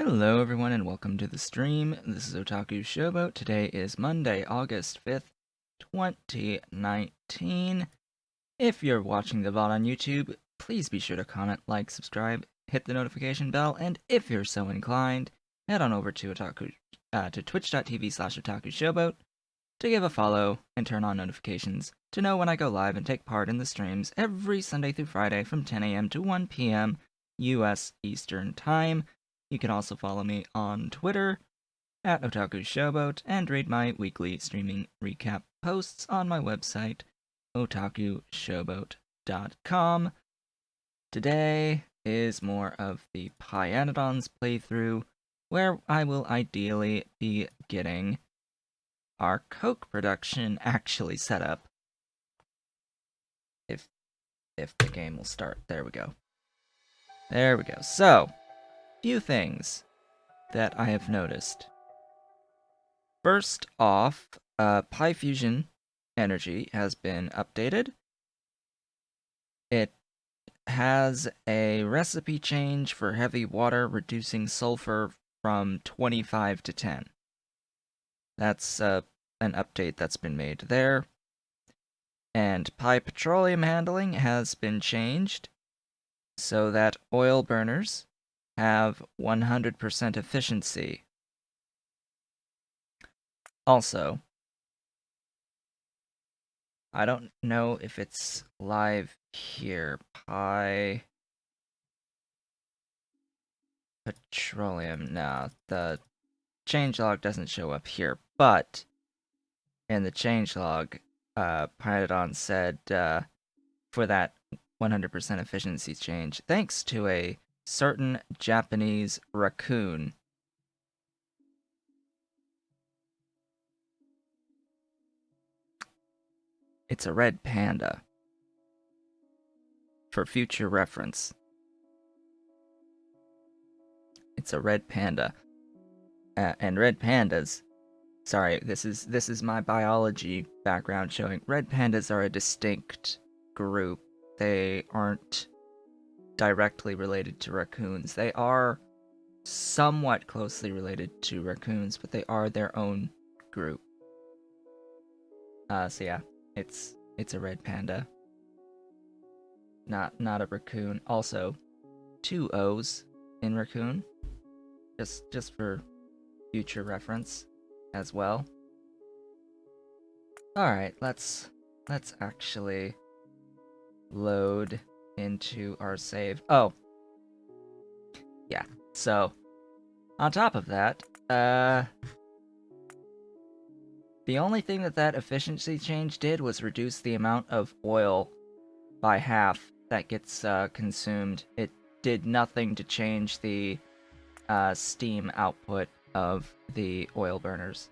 Hello everyone and welcome to the stream. This is Otaku Showboat. Today is Monday, August 5th, 2019. If you're watching the VOD on YouTube, please be sure to comment, like, subscribe, hit the notification bell, and if you're so inclined, head on over to twitch.tv/OtakuShowboat to give a follow and turn on notifications to know when I go live and take part in the streams every Sunday through Friday from 10 a.m. to 1 p.m. US Eastern Time. You can also follow me on Twitter at Otaku Showboat and read my weekly streaming recap posts on my website, otakushowboat.com. Today is more of the Pyanodon's playthrough, where I will ideally be getting our Coke production actually set up. If the game will start. There we go. There we go. So, few things that I have noticed. First off, Pi Fusion Energy has been updated. It has a recipe change for heavy water, reducing sulfur from 25 to 10. That's an update that's been made there. And Pi Petroleum Handling has been changed so that oil burners have 100% efficiency. Also, I don't know if it's live here. Pi Petroleum. No, the changelog doesn't show up here, but in the changelog, Pyanodon said for that 100% efficiency change, thanks to a certain Japanese raccoon. It's a red panda. For future reference. It's a red panda. And red pandas. Sorry, this is my biology background showing red pandas are a distinct group. They aren't directly related to raccoons. They are somewhat closely related to raccoons, but they are their own group. So yeah, it's a red panda. Not a raccoon. Also, 2 O's in raccoon. Just for future reference as well. Alright, let's actually load into our save. Oh. Yeah, so on top of that, the only thing that efficiency change did was reduce the amount of oil by half that gets consumed. It did nothing to change the steam output of the oil burners.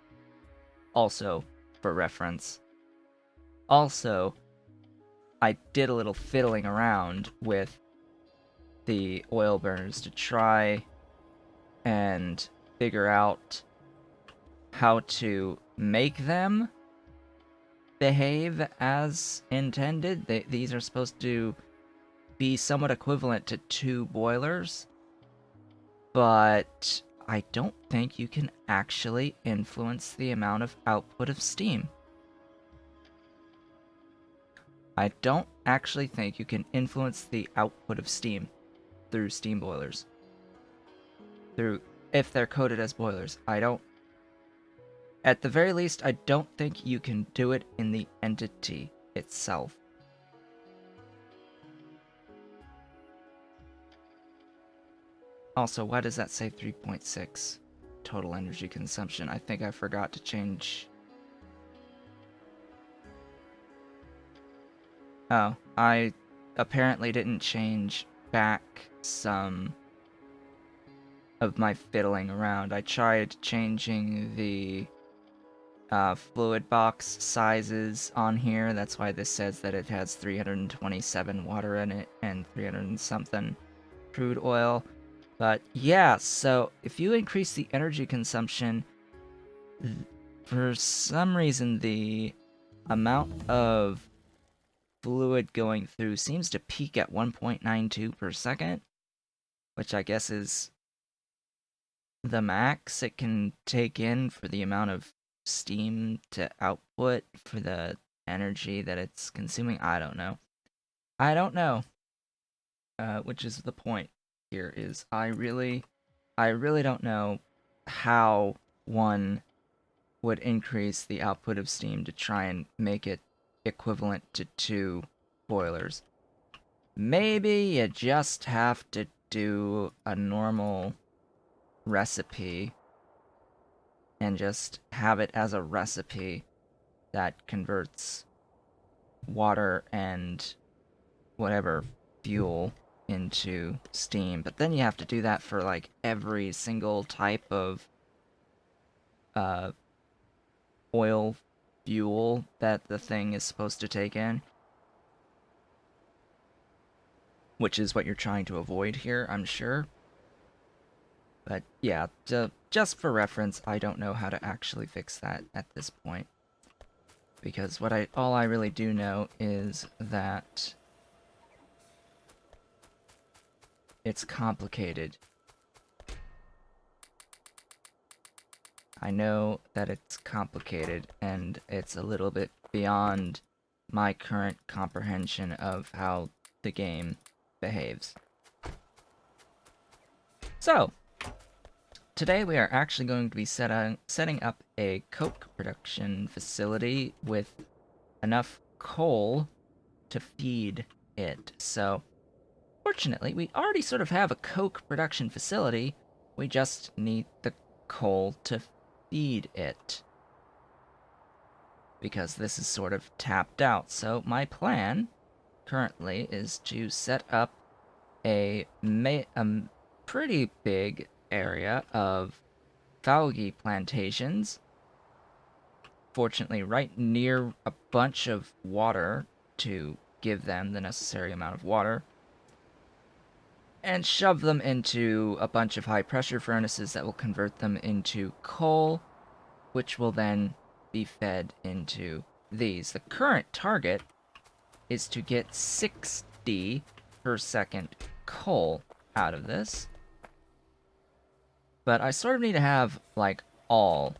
Also, for reference. Also, I did a little fiddling around with the oil burners to try and figure out how to make them behave as intended. These are supposed to be somewhat equivalent to 2 boilers, but I don't think you can actually influence the amount of output of steam. I don't actually think you can influence the output of steam through steam boilers. If they're coded as boilers. At the very least, I don't think you can do it in the entity itself. Also, why does that say 3.6 total energy consumption? I think I forgot to change. Oh, I apparently didn't change back some of my fiddling around. I tried changing the fluid box sizes on here. That's why this says that it has 327 water in it and 300 and something crude oil. But yeah, so if you increase the energy consumption, for some reason the amount of fluid going through seems to peak at 1.92 per second, which I guess is the max it can take in for the amount of steam to output for the energy that it's consuming. I don't know. I don't know. Which is the point here is I really don't know how one would increase the output of steam to try and make it equivalent to 2 boilers. Maybe you just have to do a normal recipe and just have it as a recipe that converts water and whatever fuel into steam. But then you have to do that for like every single type of uh, oil fuel that the thing is supposed to take in, which is what you're trying to avoid here, I'm sure. But yeah, just for reference, I don't know how to actually fix that at this point. Because all I really do know is that it's complicated. I know that it's complicated, and it's a little bit beyond my current comprehension of how the game behaves. So, today we are actually going to be setting up a coke production facility with enough coal to feed it. So, fortunately, we already sort of have a coke production facility. We just need the coal to feed it. Because this is sort of tapped out. So my plan currently is to set up a pretty big area of Faugi plantations. Fortunately, right near a bunch of water to give them the necessary amount of water. And shove them into a bunch of high pressure furnaces that will convert them into coal, which will then be fed into these. The current target is to get 60 per second coal out of this. But I sort of need to have, like, all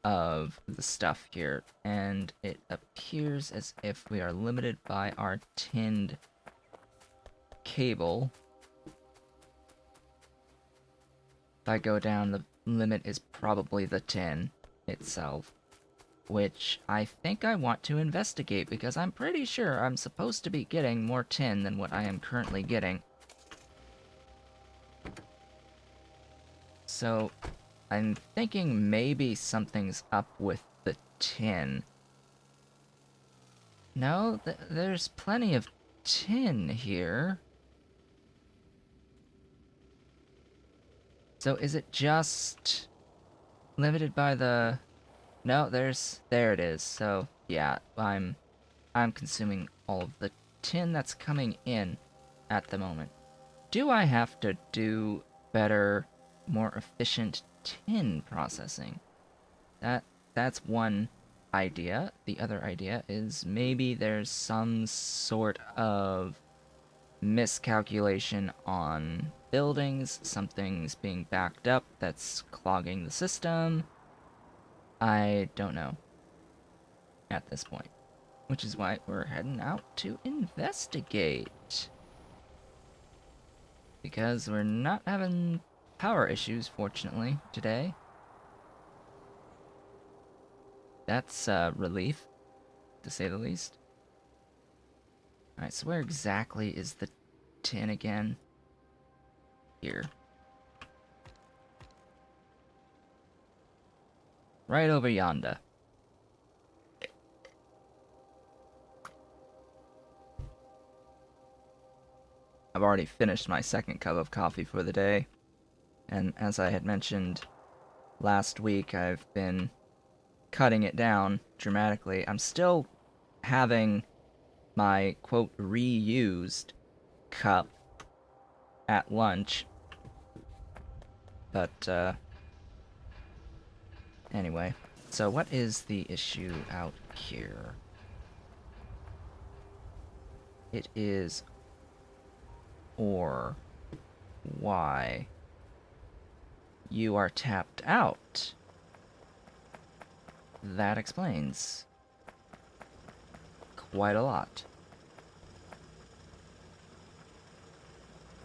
of the stuff here. And it appears as if we are limited by our tinned cable. If I go down, the limit is probably the tin itself, which I think I want to investigate because I'm pretty sure I'm supposed to be getting more tin than what I am currently getting. So I'm thinking maybe something's up with the tin. No, there's plenty of tin here. So is it just limited by the... No, there it is. So yeah, I'm consuming all of the tin that's coming in at the moment. Do I have to do better, more efficient tin processing? That's one idea. The other idea is maybe there's some sort of miscalculation on buildings, something's being backed up that's clogging the system. I don't know at this point, which is why we're heading out to investigate. Because we're not having power issues, fortunately, today. That's a relief, to say the least. Alright, so where exactly is the tin again? Here. Right over yonder. I've already finished my second cup of coffee for the day. And as I had mentioned last week, I've been cutting it down dramatically. I'm still having my, quote, reused cup at lunch. But, anyway. So what is the issue out here? It is ore. Why? You are tapped out. That explains quite a lot.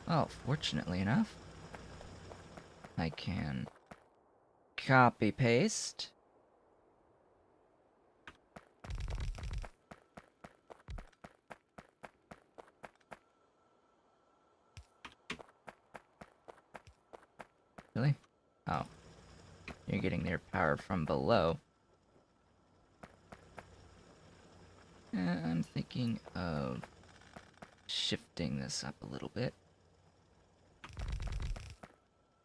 Well, fortunately enough, I can copy paste. Really? Oh. You're getting their power from below. I'm thinking of shifting this up a little bit.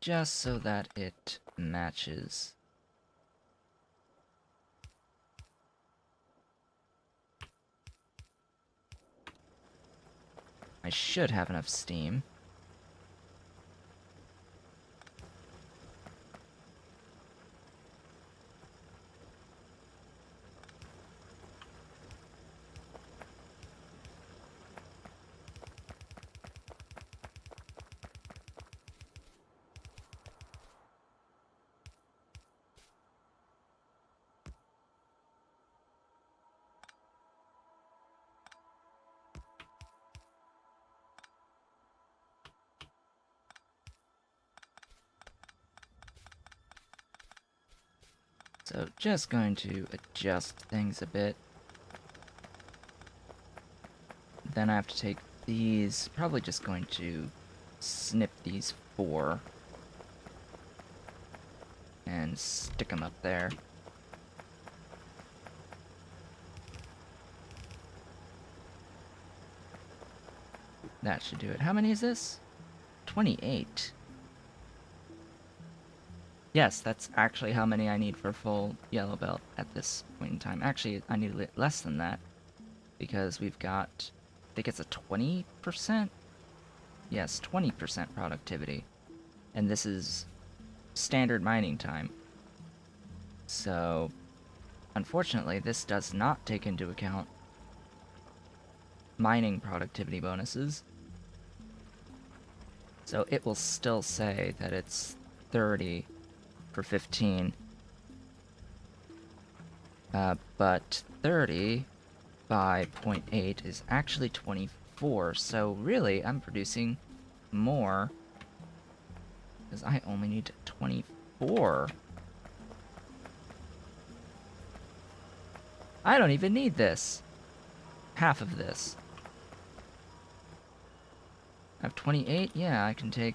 Just so that it matches. I should have enough steam. So just going to adjust things a bit. Then I have to take these, probably just going to snip these 4 and stick them up there. That should do it. How many is this? 28. Yes, that's actually how many I need for full yellow belt at this point in time. Actually, I need a bit less than that, because we've got, I think it's a 20%? Yes, 20% productivity. And this is standard mining time. So, unfortunately, this does not take into account mining productivity bonuses. So it will still say that it's 30 for 15. But 30 by 0.8 is actually 24, so really I'm producing more because I only need 24. I don't even need this. Half of this. I have 28? Yeah, I can take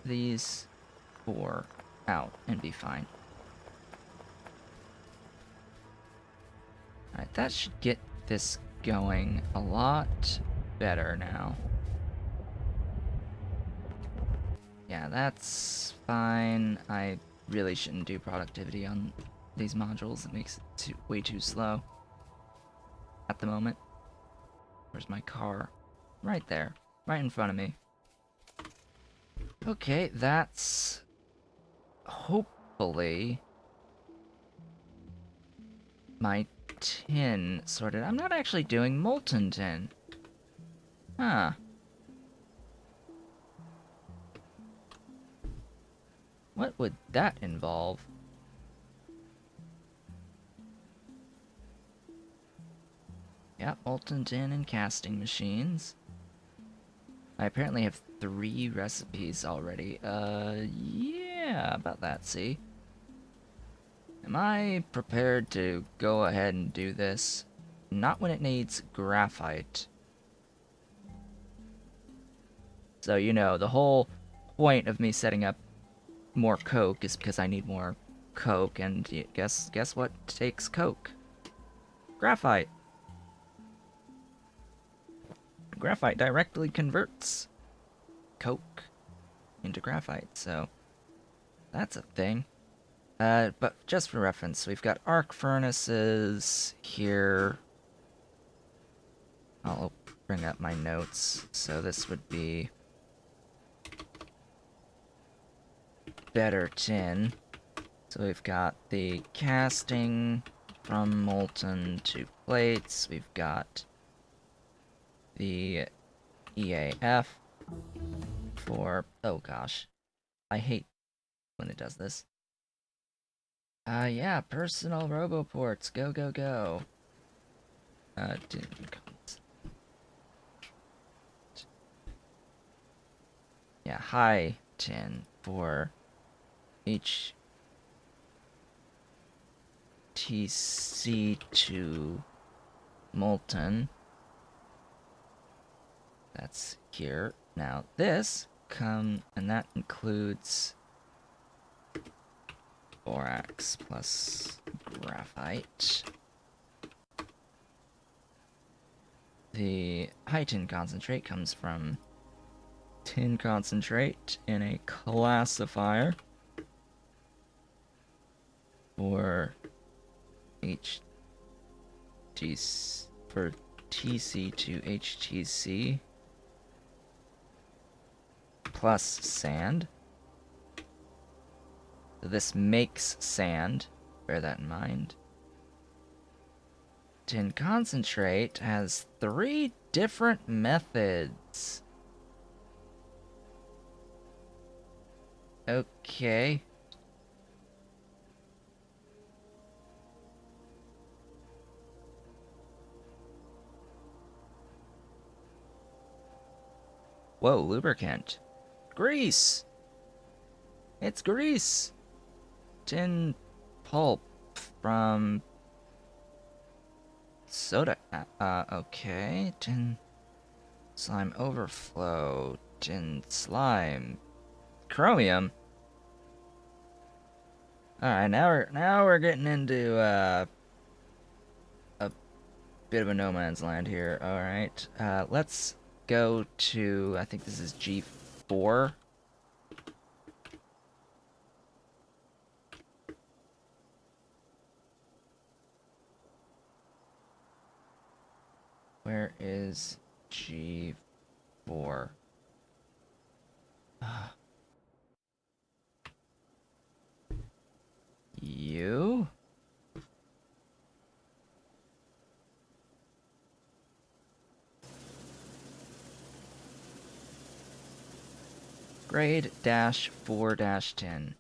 these 4 out and be fine. Alright, that should get this going a lot better now. Yeah, that's fine. I really shouldn't do productivity on these modules. It makes it way too slow at the moment. Where's my car? Right there. Right in front of me. Okay, that's hopefully my tin sorted. I'm not actually doing molten tin. Huh. What would that involve? Yeah, molten tin and casting machines. I apparently have 3 recipes already. Yeah, about that, see? Am I prepared to go ahead and do this? Not when it needs graphite. So, you know, the whole point of me setting up more coke is because I need more coke, and guess what takes coke? Graphite. Graphite directly converts coke into graphite, so that's a thing. But just for reference, we've got arc furnaces here. I'll bring up my notes. So this would be better tin. So we've got the casting from molten to plates. We've got the EAF for, oh gosh, I hate when it does this. Yeah, personal roboports. Go, go, go. Yeah, high tin for HTC to molten. That's here. Now this and that includes borax plus graphite. The high tin concentrate comes from tin concentrate in a classifier for TC to HTC plus sand. So this makes sand. Bear that in mind. Tin concentrate has 3 different methods. Okay. Whoa, lubricant. Grease! It's grease! Tin pulp from soda. Okay. Tin slime overflow. Tin slime. Chromium. Alright, now we're getting into a bit of a no man's land here. Alright. Let's go to, I think this is G4. Where is G4? You? Grade dash 4 dash 10.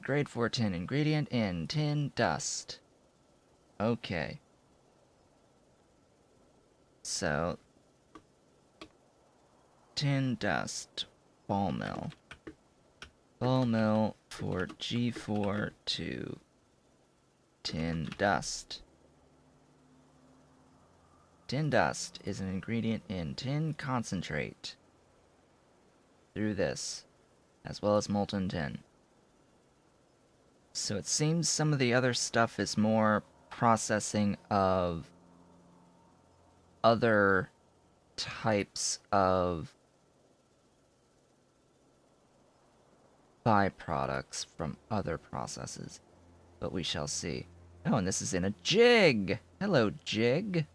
Grade 410 ingredient in tin dust. Okay. So, tin dust, ball mill. Ball mill for G4 to tin dust. Tin dust is an ingredient in tin concentrate. Through this, as well as molten tin. So it seems some of the other stuff is more processing of other types of byproducts from other processes. But we shall see. Oh, and this is in a jig! Hello, jig!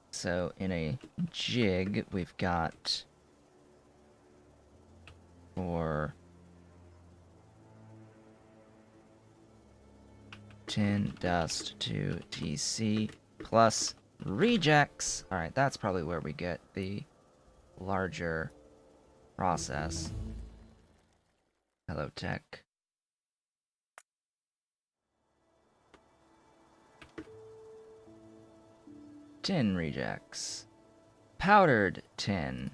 So, in a jig, we've got for tin dust to TC plus rejects. Alright, that's probably where we get the larger process. Hello, tech. Tin rejects. Powdered tin.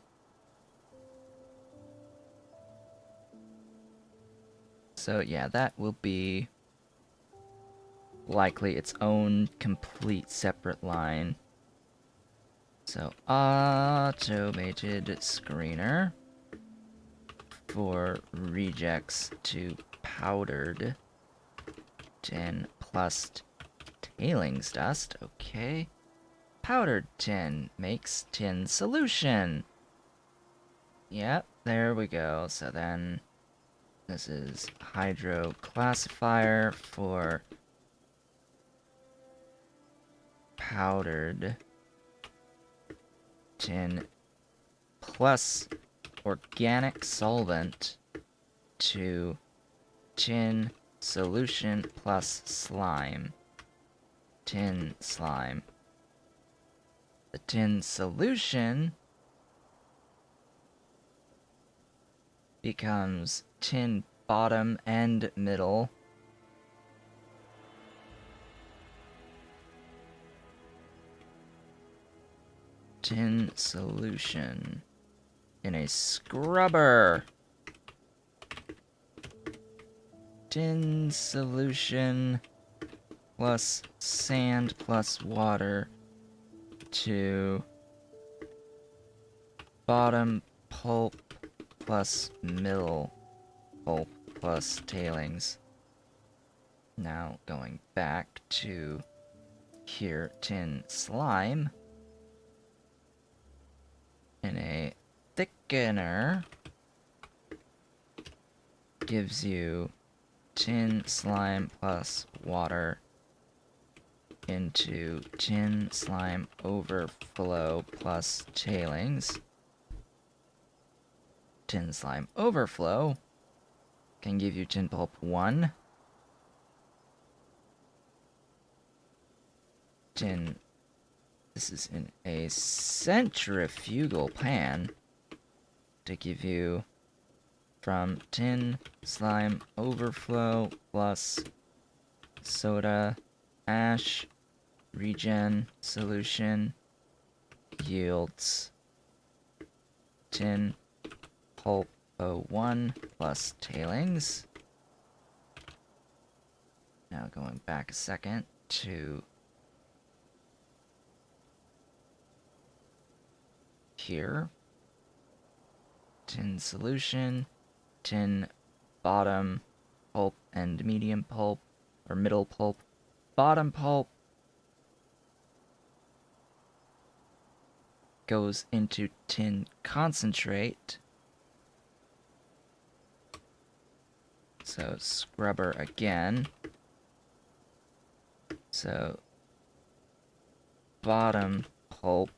So yeah, that will be likely its own complete separate line. So automated screener for rejects to powdered tin plus tailings dust. Okay. Powdered tin makes tin solution. Yep, there we go. So then this is hydro classifier for powdered tin plus organic solvent to tin solution plus slime. tin slime. The tin solution becomes tin bottom and middle. Tin solution in a scrubber. Tin solution plus sand plus water to bottom pulp plus middle pulp plus tailings. Now going back to here, tin slime in a thickener gives you tin slime plus water into tin slime overflow plus tailings. Tin slime overflow can give you tin pulp 1. This is in a centrifugal pan to give you from tin slime overflow plus soda ash regen solution yields tin pulp 01 plus tailings. Now going back a second to here. Tin solution, tin bottom pulp and medium pulp, or middle pulp, bottom pulp goes into tin concentrate. So scrubber again. So bottom pulp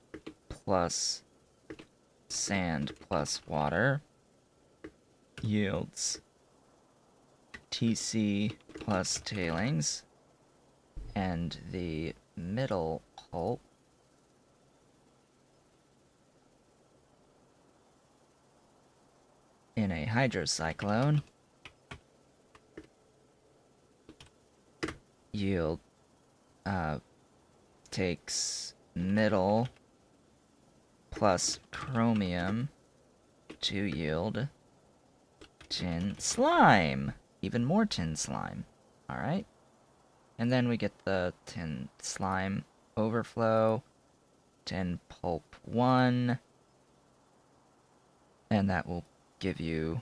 plus sand plus water yields TC plus tailings, and the middle pulp in a hydrocyclone yield takes middle plus chromium to yield tin slime. Even more tin slime. Alright. And then we get the tin slime overflow, tin pulp 1, and that will give you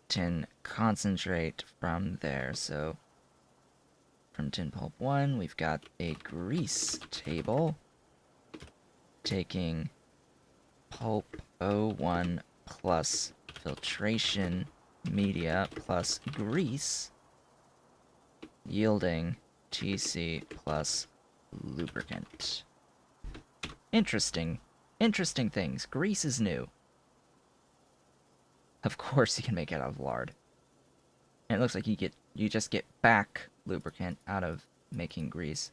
tin concentrate from there. So from tin pulp 1, we've got a grease table taking pulp 01 plus filtration media plus grease, yielding TC plus lubricant. Interesting things. Grease is new. Of course you can make it out of lard. And it looks like you just get back lubricant out of making grease.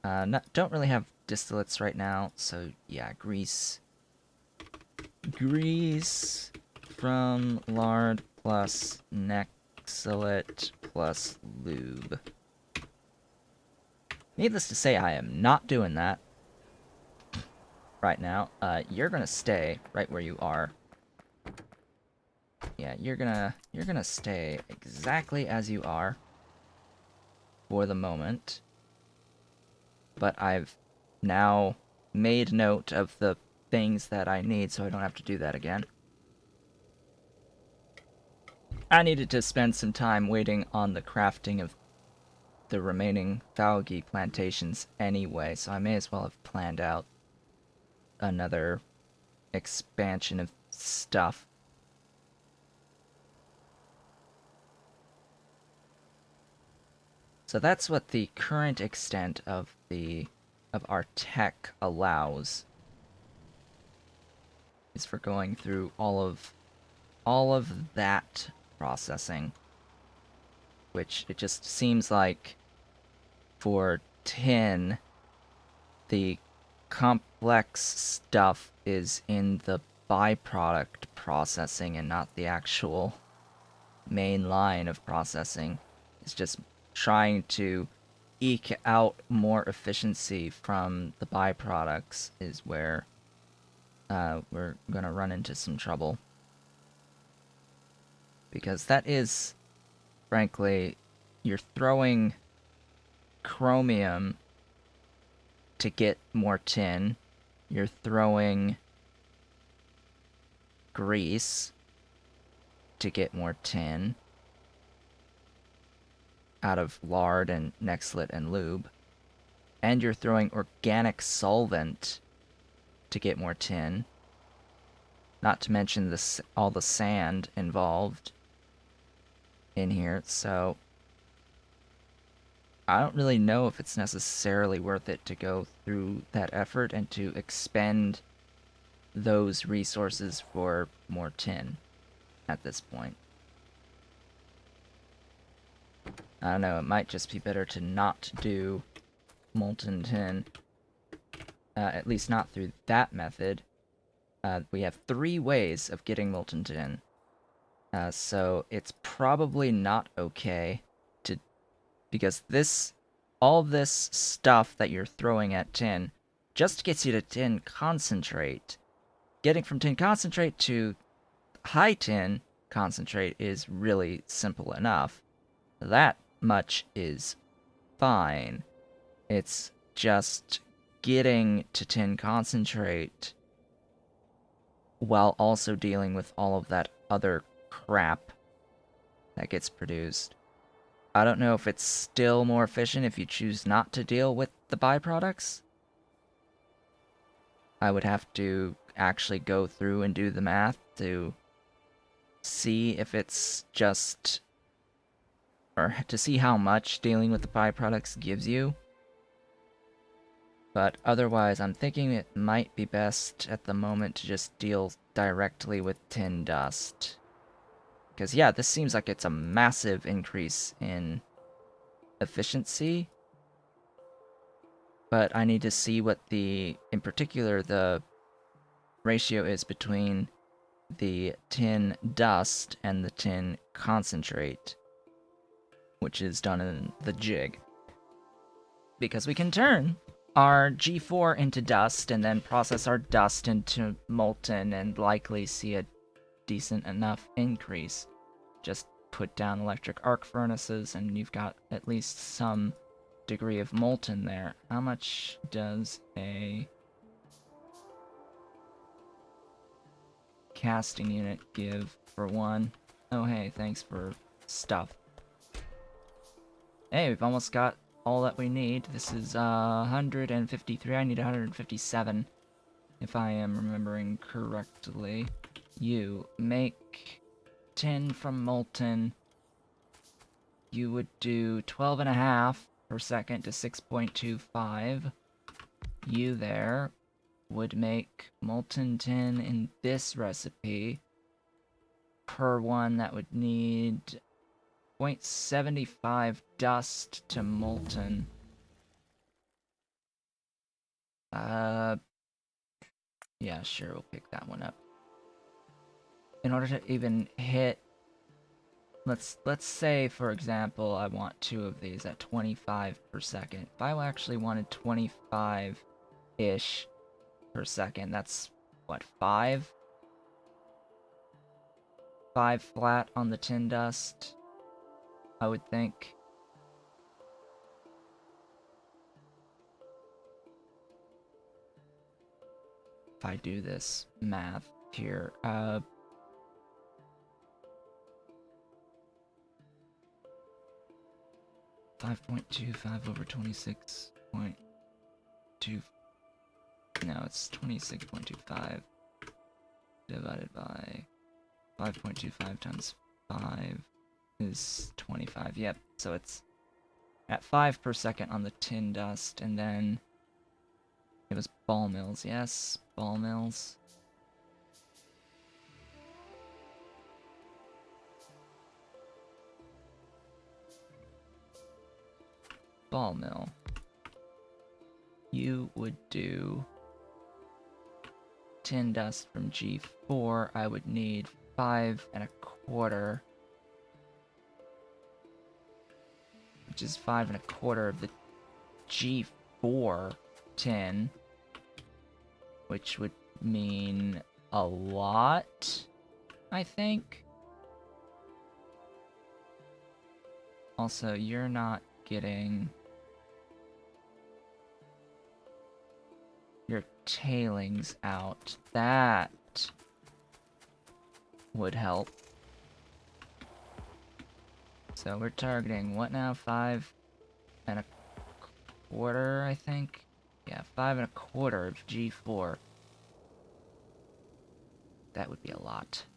Don't really have distillates right now, so yeah, grease. Grease from lard plus nexalate plus lube. Needless to say, I am not doing that right now. You're gonna stay right where you are. Yeah, you're gonna stay exactly as you are for the moment. But I've now made note of the things that I need, so I don't have to do that again. I needed to spend some time waiting on the crafting of the remaining Thalgi plantations anyway, so I may as well have planned out another expansion of stuff. So that's what the current extent of our tech allows, is for going through all of that processing. which it just seems like for tin, the complex stuff is in the byproduct processing and not the actual main line of processing. It's just trying to eke out more efficiency from the byproducts is where we're gonna run into some trouble. Because that is, frankly, you're throwing chromium to get more tin. You're throwing grease to get more tin out of lard and nextlit and lube. And you're throwing organic solvent to get more tin. Not to mention all the sand involved in here, so I don't really know if it's necessarily worth it to go through that effort and to expend those resources for more tin at this point. I don't know, it might just be better to not do molten tin, at least not through that method. We have 3 ways of getting molten tin, so it's probably not okay to, because all this stuff that you're throwing at tin just gets you to tin concentrate. Getting from tin concentrate to high tin concentrate is really simple enough. That much is fine. It's just getting to tin concentrate while also dealing with all of that other crap that gets produced. I don't know if it's still more efficient if you choose not to deal with the byproducts. I would have to actually go through and do the math to see if it's just, or to see how much dealing with the byproducts gives you. But otherwise, I'm thinking it might be best at the moment to just deal directly with tin dust. Because, yeah, this seems like it's a massive increase in efficiency. But I need to see what in particular, the ratio is between the tin dust and the tin concentrate, which is done in the jig. Because we can turn our G4 into dust and then process our dust into molten and likely see a decent enough increase. Just put down electric arc furnaces and you've got at least some degree of molten there. How much does a casting unit give for one? Oh hey, thanks for stuff. Hey, we've almost got all that we need. This is 153. I need 157, if I am remembering correctly. You make tin from molten. You would do 12.5 per second to 6.25. You there would make molten tin in this recipe. Per one, that would need 0.75 dust to molten. Yeah, sure, we'll pick that one up. In order to even hit, let's say, for example, I want 2 of these at 25 per second. If I actually wanted 25-ish per second, that's, what, 5? 5 flat on the tin dust, I would think. If I do this math here, 5.25 over 26.2. No, it's 26.25 divided by 5.25 times 5 is 25. Yep, so it's at 5 per second on the tin dust, and then it was ball mills. Yes, ball mills. ball mill. You would do 10 dust from G4. I would need 5 1/4, which is 5 1/4 of the G4 tin, which would mean a lot, I think. Also, you're not getting your tailings out. That would help. So we're targeting what now? 5 1/4, I think? Yeah, 5 1/4 of G4. That would be a lot.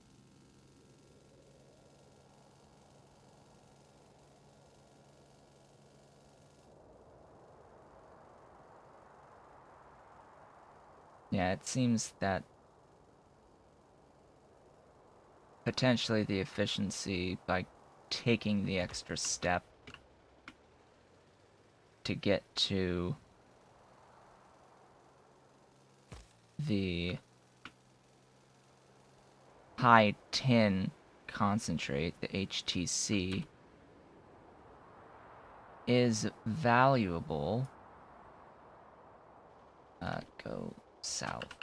Yeah, it seems that potentially the efficiency, by taking the extra step to get to the high tin concentrate, the HTC, is valuable. Go south.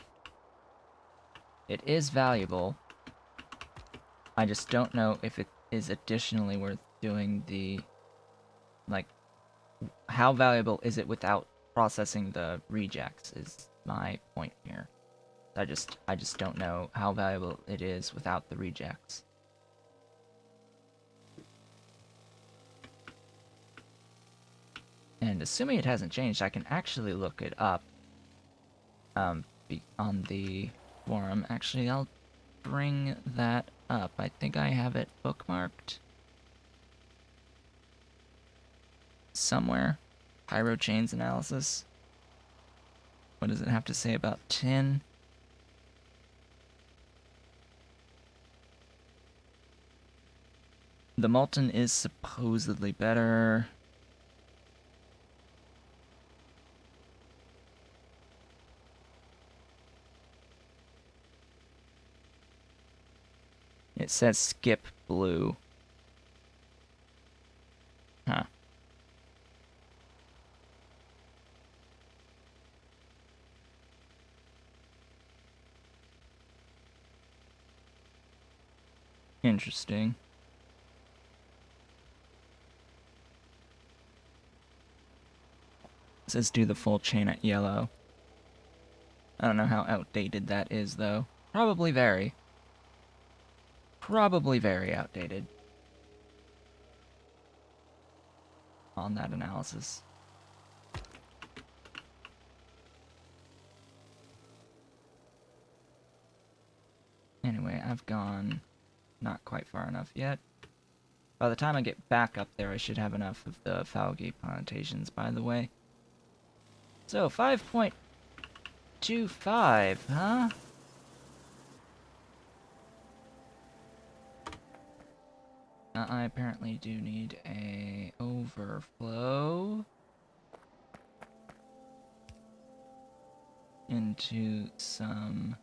It is valuable. I just don't know if it is additionally worth doing the, like, how valuable is it without processing the rejects is my point here. I just don't know how valuable it is without the rejects. And assuming it hasn't changed, I can actually look it up on the forum. Actually, I'll bring that up. I think I have it bookmarked somewhere. Pyro chains analysis. What does it have to say about tin? The molten is supposedly better. It says skip blue. Huh. Interesting. It says do the full chain at yellow. I don't know how outdated that is, though. Probably very. Probably very outdated on that analysis. Anyway, I've gone not quite far enough yet. By the time I get back up there, I should have enough of the Falgate plantations, by the way. So, 5.25, huh? I apparently do need a overflow into some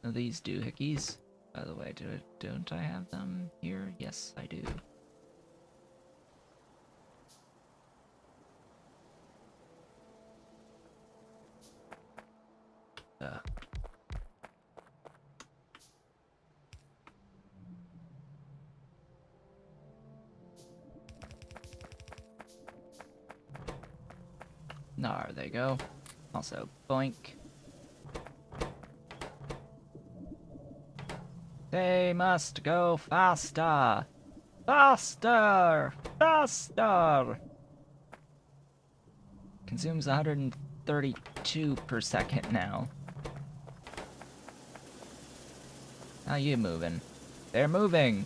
of these doohickeys. By the way, don't I have them here? Yes, I do. There they go. Also, boink. They must go faster! Faster! Faster! Consumes 132 per second now. How you moving? They're moving!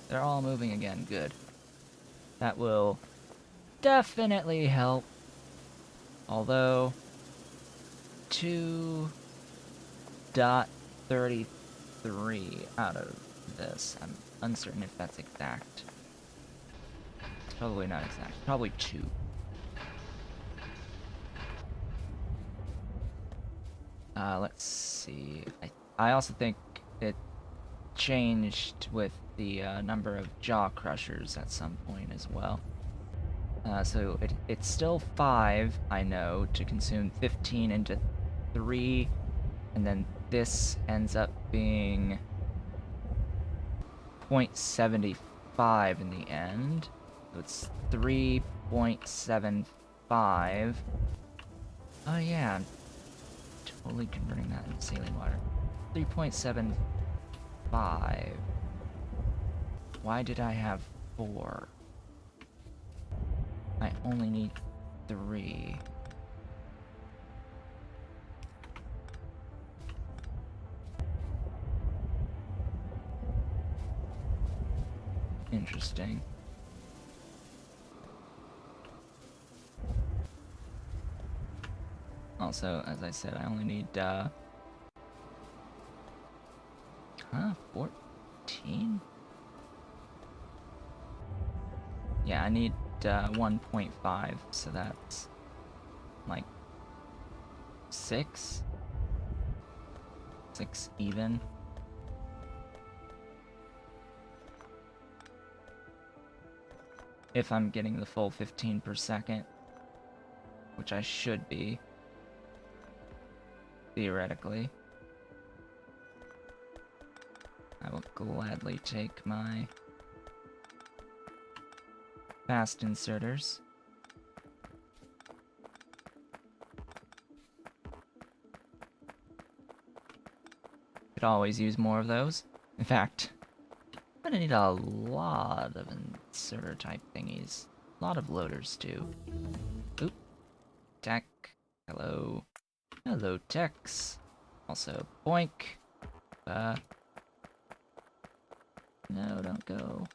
They're all moving again. Good. That will definitely help. Although, 2.33 out of this. I'm uncertain if that's exact. Probably not exact. Probably 2. Let's see. I also think it changed with the number of jaw crushers at some point as well. So it's still 5, I know, to consume 15 into 3, and then this ends up being 0.75 in the end. So it's 3.75. Oh yeah, I'm totally converting that into saline water. 3.75. Why did I have 4? I only need 3. Interesting. Also, as I said, I only need, 14? Yeah, I need, 1.5, so that's, like, 6? 6 even. If I'm getting the full 15 per second, which I should be, theoretically. I will gladly take my fast inserters. Could always use more of those. In fact, I'm gonna need a lot of inserter type thingies. A lot of loaders too. Oop. Tech. Hello. Hello, techs. Also, boink. No, don't go.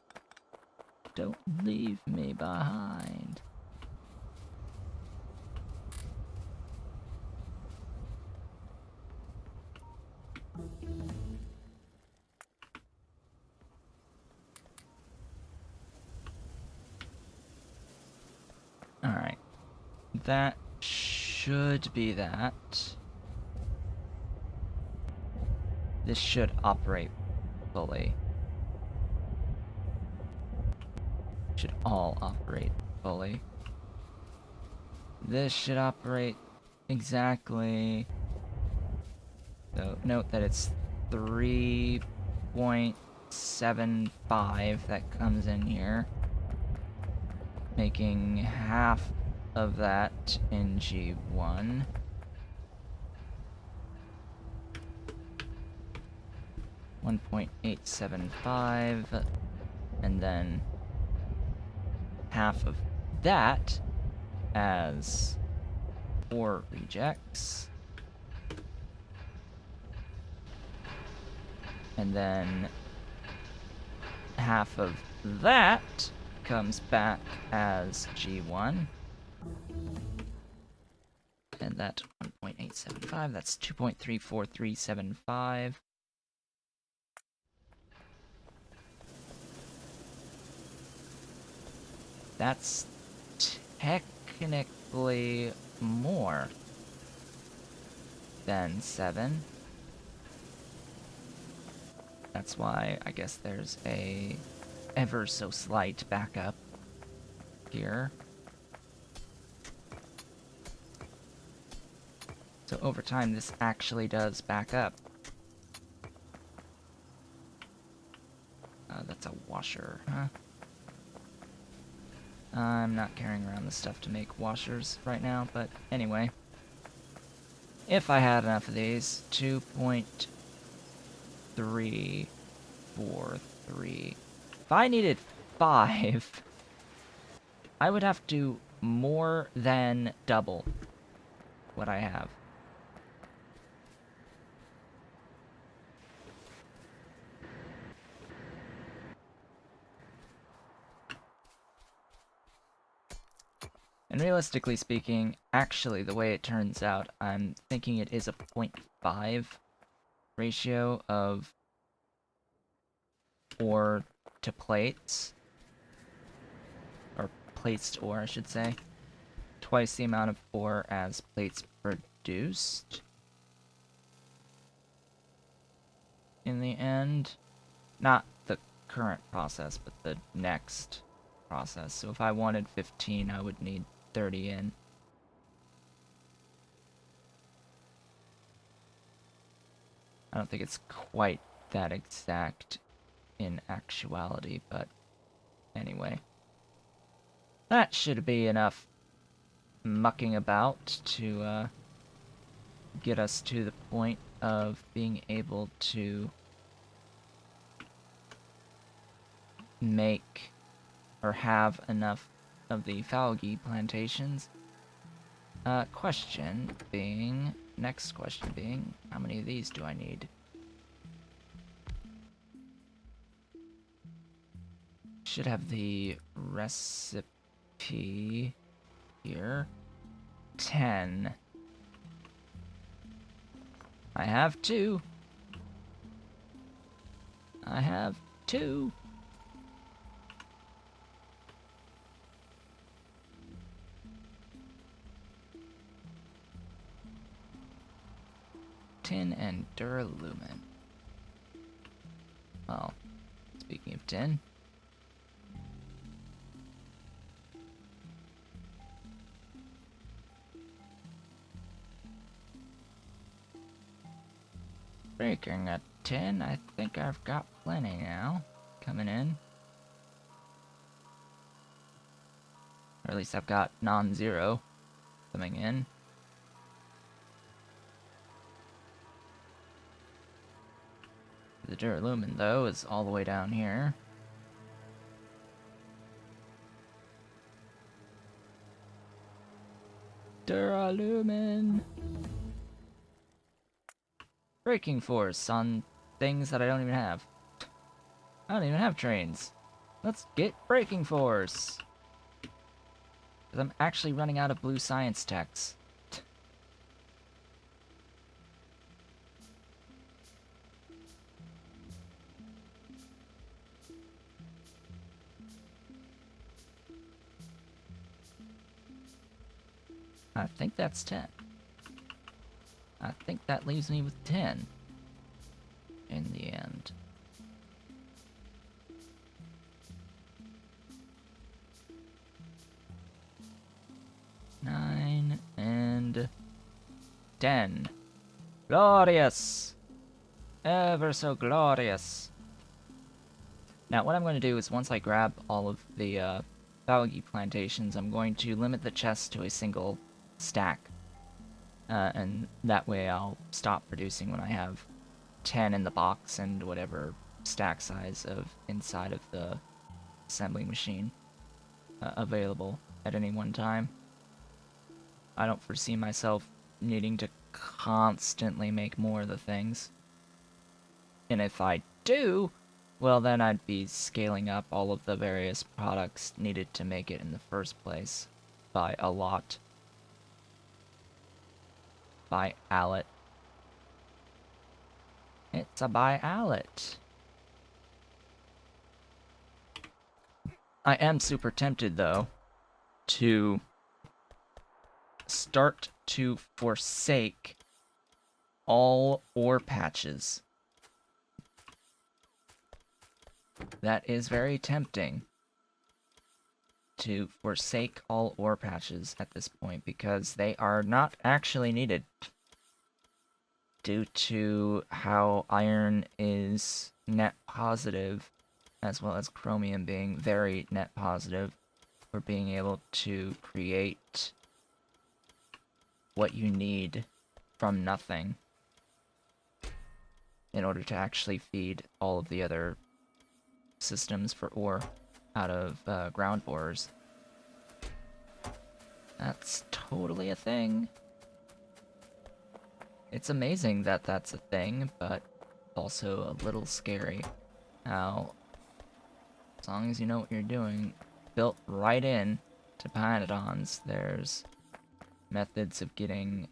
Don't leave me behind. Alright. That should be that. This should operate fully. Should all operate fully. This should operate exactly. So note that it's 3.75 that comes in here, making half of that in G1. $1.875, and then half of that as 4 rejects. And then half of that comes back as G1. And that's 1.875, that's 2.34375. That's technically more than 7. That's why I guess there's a ever so slight backup here. So over time, this actually does back up. That's a washer, huh? I'm not carrying around the stuff to make washers right now, but anyway. If I had enough of these, 2.343. If I needed 5, I would have to more than double what I have. And realistically speaking, actually, the way it turns out, I'm thinking it is a 0.5 ratio of ore to plates. Or placed ore, I should say. Twice the amount of ore as plates produced. In the end, not the current process, but the next process. So if I wanted 15, I would need 30 in. I don't think it's quite that exact in actuality, but anyway. That should be enough mucking about to get us to the point of being able to make or have enough of the falgi plantations. Next question being, how many of these do I need? Should have the recipe here. 10. I have 2. I have 2. Tin and duralumin. Well, speaking of tin. Breaking a tin, I think I've got plenty now coming in. Or at least I've got non-zero coming in. The duralumin, though, is all the way down here. Duralumin! Braking force on things that I don't even have. I don't even have trains. Let's get braking force! Because I'm actually running out of blue science techs. I think that's 10. I think that leaves me with 10 in the end. Nine and 10. Glorious! Ever so glorious. Now, what I'm going to do is once I grab all of the algae plantations, I'm going to limit the chest to a single stack. And that way I'll stop producing when I have 10 in the box and whatever stack size of inside of the assembling machine available at any one time. I don't foresee myself needing to constantly make more of the things. And if I do, well then I'd be scaling up all of the various products needed to make it in the first place by a lot. By Allet. It's a by Allet. I am super tempted, though, to start to forsake all ore patches. That is very tempting to forsake all ore patches at this point because they are not actually needed due to how iron is net positive as well as chromium being very net positive for being able to create what you need from nothing in order to actually feed all of the other systems for ore out of ground borers. That's totally a thing. It's amazing that that's a thing, but also a little scary. How, as long as you know what you're doing, built right in to Pyanodons, there's methods of getting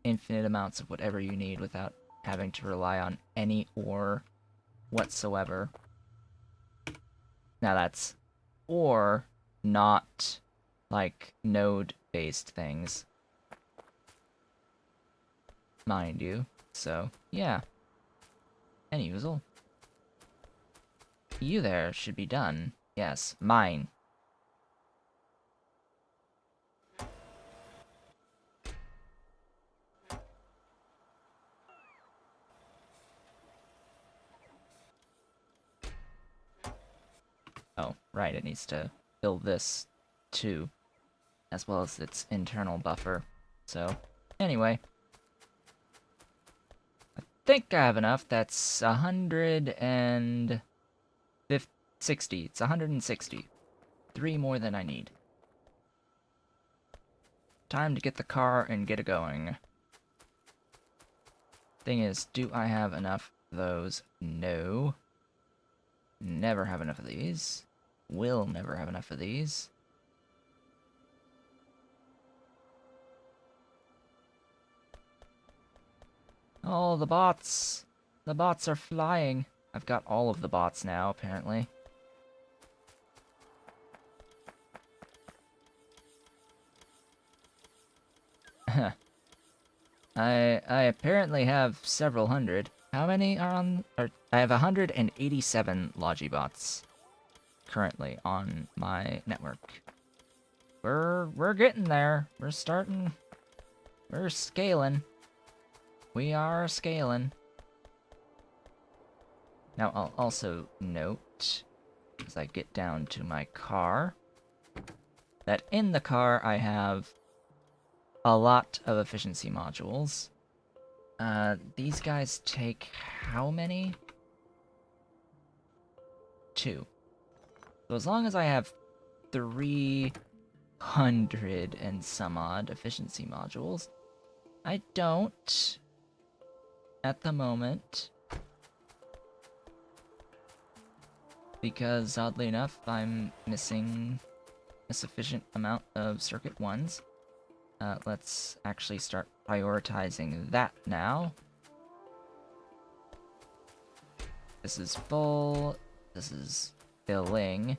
infinite amounts of whatever you need without having to rely on any ore whatsoever. Now that's ore, not like, node-based things. Mind you. So, yeah. Anyusual. You there should be done. Yes, mine. Oh, right, it needs to fill this too, as well as its internal buffer. So, anyway. I think I have enough. That's 160. It's 160. 3 more than I need. Time to get the car and get it going. Thing is, do I have enough of those? No. Never have enough of these. Will never have enough of these. Oh, the bots! The bots are flying. I've got all of the bots now, apparently. I apparently have several hundred. How many are on... I have 187 Logibots currently on my network. We're getting there. We're starting... We're scaling. We are scaling. Now, I'll also note, as I get down to my car, that in the car I have a lot of efficiency modules. These guys take how many? 2. So as long as I have 300 and some odd efficiency modules, I don't, at the moment, because oddly enough, I'm missing a sufficient amount of circuit 1s. Let's actually start prioritizing that now. This is full. This is filling.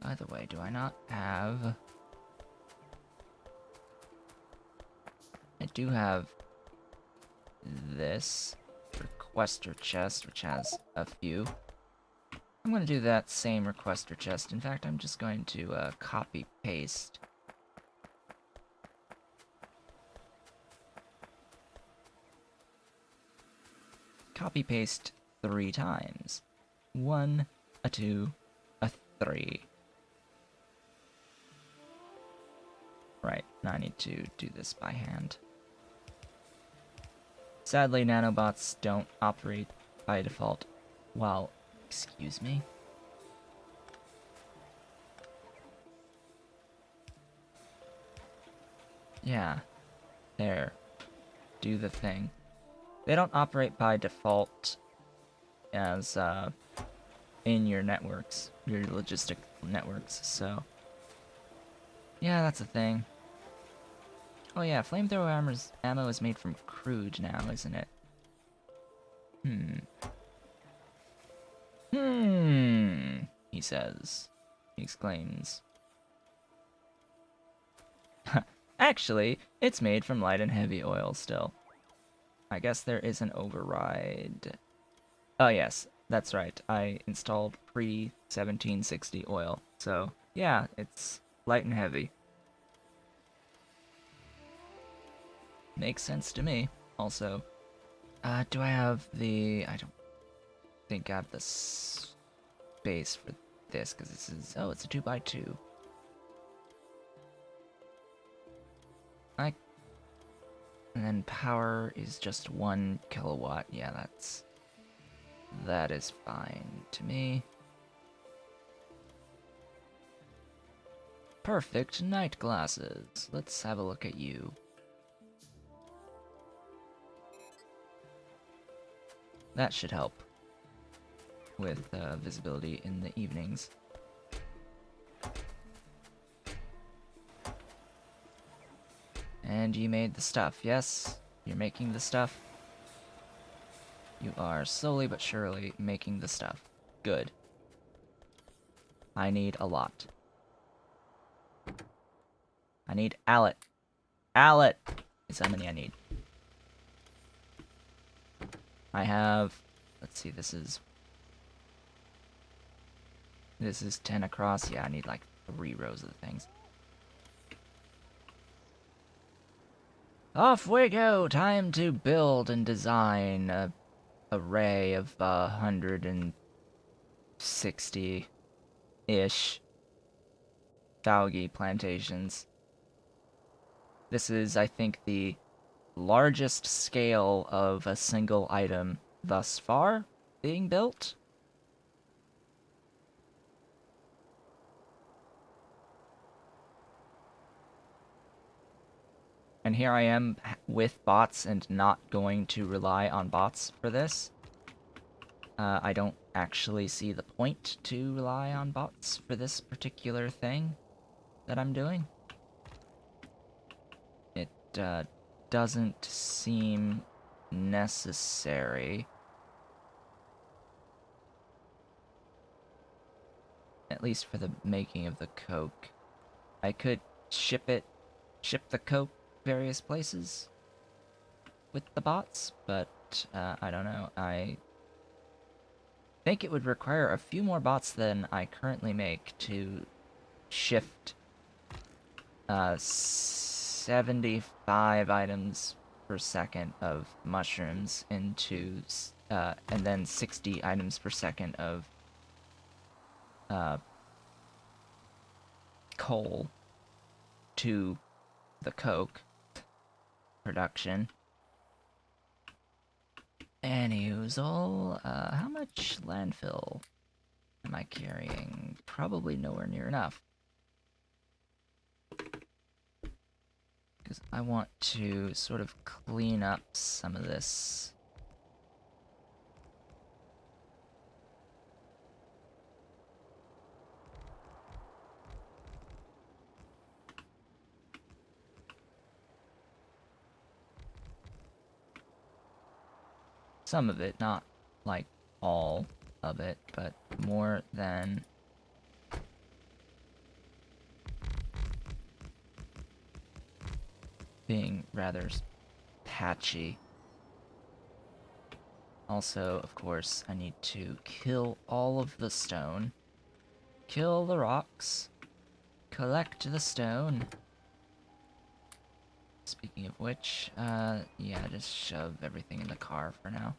By the way, do I not have... I do have this requester chest, which has a few. I'm going to do that same requester chest. In fact, I'm just going to copy-paste. Copy-paste 3 times. 1, a 2, a 3. Right, now I need to do this by hand. Sadly, nanobots don't operate by default while... Excuse me? Yeah. There. Do the thing. They don't operate by default as, in your networks, your logistic networks, so... Yeah, that's a thing. Oh yeah, flamethrower ammo is made from crude now, isn't it? He says. He exclaims. Actually, it's made from light and heavy oil still. I guess there is an override. Oh yes, that's right. I installed pre-1760 oil. So, yeah, it's light and heavy. Makes sense to me. Also, do I have the... I don't think I have the space for this, because this is... Oh, it's a 2x2. And then power is just 1 kilowatt. Yeah, that is fine to me. Perfect night glasses. Let's have a look at you. That should help with visibility in the evenings. And you made the stuff, yes? You're making the stuff? You are slowly but surely making the stuff. Good. I need a lot. I need Allet. Allet is how many I need. I have, let's see, this is 10 across. Yeah, I need like 3 rows of things. Off we go! Time to build and design a array of 160-ish Falgi plantations. This is, I think, the largest scale of a single item thus far being built. And here I am with bots and not going to rely on bots for this. I don't actually see the point to rely on bots for this particular thing that I'm doing. It doesn't seem necessary. At least for the making of the coke. I could ship the coke various places with the bots, but I don't know. I think it would require a few more bots than I currently make to shift 75 items per second of mushrooms into, and then 60 items per second of coal to the coke production. Anyhoozle, how much landfill am I carrying? Probably nowhere near enough. Because I want to sort of clean up some of this. Some of it, not like all of it, but more than being rather patchy. Also, of course, I need to kill all of the stone, kill the rocks, collect the stone. Speaking of which, yeah, just shove everything in the car for now.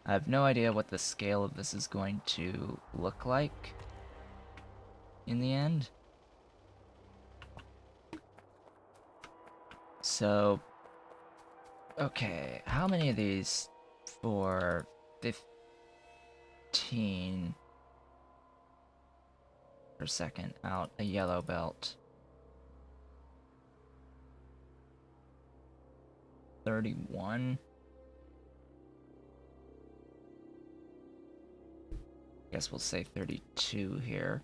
I have no idea what the scale of this is going to look like in the end. So, okay, how many of these for 15 per second out a yellow belt? 31? Guess we'll say 32 here.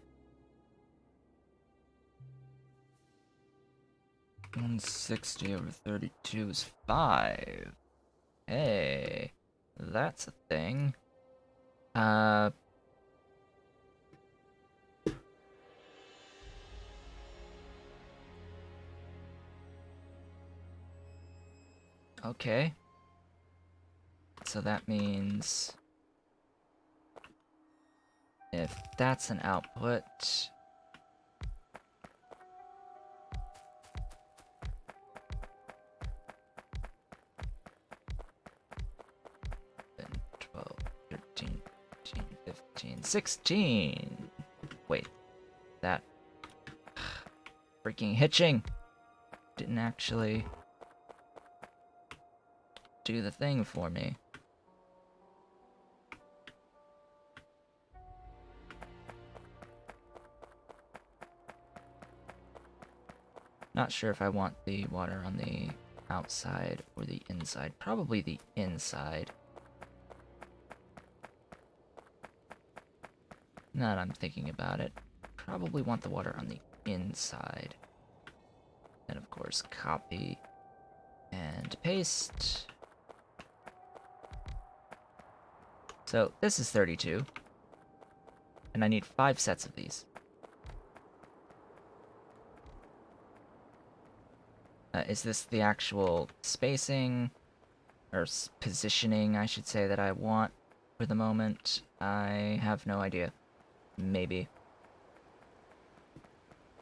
160 over 32 is 5. Hey, that's a thing. Okay. So that means if that's an output, then 12, 13, 14, 15, 16. Wait, that freaking hitching didn't actually do the thing for me. Not sure if I want the water on the outside or the inside. Probably the inside. Now that I'm thinking about it. probably want the water on the inside. And of course, copy and paste. So this is 32. And I need 5 sets of these. Is this the actual spacing, or positioning, I should say, that I want for the moment? I have no idea. Maybe.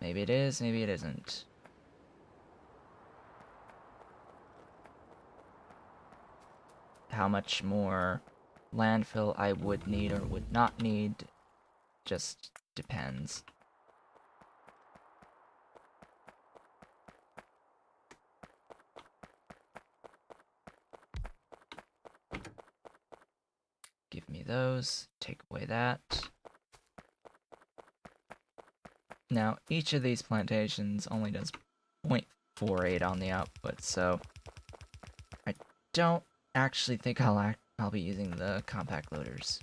Maybe it is, maybe it isn't. How much more landfill I would need or would not need just depends. Give me those, take away that. Now, each of these plantations only does 0.48 on the output, so I don't actually think I'll be using the compact loaders.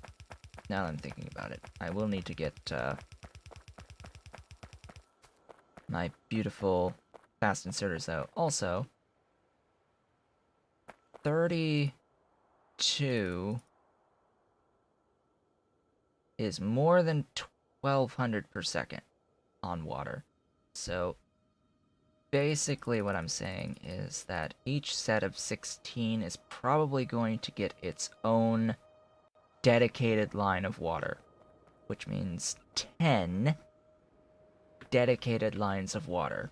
Now that I'm thinking about it, I will need to get my beautiful fast inserters out. Also, 32 is more than 1200 per second on water. So basically what I'm saying is that each set of 16 is probably going to get its own dedicated line of water, which means 10 dedicated lines of water.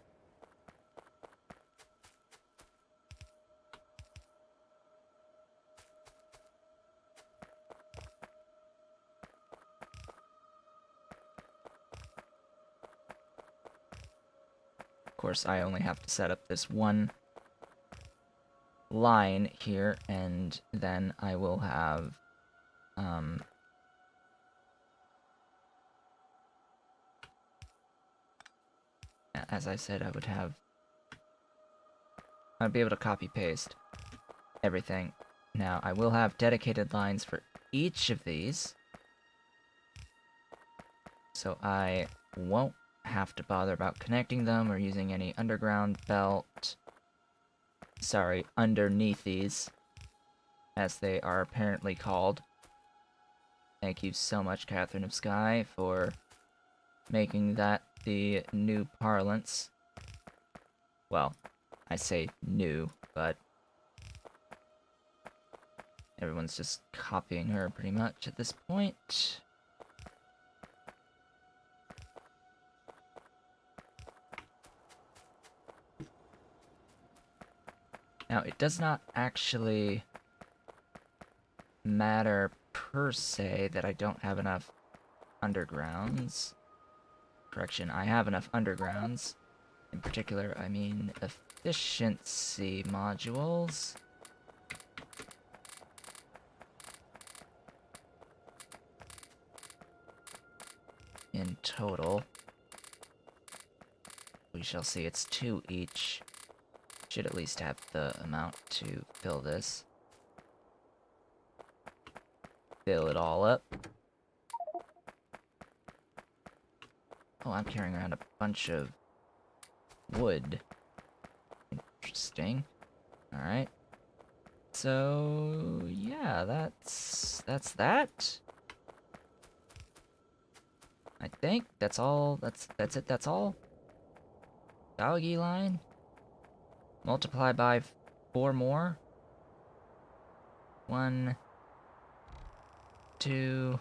Of course, I only have to set up this one line here, and then I will have as I said, I'd be able to copy paste everything. Now, I will have dedicated lines for each of these, so I won't have to bother about connecting them or using any underground belt. Sorry, underneath these, as they are apparently called. Thank you so much, Catherine of Sky, for making that the new parlance. Well, I say new, but everyone's just copying her pretty much at this point. Now, it does not actually matter per se that I don't have enough undergrounds. Correction, I have enough undergrounds. In particular, I mean efficiency modules. In total, we shall see it's 2 each. Should at least have the amount to fill this. Fill it all up. Oh, I'm carrying around a bunch of wood. Interesting. Alright. So, yeah, that's that. I think that's all. That's it. That's all. Doggy line. Multiply by 4 more. 1, 2.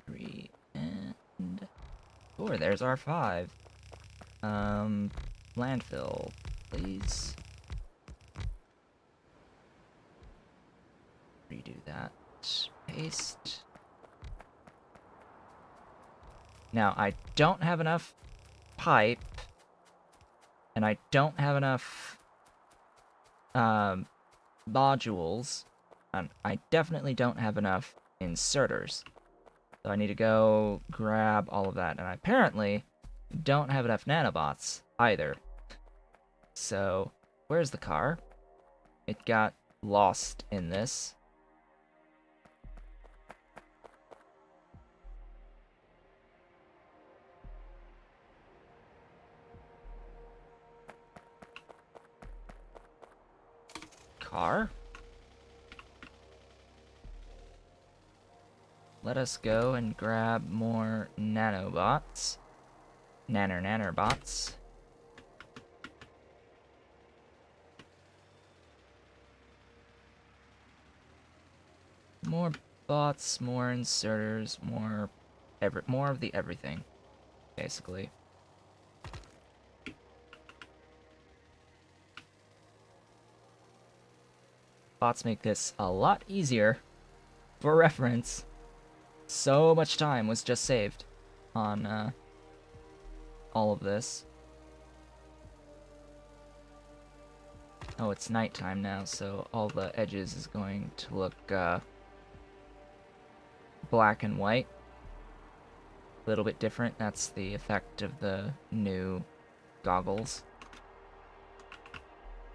3 and 4. There's our 5. Landfill, please. Redo that. Paste. Now, I don't have enough pipe, and I don't have enough modules, and I definitely don't have enough inserters. So I need to go grab all of that, and I apparently don't have enough nanobots either. So Where's the car? It got lost in this. Car? Let us go and grab more nanobots. Nanobots. More bots, more inserters, more of the everything, basically. Bots make this a lot easier. For reference, so much time was just saved on all of this. Oh, it's nighttime now, so all the edges is going to look black and white. A little bit different. That's the effect of the new goggles.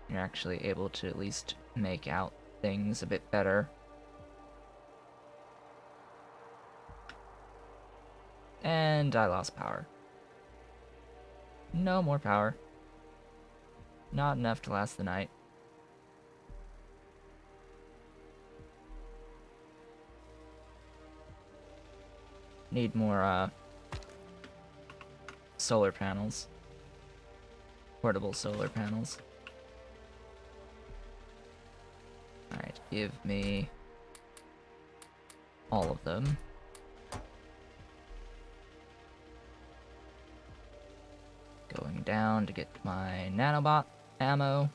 You're actually able to at least make out things a bit better. And I lost power. No more power. Not enough to last the night. Need more solar panels. Portable solar panels. Alright, give me all of them. Going down to get my nanobot ammo.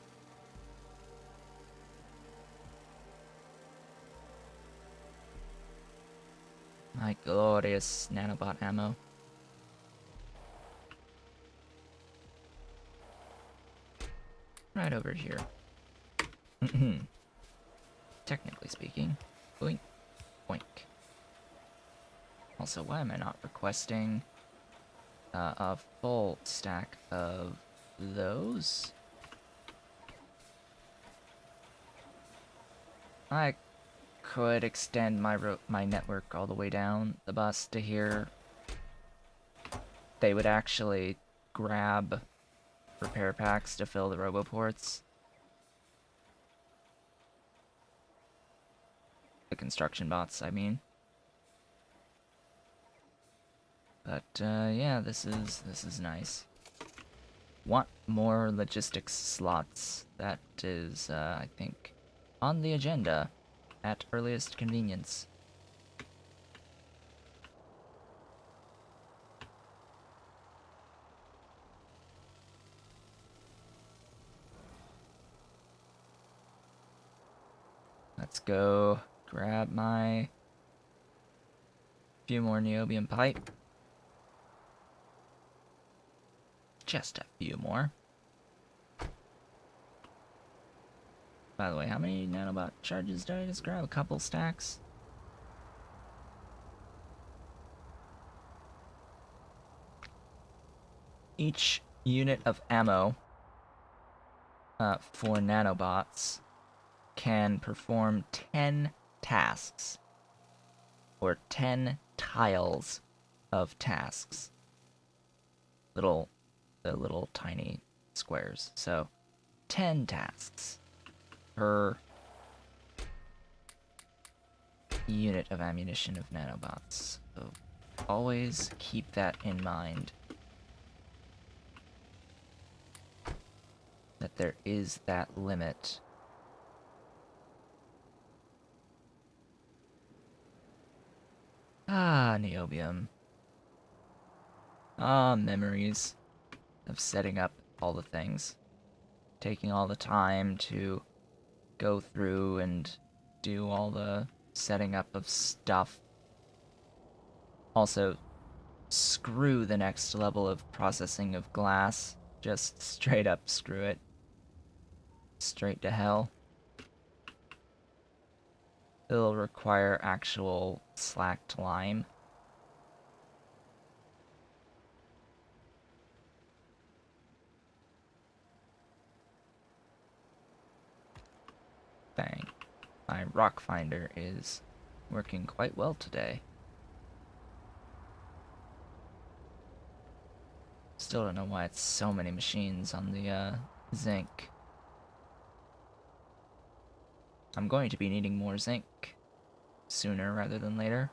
My glorious nanobot ammo. Right over here. Technically speaking. Boink. Boink. Also, why am I not requesting a full stack of those? I could extend my network all the way down the bus to here. They would actually grab repair packs to fill the roboports. The construction bots, I mean. But yeah, this is nice. Want more logistics slots? That is, I think, on the agenda at earliest convenience. Let's go grab my few more niobium pipe. Just a few more. By the way, how many nanobot charges did I just grab? A couple stacks? Each unit of ammo for nanobots can perform 10 tasks, or 10 tiles of tasks. The little tiny squares. So, 10 tasks per unit of ammunition of nanobots. So, always keep that in mind. That there is that limit. Ah, niobium. Ah, memories of setting up all the things. Taking all the time to go through and do all the setting up of stuff. Also, screw the next level of processing of glass. Just straight up screw it. Straight to hell. It'll require actual slacked lime. Bang. My rock finder is working quite well today. Still don't know why it's so many machines on the zinc. I'm going to be needing more zinc sooner rather than later.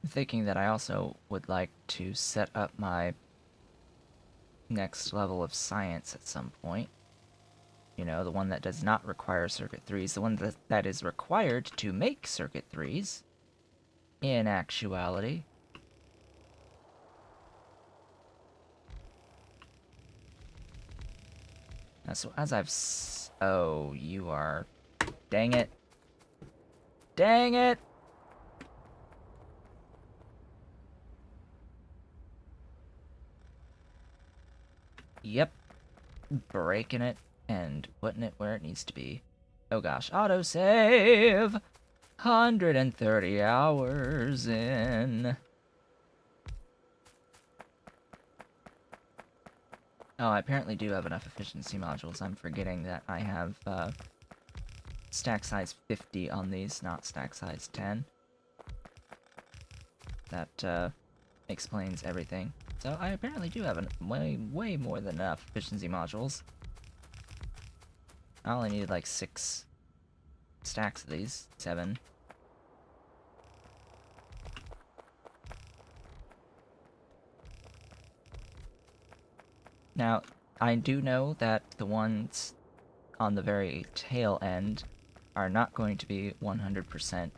I'm thinking that I also would like to set up my next level of science at some point. You know, the one that does not require circuit 3s, the one that is required to make circuit 3s, in actuality. So as I've... Oh, you are... Dang it. Dang it! Yep. Breaking it and putting it where it needs to be. Oh gosh, autosave! 130 hours in. Oh, I apparently do have enough efficiency modules. I'm forgetting that I have stack size 50 on these, not stack size 10. That explains everything. So I apparently do have way more than enough efficiency modules. I only needed like 6 stacks of these. 7. Now, I do know that the ones on the very tail end are not going to be 100%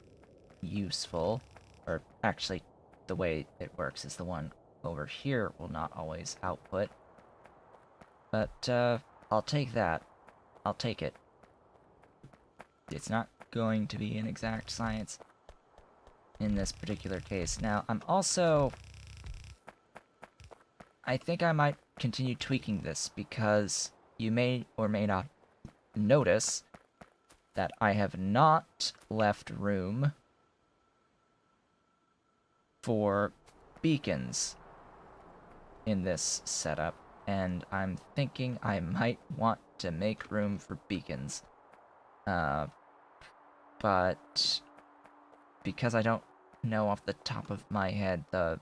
useful. Or actually, the way it works is the one over here will not always output. But I'll take that. I'll take it. It's not going to be an exact science in this particular case. Now, I think I might continue tweaking this because you may or may not notice that I have not left room for beacons in this setup, and I'm thinking I might want to make room for beacons. But because I don't know off the top of my head the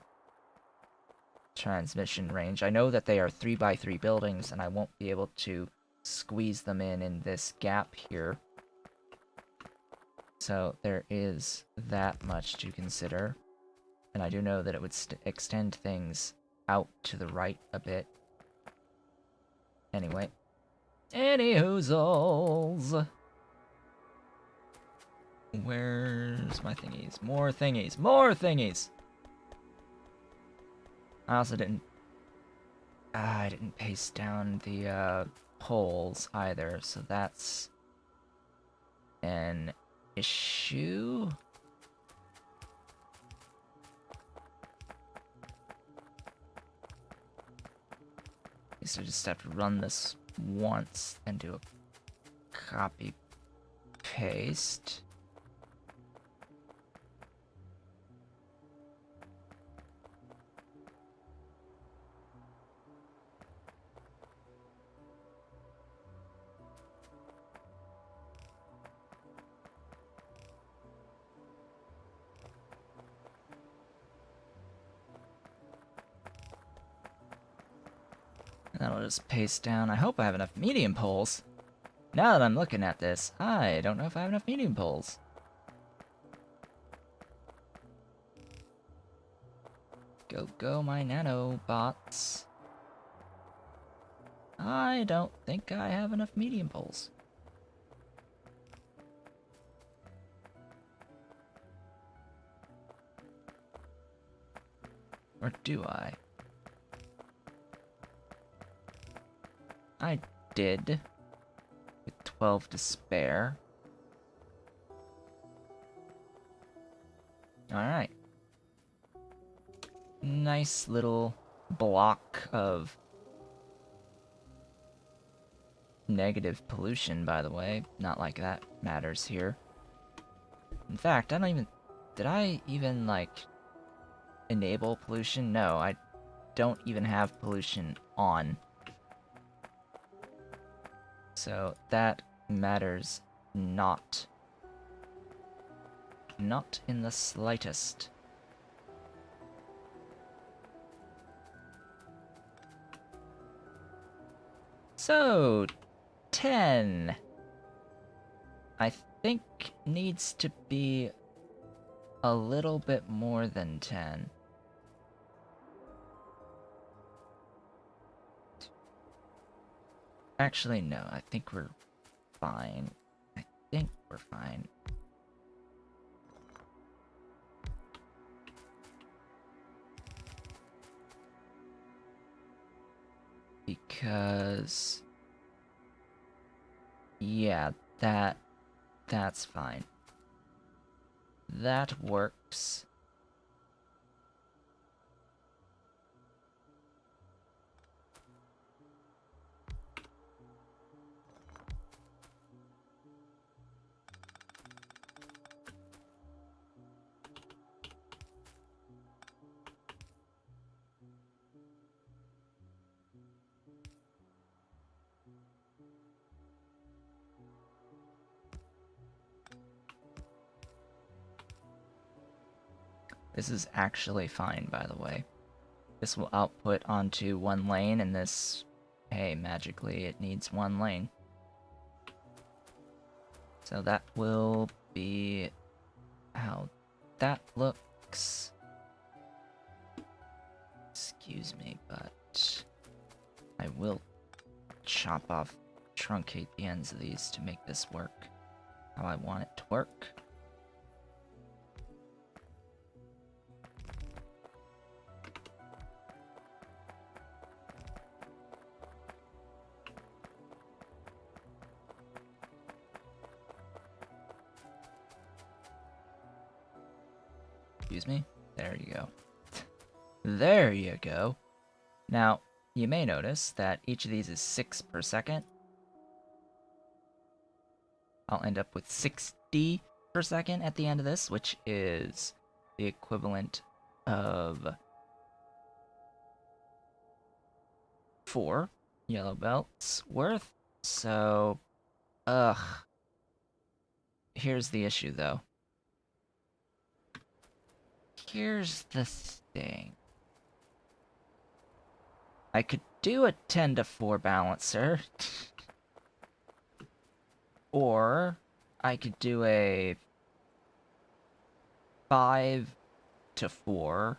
transmission range, I know that they are 3x3 buildings, and I won't be able to squeeze them in this gap here. So there is that much to consider. And I do know that it would extend things out to the right a bit. Anyway. Any-hoozles! Where's my thingies? More thingies! More thingies! I also didn't... I didn't paste down the poles either, so that's an issue. So I just have to run this once and do a copy paste. That'll just paste down. I hope I have enough medium poles. Now that I'm looking at this, I don't know if I have enough medium poles. Go, my nanobots. I don't think I have enough medium poles. Or do I? I did, with 12 to spare. Alright. Nice little block of negative pollution, by the way. Not like that matters here. In fact, I don't even... Did I even, like, enable pollution? No, I don't even have pollution on. So that matters not. Not in the slightest. So, 10. I think needs to be a little bit more than 10. Actually, no, I think we're fine. I think we're fine. Because... yeah, that's fine. That works. This is actually fine, by the way. This will output onto one lane, and this... hey, magically, it needs one lane. So that will be how that looks. Excuse me, but I will chop off, truncate the ends of these to make this work how I want it to work. Excuse me? There you go. There you go. Now, you may notice that each of these is 6 per second. I'll end up with 60 per second at the end of this, which is the equivalent of 4 yellow belts worth. So, ugh. Here's the issue, though. Here's the thing. I could do a 10 to 4 balancer. Or I could do a 5 to 4,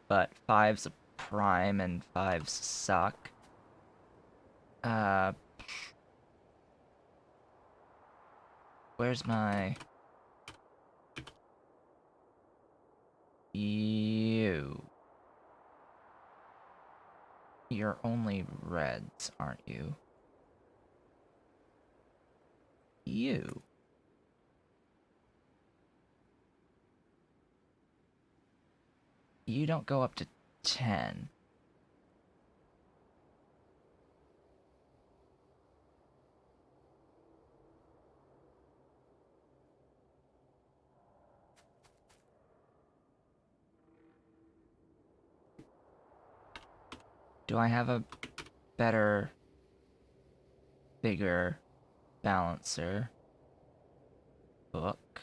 but 5's a prime and 5's suck. Where's my... you? You're only reds, aren't you? You. You don't go up to 10. Do I have a better, bigger balancer book?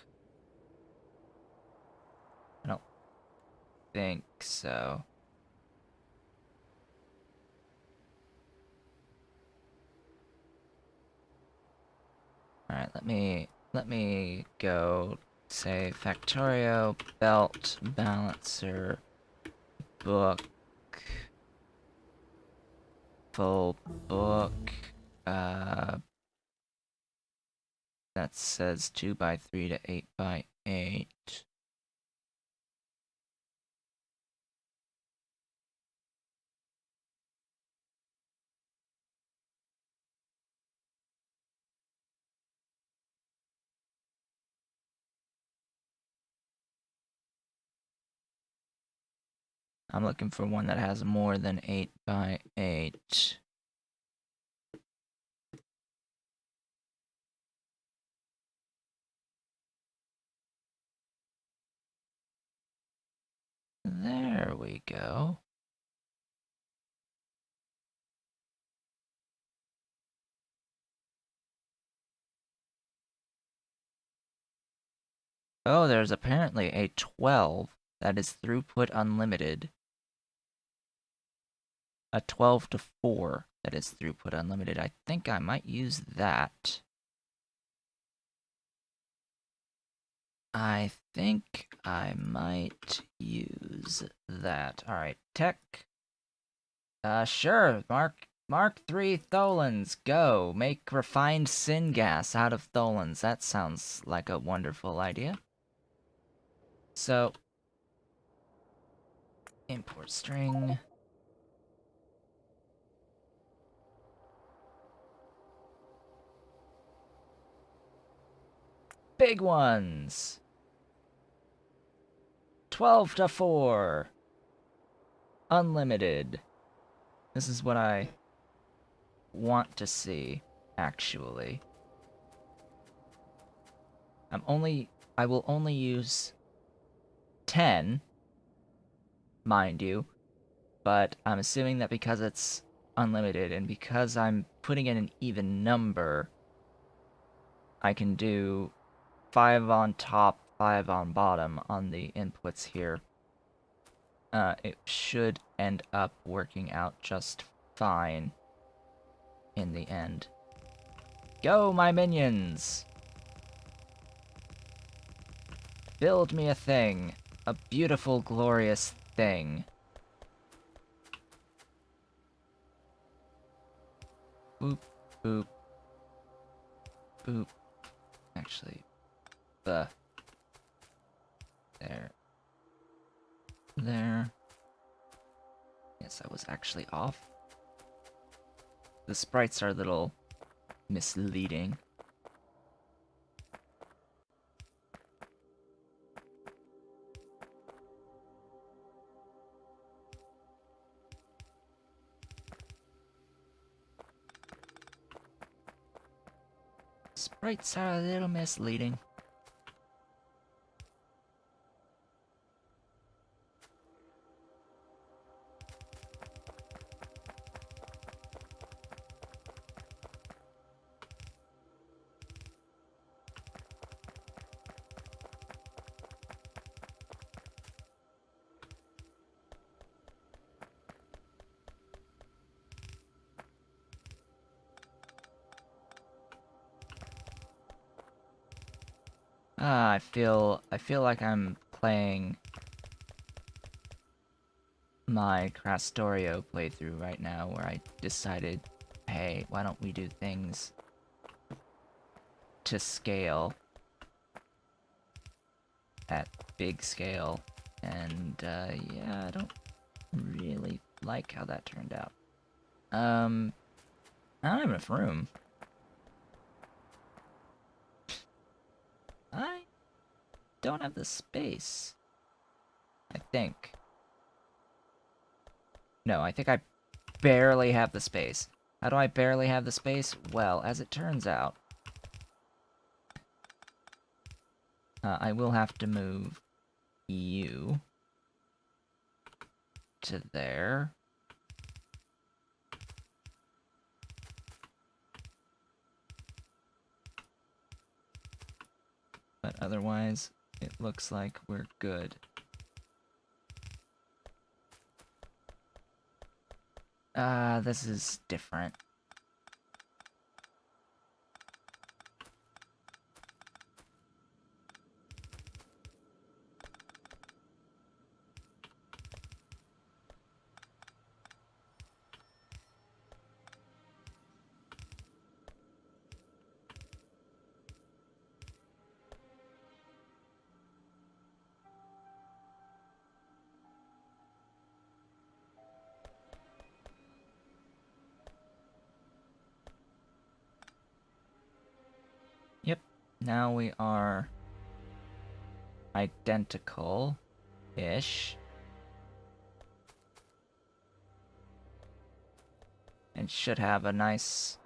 I don't think so. Alright, let me go say Factorio belt balancer book full book that says 2x3 to 8x8. I'm looking for one that has more than 8x8. There we go. Oh, there's apparently a 12 that is throughput unlimited. A 12 to 4 that is throughput unlimited. I think I might use that. I think I might use that. Alright, tech. Sure, Mark 3 Tholins, go! Make refined syngas out of Tholins. That sounds like a wonderful idea. So, import string. Big ones! 12 to 4. Unlimited. This is what I want to see, actually. I will only use 10, mind you, but I'm assuming that because it's unlimited and because I'm putting in an even number, I can do 5 on top, 5 on bottom on the inputs here. It should end up working out just fine in the end. Go, my minions! Build me a thing. A beautiful, glorious thing. Boop, boop, boop. Actually, there. There. Yes, I was actually off. The sprites are a little misleading. Sprites are a little misleading. I feel like I'm playing my Crastorio playthrough right now, where I decided, hey, why don't we do things to scale at big scale? And yeah, I don't really like how that turned out. I don't have enough room. I don't have the space. I think. No, I think I barely have the space. How do I barely have the space? Well, as it turns out, I will have to move you to there. But otherwise, it looks like we're good. This is different. Yep, now we are identical-ish. And should have a nice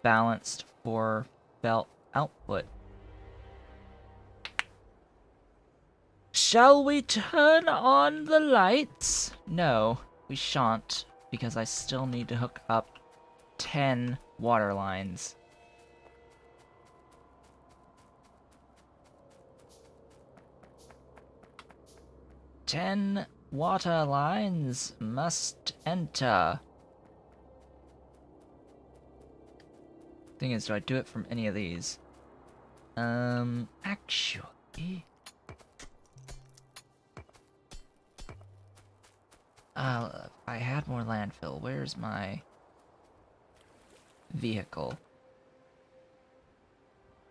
balanced 4 belt output. Shall we turn on the lights? No, we shan't, because I still need to hook up 10 water lines. Ten water lines must enter. Thing is, do I do it from any of these? Actually... if I had more landfill, where's my vehicle?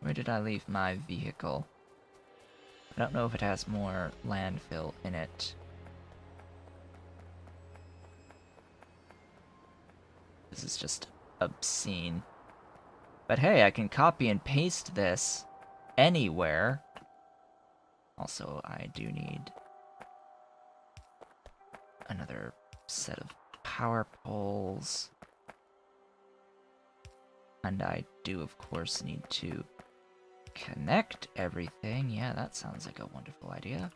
Where did I leave my vehicle? I don't know if it has more landfill in it. This is just obscene. But hey, I can copy and paste this anywhere. Also, I do need another set of power poles. And I do, of course, need to connect everything. Yeah, that sounds like a wonderful idea.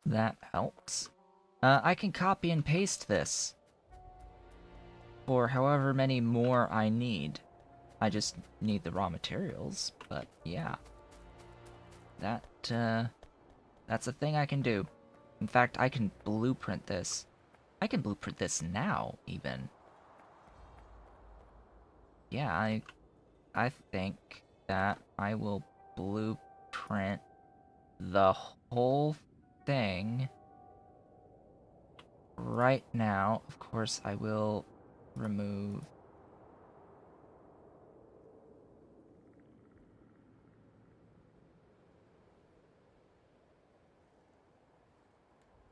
That helps. I can copy and paste this for however many more I need. I just need the raw materials, but yeah. That's a thing I can do. In fact, I can blueprint this. I can blueprint this now, even. Yeah, I think that I will blueprint the whole thing right now. Of course, I will remove...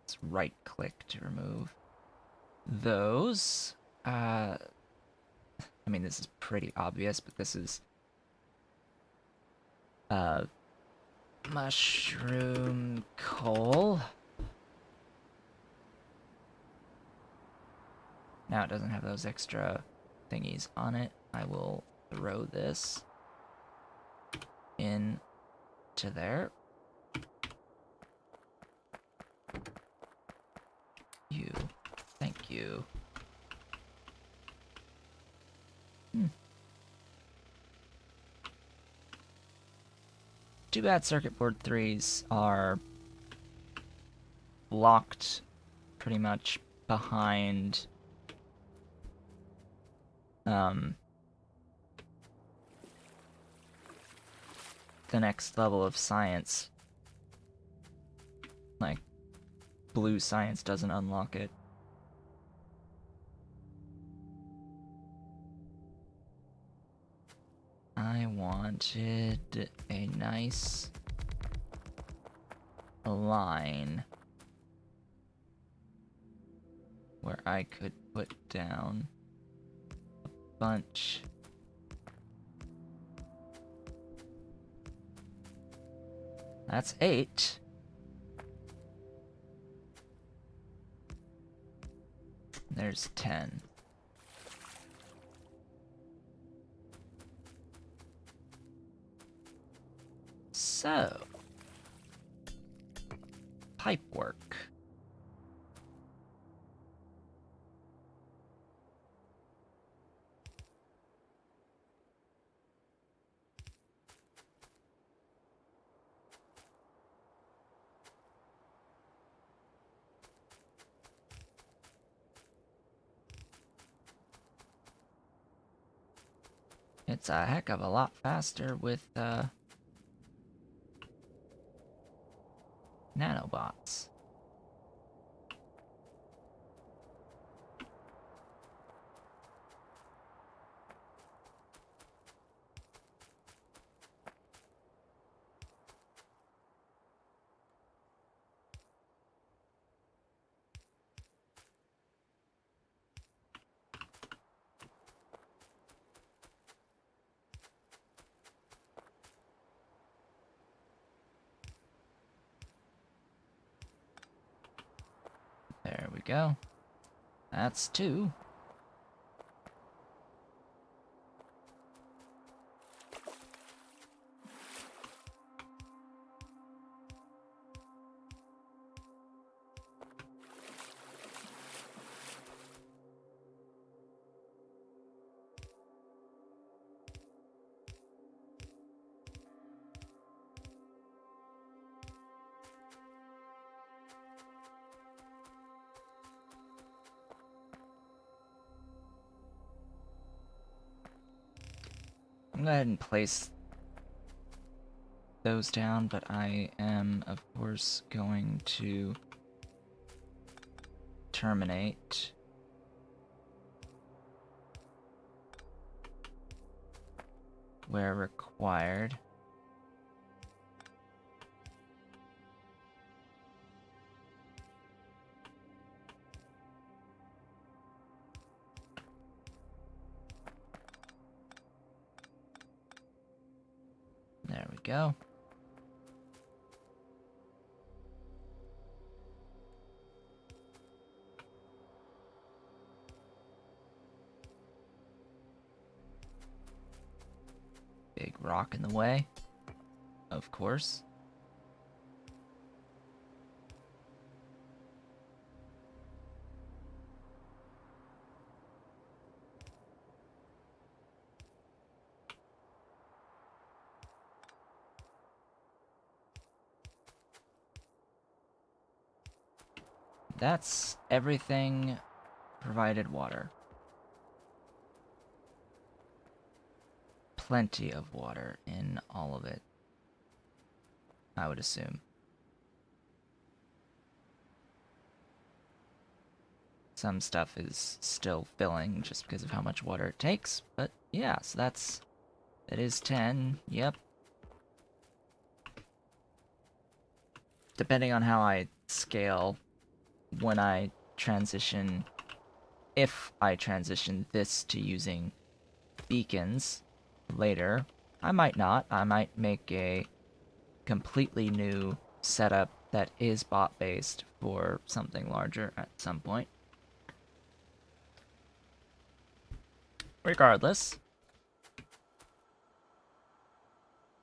Let's right-click to remove those. I mean, this is pretty obvious, but this is... mushroom coal. Now it doesn't have those extra thingies on it. I will throw this in to there. You. Thank you. Too bad circuit board 3s are blocked pretty much behind the next level of science. Like, blue science doesn't unlock it. I wanted a nice line where I could put down a bunch. That's 8. There's 10. So, pipe work. It's a heck of a lot faster with nanobots. There we go. That's 2. I'm gonna go ahead and place those down, but I am, of course, going to terminate. Where required. There we go. Big rock in the way, of course. That's everything provided water. Plenty of water in all of it, I would assume. Some stuff is still filling just because of how much water it takes, but yeah, so that is 10, yep. Depending on how I scale when I transition, if I transition this to using beacons later, I might not. I might make a completely new setup that is bot-based for something larger at some point. Regardless,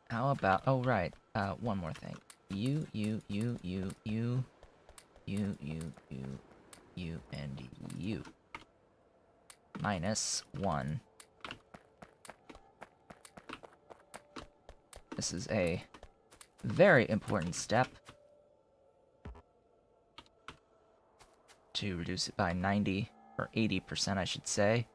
how about, oh right, one more thing. You, and you. -1. This is a very important step to reduce it by 90 or 80%, I should say,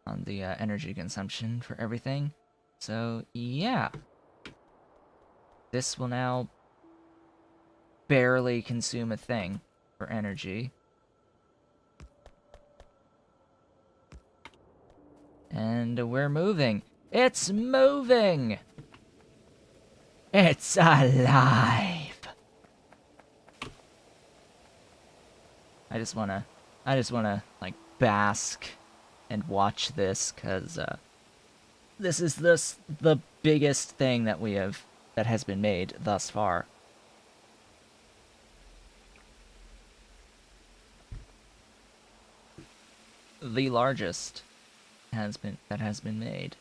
on the energy consumption for everything. So yeah, this will now barely consume a thing for energy. And we're moving. It's moving! It's alive! I just wanna, like, bask and watch this, cause, this is the biggest thing that that has been made thus far. The largest that has been made.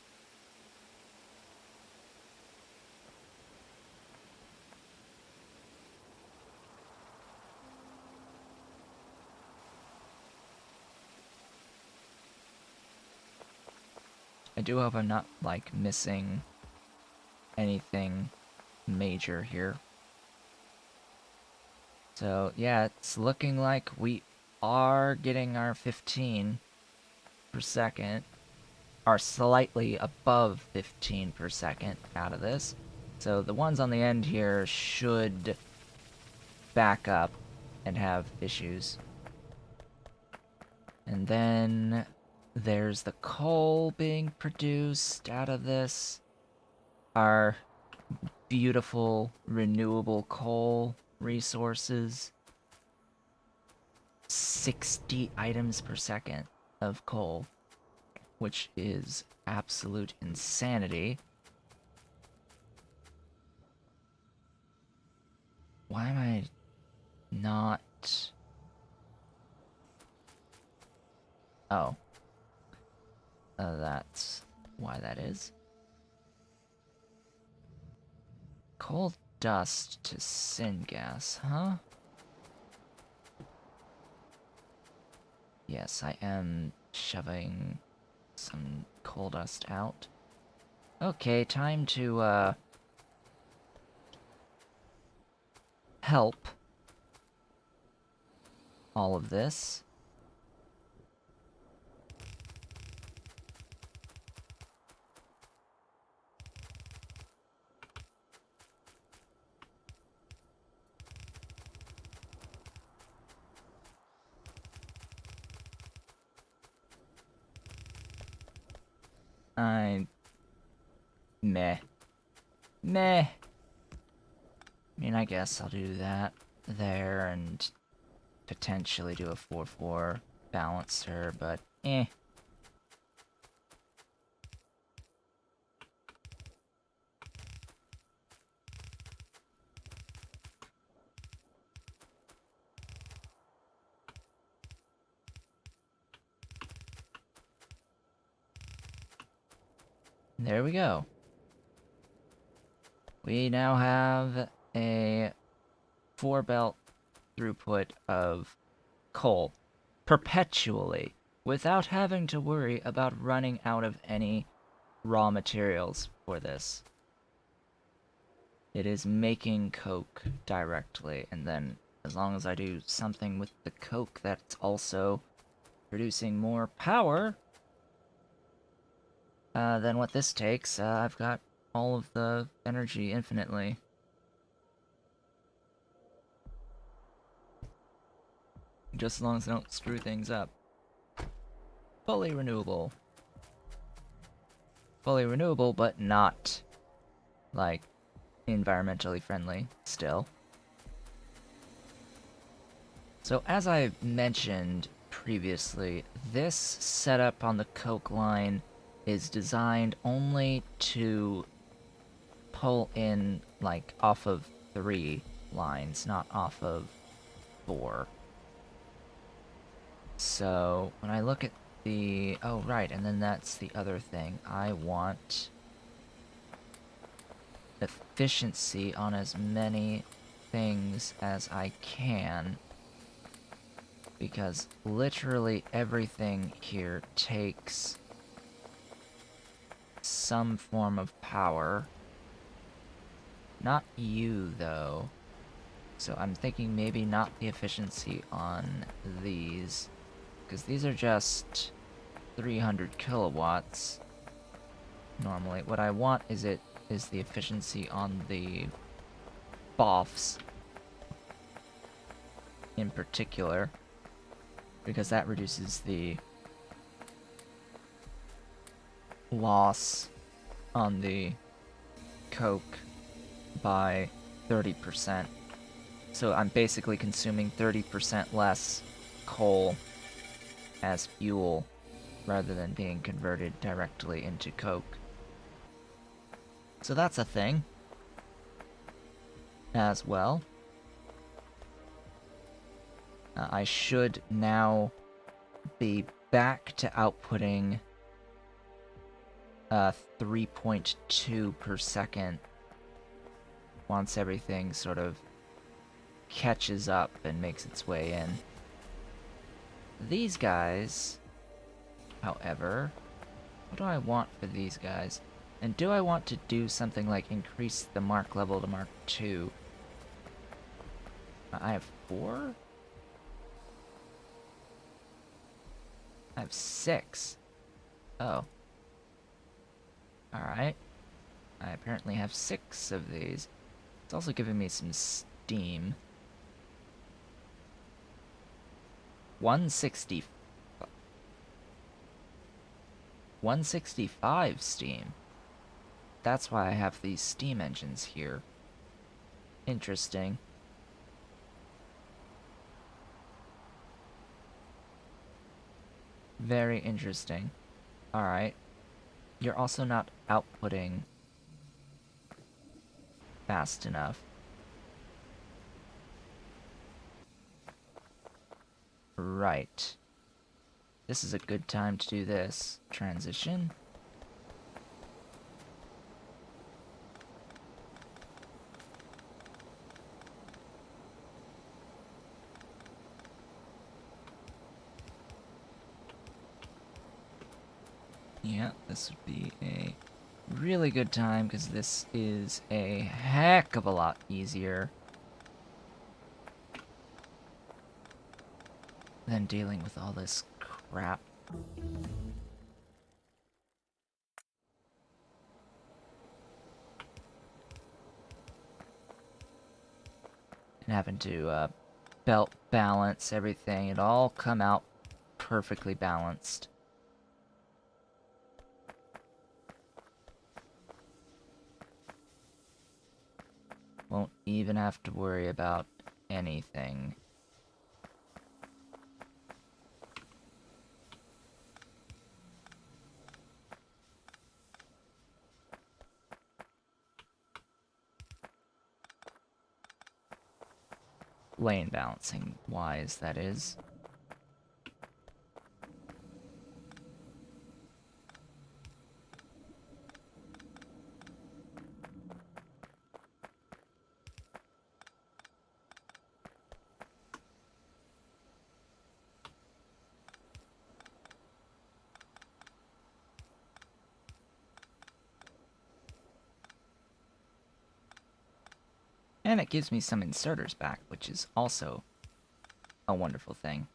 I do hope I'm not, like, missing anything major here. So, yeah, it's looking like we are getting our 15 per second, are slightly above 15 per second out of this. So the ones on the end here should back up and have issues. And then there's the coal being produced out of this. Our beautiful renewable coal resources. 60 items per second of coal, which is absolute insanity. Why am I not... Oh. That's why that is. Coal dust to syngas, huh? Yes, I am shoving some coal dust out. Okay, time to, help all of this. I... Meh. Meh. I mean, I guess I'll do that there and potentially do a 4-4 balancer, but eh. There we go. We now have a 4-belt throughput of coal perpetually without having to worry about running out of any raw materials for this. It is making coke directly, and then as long as I do something with the coke that's also producing more power than what this takes, I've got all of the energy infinitely. Just as long as I don't screw things up. Fully renewable. Fully renewable, but not, like, environmentally friendly still. So as I mentioned previously, this setup on the coke line is designed only to pull in, like, off of 3 lines, not off of 4. So when I look at the... oh, right, and then that's the other thing. I want efficiency on as many things as I can, because literally everything here takes some form of power. Not you, though. So I'm thinking maybe not the efficiency on these, because these are just 300 kilowatts normally. What I want is the efficiency on the BOFs in particular, because that reduces the loss on the coke by 30%. So I'm basically consuming 30% less coal as fuel rather than being converted directly into coke. So that's a thing as well. I should now be back to outputting 3.2 per second once everything sort of catches up and makes its way in. These guys, however, what do I want for these guys? And do I want to do something like increase the mark level to Mark 2? I have 4? I have 6. Oh. Alright. I apparently have 6 of these. It's also giving me some steam. 160... 165 steam. That's why I have these steam engines here. Interesting. Very interesting. Alright. You're also not outputting fast enough. Right. This is a good time to do this. Transition. Yeah, this would be a really good time, because this is a heck of a lot easier than dealing with all this crap. And having to belt balance everything. It all come out perfectly balanced. Won't even have to worry about anything. Lane balancing wise, that is. And it gives me some inserters back, which is also a wonderful thing.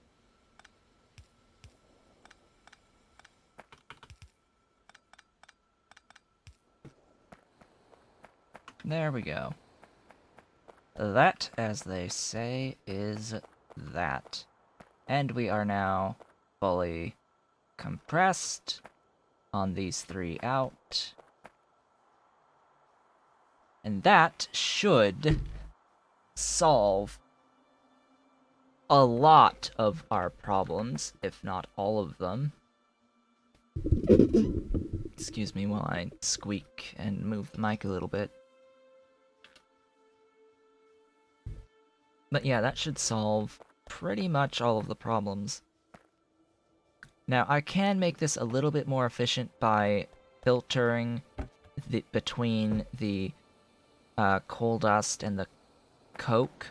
There we go. That, as they say, is that. And we are now fully compressed on these 3 out. And that should solve a lot of our problems, if not all of them. Excuse me while I squeak and move the mic a little bit. But yeah, that should solve pretty much all of the problems. Now, I can make this a little bit more efficient by filtering between the coal dust and the coke,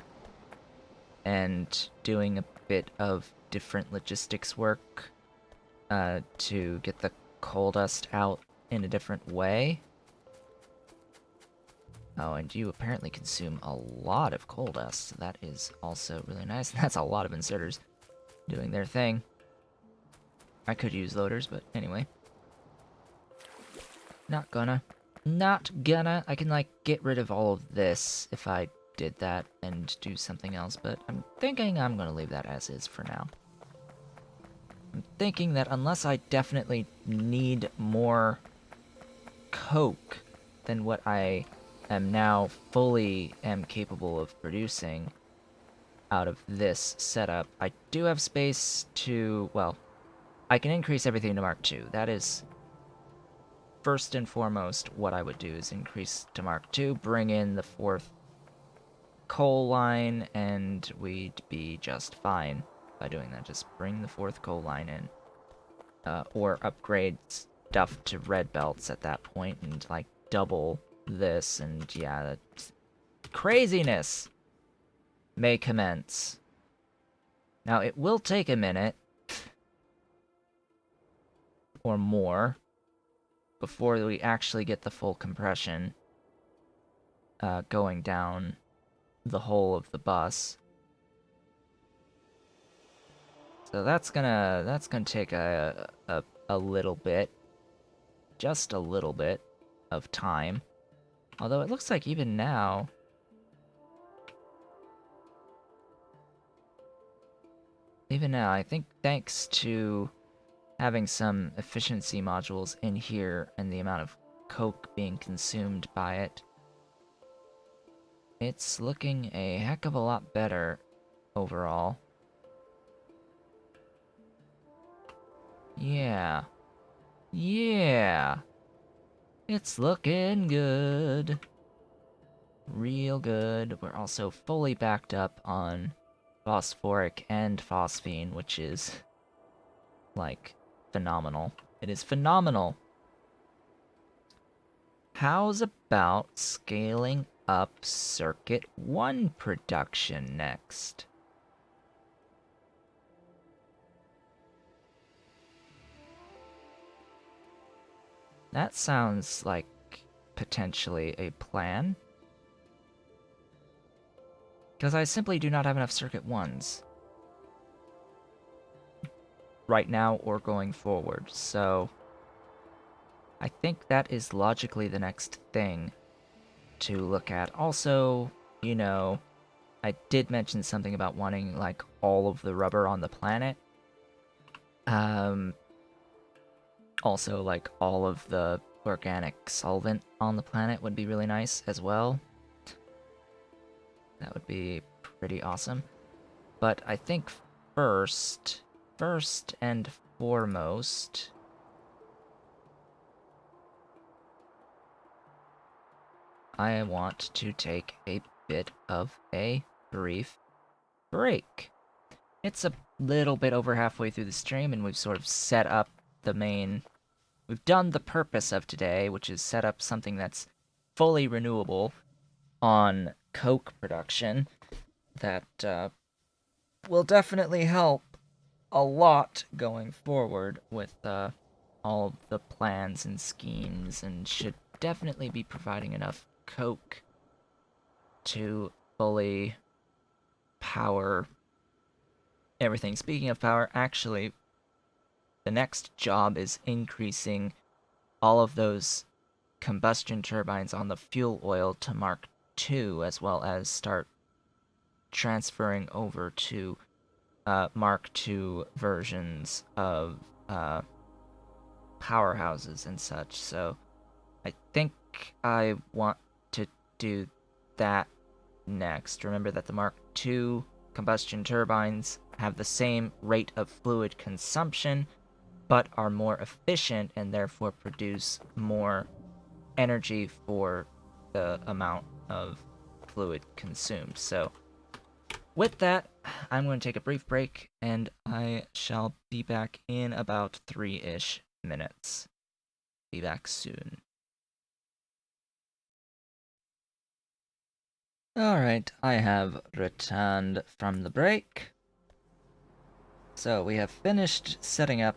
and doing a bit of different logistics work to get the coal dust out in a different way. Oh, and you apparently consume a lot of coal dust. That is also really nice. That's a lot of inserters doing their thing. I could use loaders, but anyway. Not gonna. Not gonna. I can, like, get rid of all of this if I did that and do something else, but I'm thinking I'm gonna leave that as is for now. I'm thinking that unless I definitely need more coke than what I am now fully am capable of producing out of this setup, I do have space to, well, I can increase everything to Mark II. That is first and foremost what I would do, is increase to Mark II, bring in the 4th coal line, and we'd be just fine by doing that. Just bring the 4th coal line in. Or upgrade stuff to red belts at that point and, like, double this, and yeah, that's craziness may commence. Now, it will take a minute or more before we actually get the full compression going down the whole of the bus. So that's gonna take a little bit, just a little bit of time. Although it looks like even now, I think thanks to having some efficiency modules in here and the amount of coke being consumed by it, it's looking a heck of a lot better overall. Yeah. Yeah. It's looking good. Real good. We're also fully backed up on phosphoric and phosphine, which is, like, phenomenal. It is phenomenal. How's about scaling up Circuit 1 production next? That sounds like potentially a plan. Because I simply do not have enough Circuit 1s. Right now or going forward, so I think that is logically the next thing to look at. Also, you know, I did mention something about wanting, like, all of the rubber on the planet. Also, like, all of the organic solvent on the planet would be really nice as well. That would be pretty awesome. But I think first and foremost, I want to take a bit of a brief break. It's a little bit over halfway through the stream, and we've sort of set up the main... We've done the purpose of today, which is set up something that's fully renewable on coke production that will definitely help a lot going forward with all the plans and schemes, and should definitely be providing enough coke to fully power everything. Speaking of power, actually, the next job is increasing all of those combustion turbines on the fuel oil to Mark II, as well as start transferring over to Mark II versions of powerhouses and such. So I think I want to do that next. Remember that the Mark II combustion turbines have the same rate of fluid consumption, but are more efficient and therefore produce more energy for the amount of fluid consumed. So with that, I'm going to take a brief break, and I shall be back in about 3-ish minutes. Be back soon. Alright, I have returned from the break. So we have finished setting up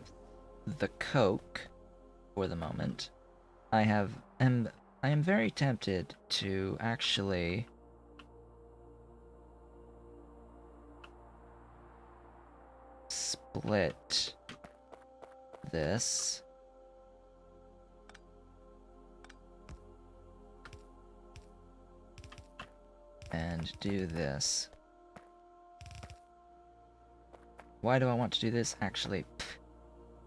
the coke for the moment. I am very tempted to actually split this and do this. Why do I want to do this? Actually,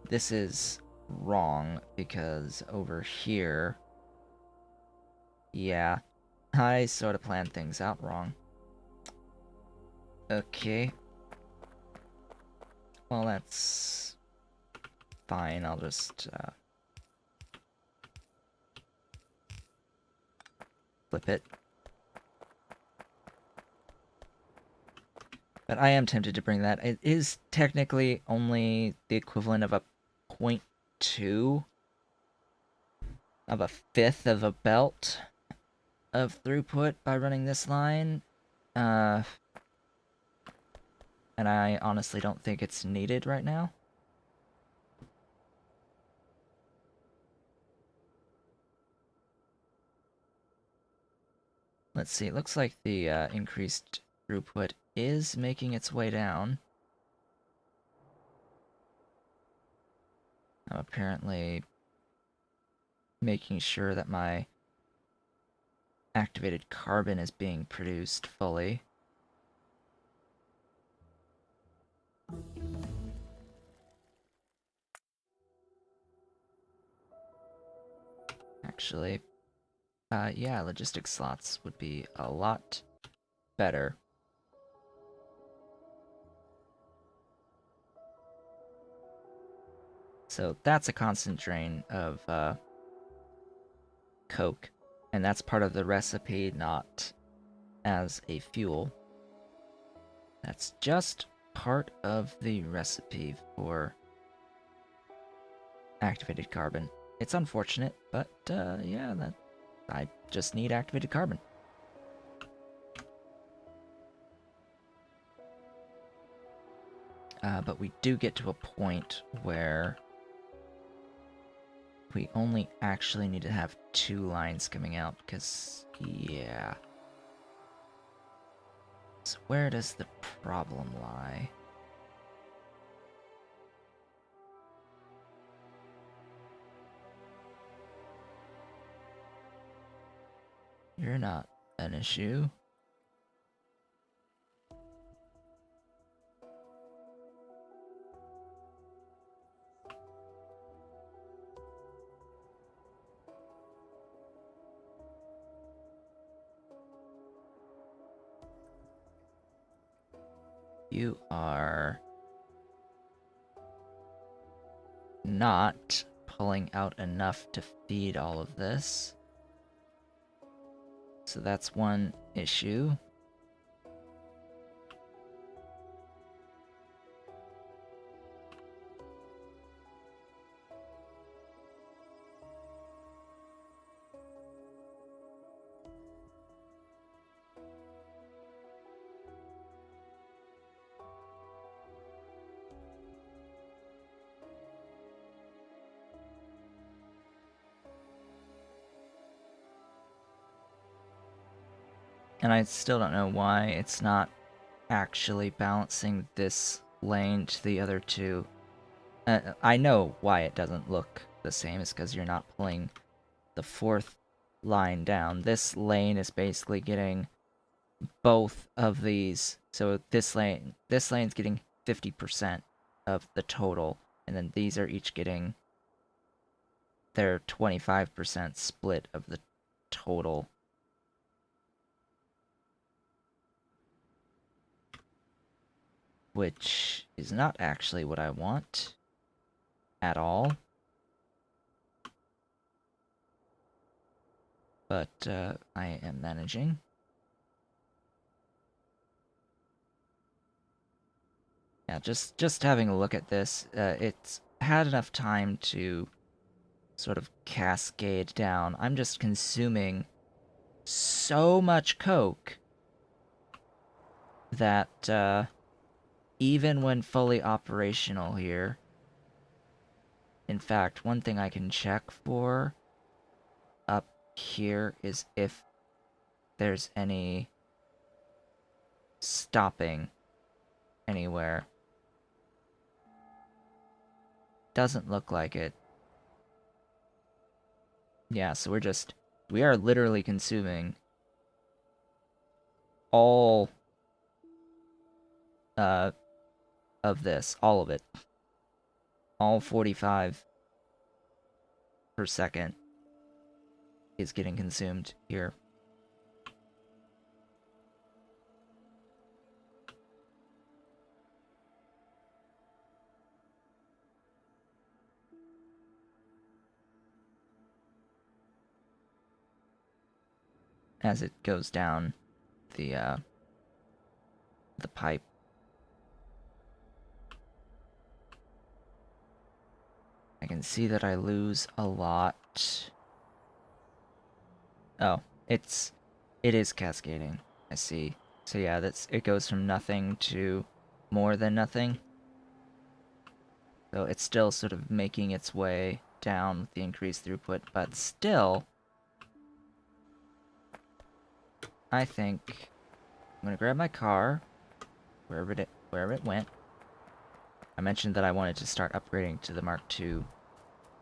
this is wrong, because over here... Yeah, I sort of planned things out wrong. Okay. Well, that's fine. I'll just flip it. But I am tempted to bring that. It is technically only the equivalent of a 0.2 of a fifth of a belt of throughput by running this line. And I honestly don't think it's needed right now. Let's see, it looks like the increased throughput is making its way down. I'm apparently making sure that my activated carbon is being produced fully. Actually, yeah, logistics slots would be a lot better. So that's a constant drain of coke, and that's part of the recipe, not as a fuel. That's just part of the recipe for activated carbon. It's unfortunate, but yeah, I just need activated carbon. But we do get to a point where we only actually need to have 2 lines coming out, because, yeah. So where does the problem lie? You're not an issue. You are not pulling out enough to feed all of this. So that's one issue. And I still don't know why it's not actually balancing this lane to the other two. I know why it doesn't look the same. It's because you're not pulling the fourth line down. This lane is basically getting both of these. So this lane's getting 50% of the total, and then these are each getting their 25% split of the total. Which is not actually what I want at all. But I am managing. Yeah, just having a look at this, it's had enough time to sort of cascade down. I'm just consuming so much coke that even when fully operational here, in fact, one thing I can check for up here is if there's any stopping anywhere. Doesn't look like it. Yeah, so we are literally consuming all uh of this, all of it. All 45 per second is getting consumed here. As it goes down the pipe. I can see that I lose a lot. Oh, it is cascading. I see. So yeah, it goes from nothing to more than nothing. So it's still sort of making its way down with the increased throughput, but still, I think I'm gonna grab my car, wherever it went. I mentioned that I wanted to start upgrading to the Mark II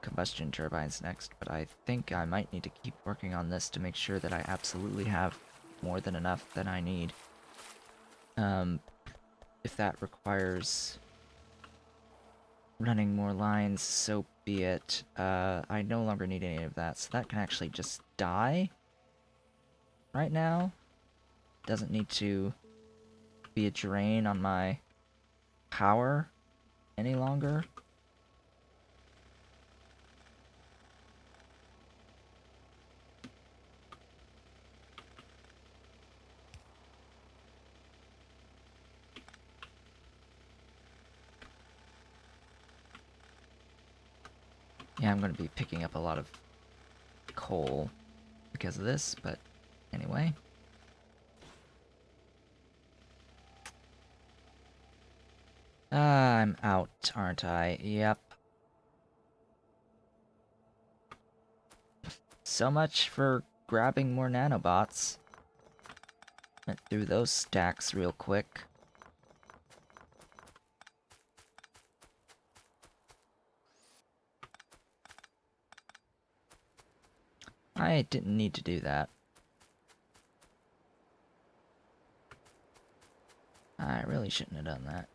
combustion turbines next, but I think I might need to keep working on this to make sure that I absolutely have more than enough than I need. If that requires running more lines, so be it. I no longer need any of that, so that can actually just die right now. Doesn't need to be a drain on my power any longer. Yeah, I'm going to be picking up a lot of coal because of this, but anyway. I'm out, aren't I? Yep. So much for grabbing more nanobots. Went through those stacks real quick. I didn't need to do that. I really shouldn't have done that.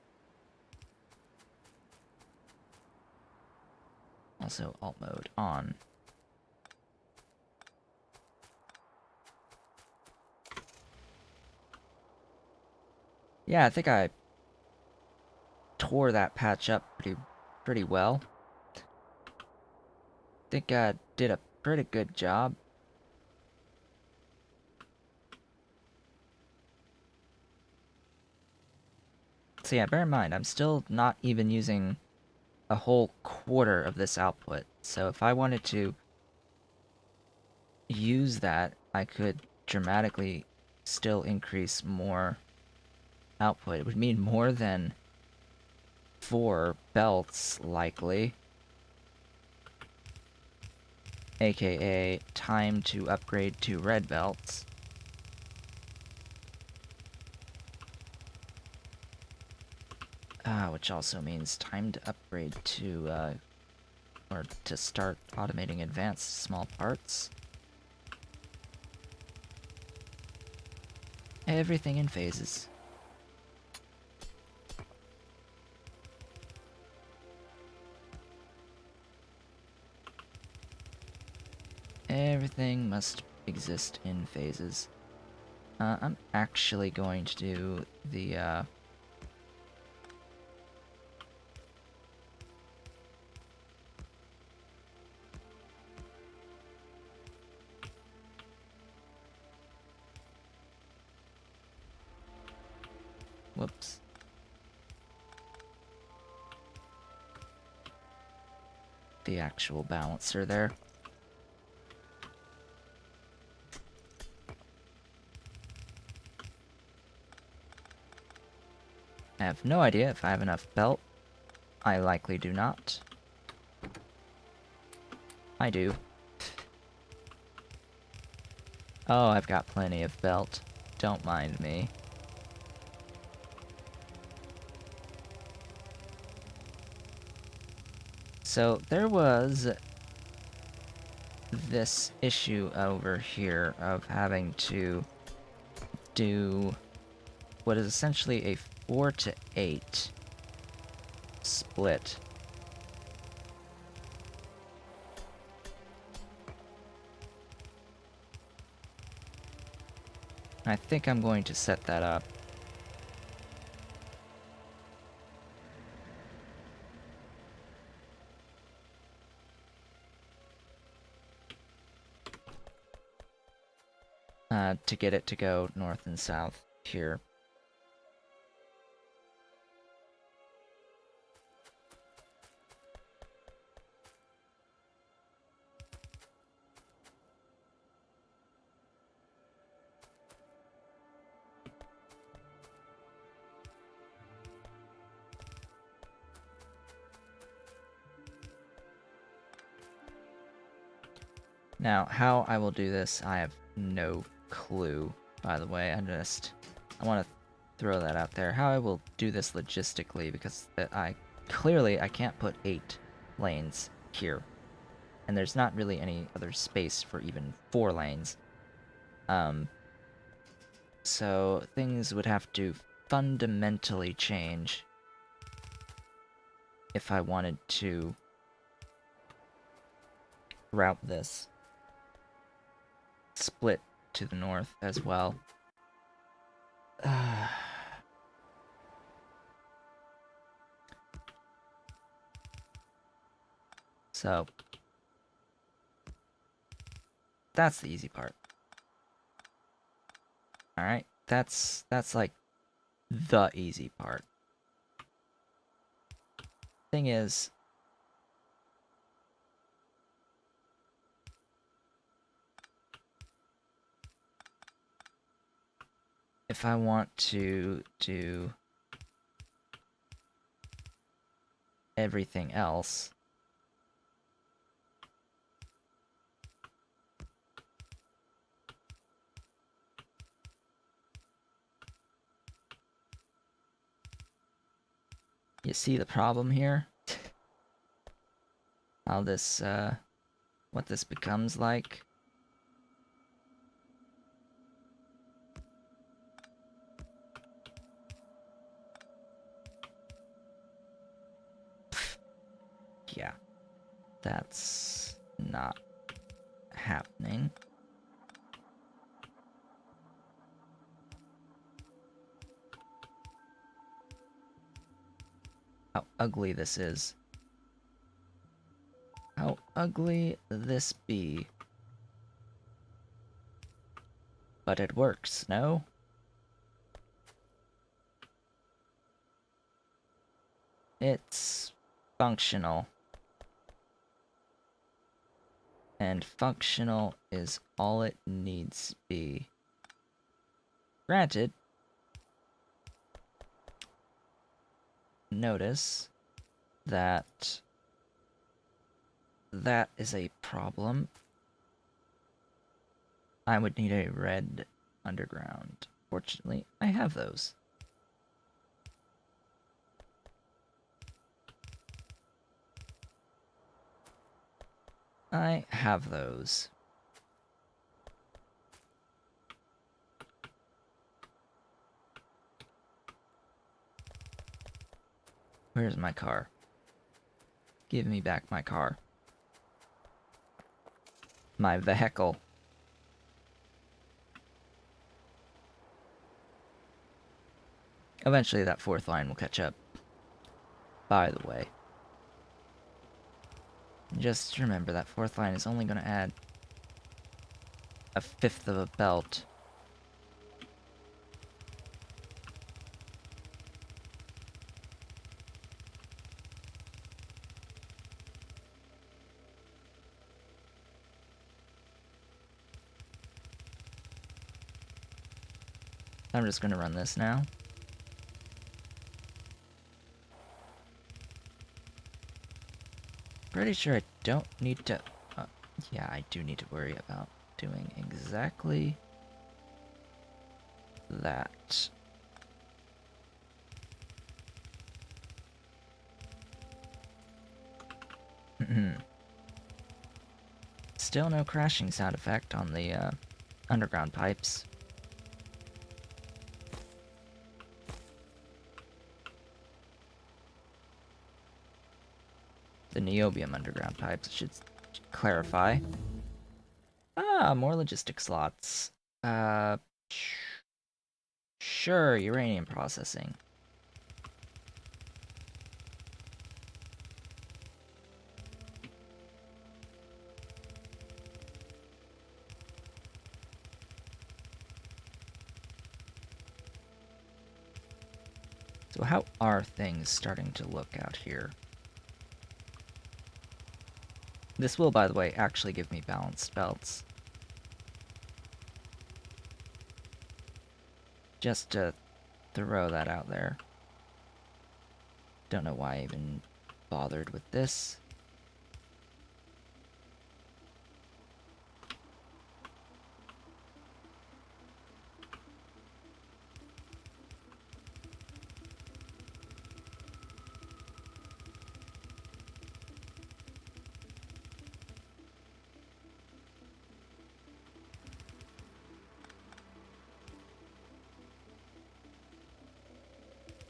Also, alt mode on. Yeah, I think I tore that patch up pretty well. I think I did a pretty good job. So yeah, bear in mind, I'm still not even using a whole quarter of this output. So if I wanted to use that, I could dramatically still increase more output. It would mean more than 4 belts, likely. AKA time to upgrade to red belts. Which also means time to upgrade to, or to start automating advanced small parts. Everything in phases. Everything must exist in phases. I'm actually going to do the, whoops. The actual balancer there. I have no idea if I have enough belt. I likely do not. I do. Oh, I've got plenty of belt. Don't mind me. So, there was this issue over here of having to do what is essentially a 4 to 8 split. I think I'm going to set that up. To get it to go north and south here. Now, how I will do this, I have no clue, by the way. I want to throw that out there. How I will do this logistically, because I can't put 8 lanes here. And there's not really any other space for even 4 lanes. So things would have to fundamentally change if I wanted to route this split to the north as well. So that's the easy part. Alright, that's like the easy part. Thing is, if I want to do everything else, you see the problem here? How this, what this becomes like? Yeah, that's not happening. how ugly this is. How ugly this be. But it works, no? It's functional. And functional is all it needs to be. Granted, notice that that is a problem. I would need a red underground. Fortunately, I have those. I have those. Where's my car? Give me back my car. My vehicle. Eventually that fourth line will catch up. By the way. Just remember that fourth line is only going to add a fifth of a belt. I'm just going to run this now. Pretty sure I don't need to... yeah, I do need to worry about doing exactly that. Still no crashing sound effect on the underground pipes. The niobium underground pipes, should clarify. Ah, more logistic slots. Sure, uranium processing. So how are things starting to look out here? This will, by the way, actually give me balanced belts. Just to throw that out there. Don't know why I even bothered with this.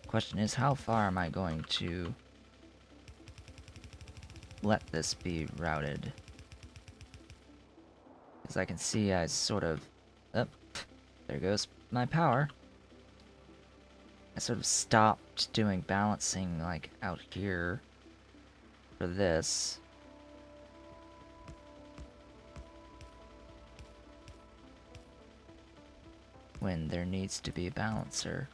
Question is, how far am I going to let this be routed? Because I can see I sort of... oh, there goes my power. I sort of stopped doing balancing, like, out here for this. When there needs to be a balancer.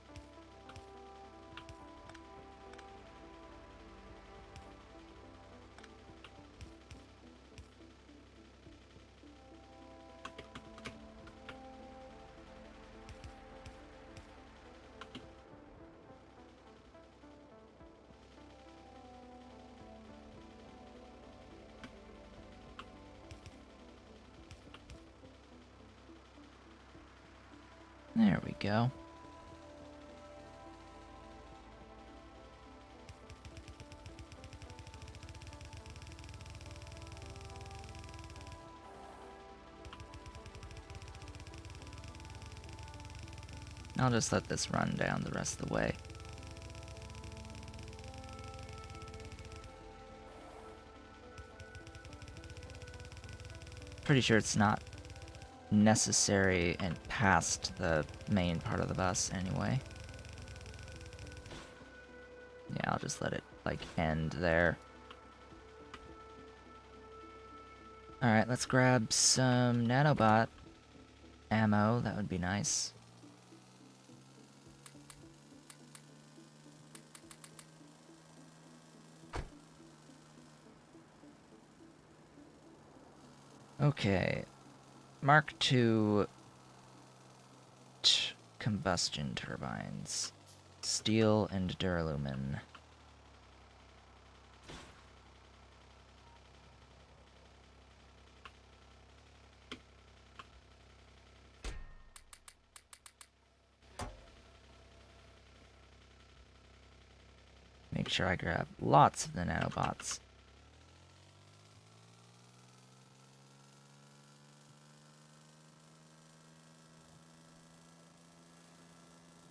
There we go. I'll just let this run down the rest of the way. Pretty sure it's not necessary and past the main part of the bus anyway. Yeah, I'll just let it like, end there. Alright, let's grab some nanobot ammo. That would be nice. Okay. Mark II combustion turbines. Steel and duralumin. Make sure I grab lots of the nanobots.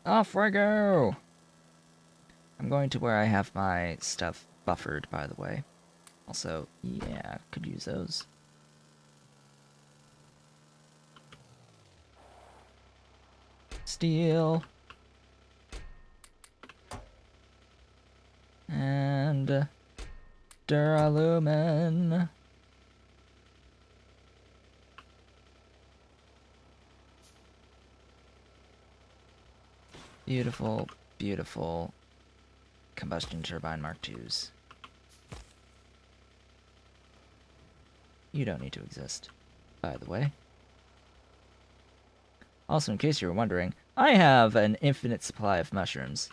Off we go! I'm going to where I have my stuff buffered, by the way. Also, yeah, could use those. Steel. And duralumin. Beautiful, beautiful combustion turbine Mark IIs. You don't need to exist, by the way. Also, in case you were wondering, I have an infinite supply of mushrooms.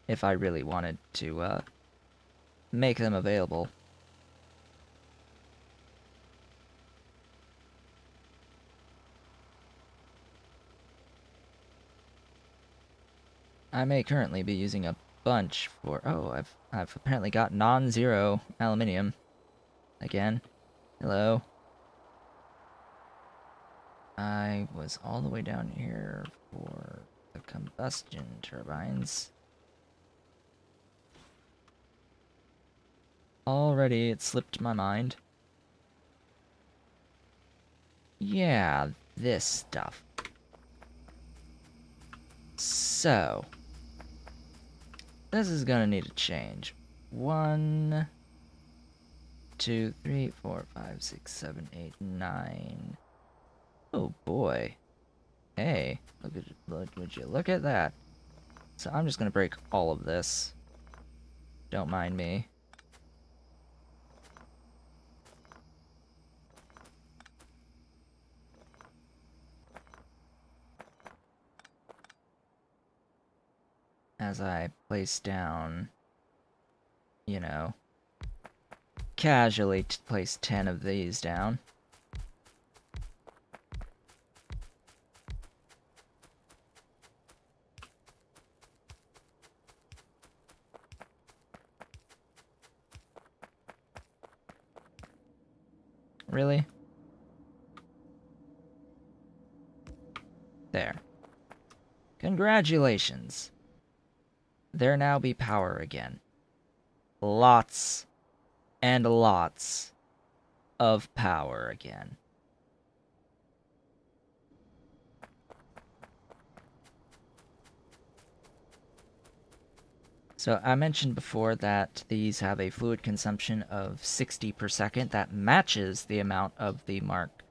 If I really wanted to make them available. I may currently be using a bunch for... Oh, I've apparently got non-zero aluminium. Again. Hello. I was all the way down here for the combustion turbines. Already, it slipped my mind. Yeah, this stuff. So, this is gonna need a change. 1, 2, 3, 4, 5, 6, 7, 8, 9. Oh boy. Hey, would you look at that? So I'm just gonna break all of this. Don't mind me. As I place down, you know, casually place 10 of these down. Really? There. Congratulations. There now be power again. Lots and lots of power again. So I mentioned before that these have a fluid consumption of 60 per second. That matches the amount of the Mark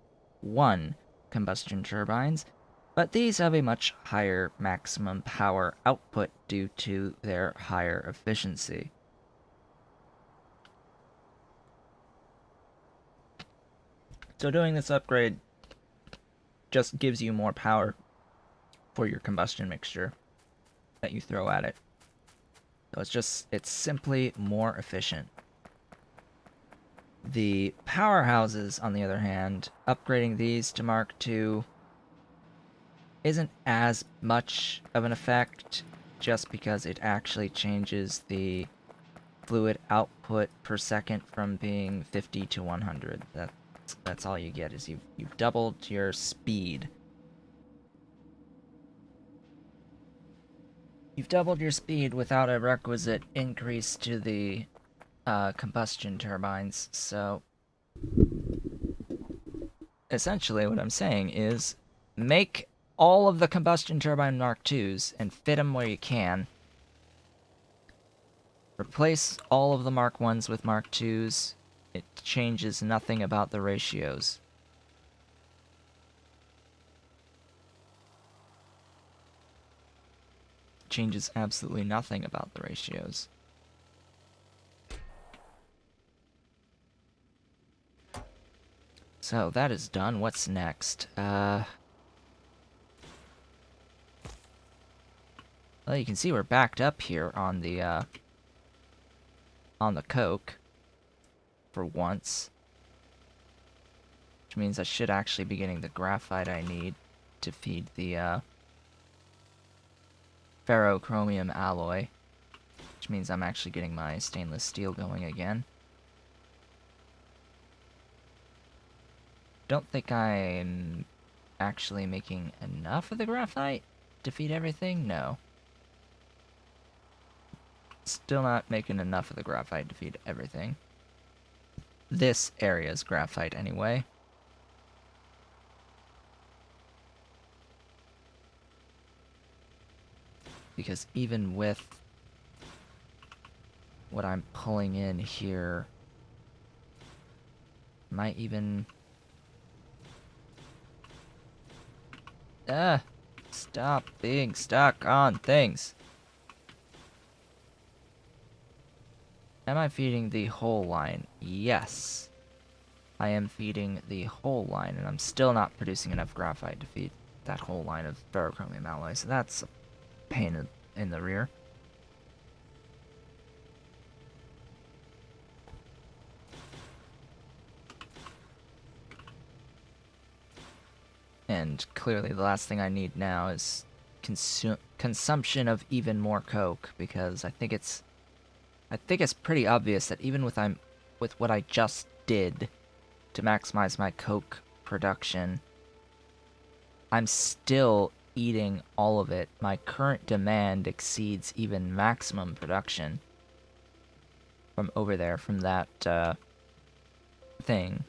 I combustion turbines, but these have a much higher maximum power output due to their higher efficiency. So doing this upgrade just gives you more power for your combustion mixture that you throw at it. So it's simply more efficient. The powerhouses, on the other hand, upgrading these to Mark II isn't as much of an effect just because it actually changes the fluid output per second from being 50 to 100. That's all you get, is you've doubled your speed. You've doubled your speed without a requisite increase to the combustion turbines, so essentially what I'm saying is make all of the combustion turbine Mark IIs and fit them where you can. Replace all of the Mark 1s with Mark 2s. It changes nothing about the ratios. Changes absolutely nothing about the ratios. So that is done. What's next? Well, you can see we're backed up here on the coke for once, which means I should actually be getting the graphite I need to feed the ferrochromium alloy, which means I'm actually getting my stainless steel going again. Don't think I'm actually making enough of the graphite to feed everything? No. Still not making enough of the graphite to feed everything. This area's graphite, anyway. Because even with what I'm pulling in here, might even... Stop being stuck on things. Am I feeding the whole line? Yes. I am feeding the whole line, and I'm still not producing enough graphite to feed that whole line of ferrochromium alloy, so that's a pain in the rear. And clearly the last thing I need now is consumption of even more coke, because I think it's pretty obvious that even with what I just did to maximize my coke production, I'm still eating all of it. My current demand exceeds even maximum production from over there, from that thing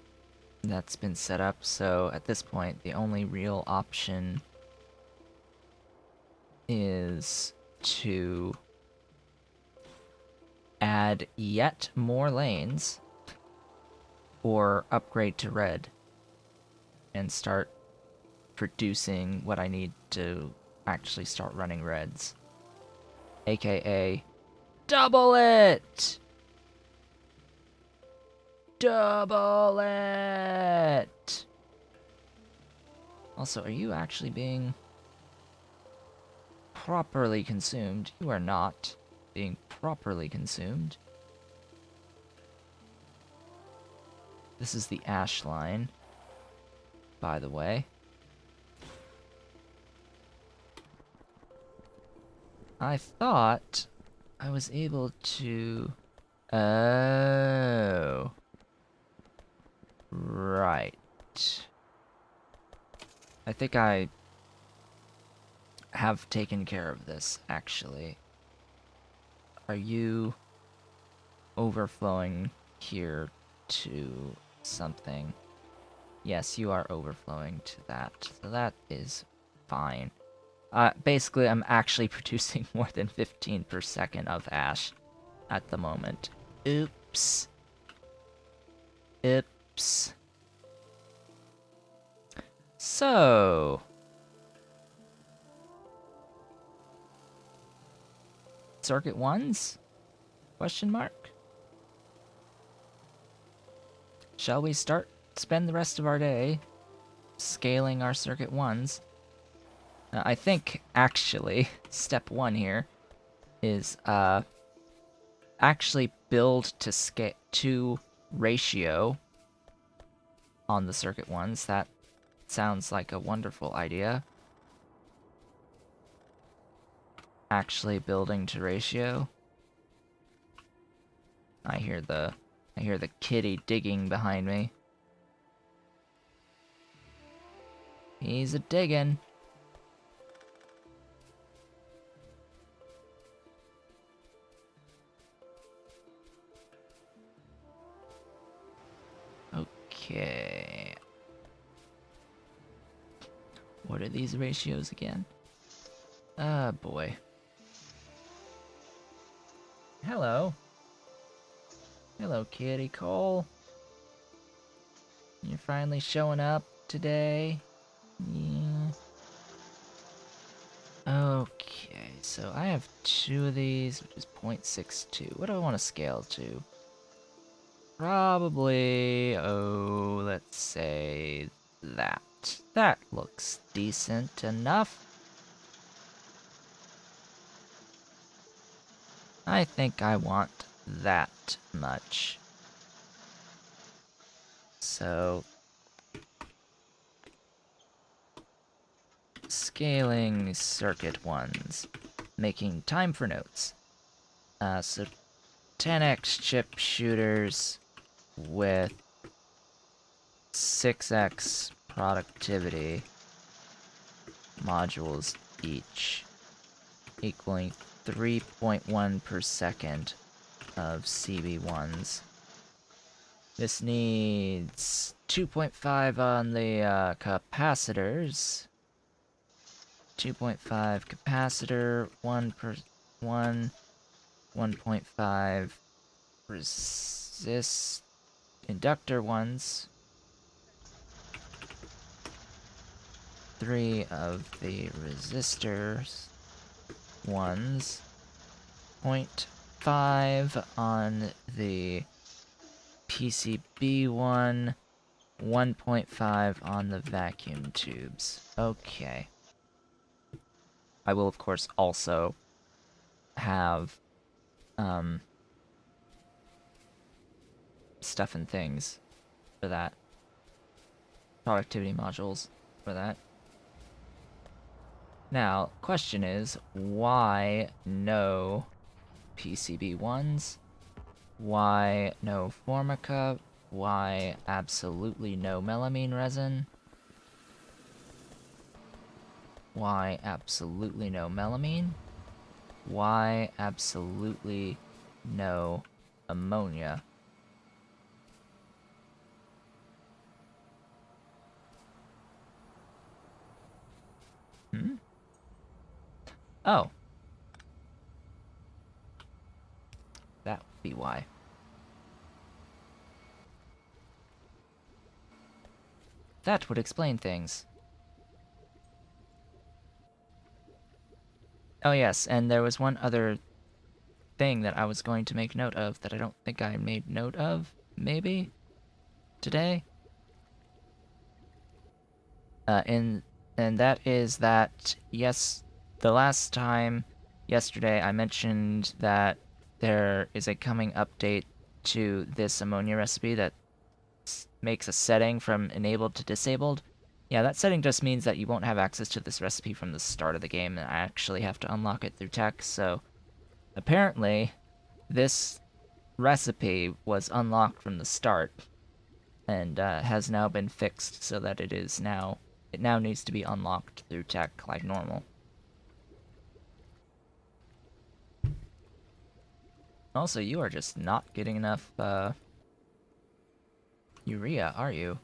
that's been set up. So at this point, the only real option is to add yet more lanes or upgrade to red and start producing what I need to actually start running reds. AKA double it! Double it! Also, are you actually being properly consumed? You are not being properly consumed. This is the ash line, by the way. I thought I was able to... Oh... Right. I think I have taken care of this, actually. Are you overflowing here to something? Yes, you are overflowing to that, so that is fine. Basically, I'm actually producing more than 15 per second of ash at the moment. Oops. Oops. So... Circuit 1s? Question mark? Shall we spend the rest of our day scaling our circuit 1s? I think, actually, step 1 here is, actually build to ratio on the circuit 1s. That sounds like a wonderful idea. Actually building to ratio. I hear the kitty digging behind me. He's a digging. Okay. What are these ratios again? Ah, boy. hello. Hello, Kitty Cole. You're finally showing up today. Yeah. Okay, so I have 2 of these, which is 0.62. What do I want to scale to? Probably, oh, let's say that. That looks decent enough. I think I want that much. So, scaling circuit ones, making time for notes. So 10x chip shooters with 6x productivity modules each, equaling 3.1 per second of CB1s. This needs 2.5 on the capacitors. 2.5 capacitor, 1.5 resist inductor ones. 3 of the resistors ones. 0.5 on the PCB one. 1.5 on the vacuum tubes. Okay. I will, of course, also have stuff and things for that. Productivity modules for that. Now, question is, why no PCB ones? Why no Formica? Why absolutely no melamine resin? Why absolutely no melamine? Why absolutely no ammonia? Hmm? Oh. That would be why. That would explain things. Oh yes, and there was one other thing that I was going to make note of that I don't think I made note of, maybe, today. And that is that, yes, the last time, yesterday, I mentioned that there is a coming update to this ammonia recipe that makes a setting from enabled to disabled. Yeah, that setting just means that you won't have access to this recipe from the start of the game, and I actually have to unlock it through tech, so apparently this recipe was unlocked from the start, and has now been fixed so that it now needs to be unlocked through tech like normal. Also, you are just not getting enough urea, are you?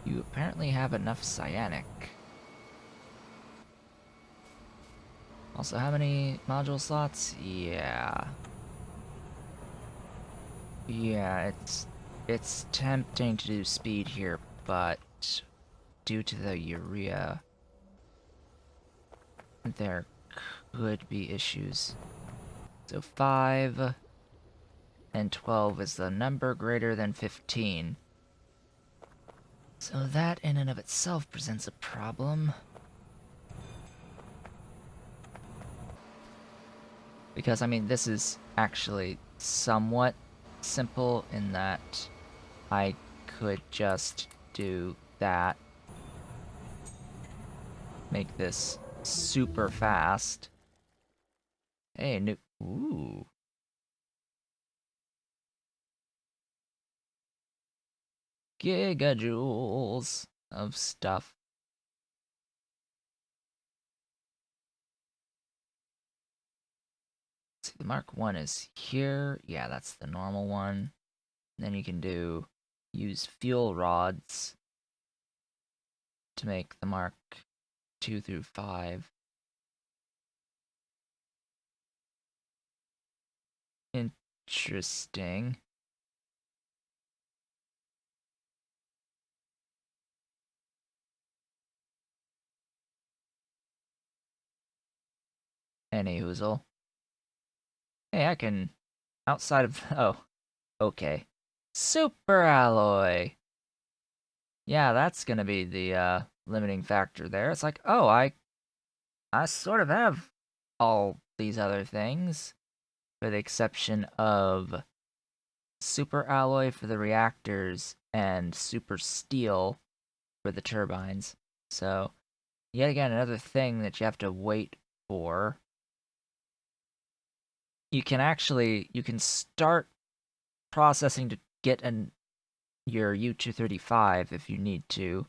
You apparently have enough cyanic. Also, how many module slots? Yeah. Yeah, it's tempting to do speed here, but due to the urea, there could be issues. So 5 and 12 is the number greater than 15. So that in and of itself presents a problem. Because, I mean, this is actually somewhat simple in that I could just do that. Make this super fast. Hey, new... Ooh. Gigajoules of stuff. Let's see, the Mark 1 is here. Yeah, that's the normal one. Then you can do use fuel rods to make the Mark 2 through 5. Interesting. Any hoozle. Hey, I can... Outside of... Oh, okay. Super alloy! Yeah, that's gonna be the limiting factor there. It's like, oh, I sort of have all these other things, with the exception of super alloy for the reactors and super steel for the turbines. So, yet again, another thing that you have to wait for. You can start processing to get your U-235 if you need to,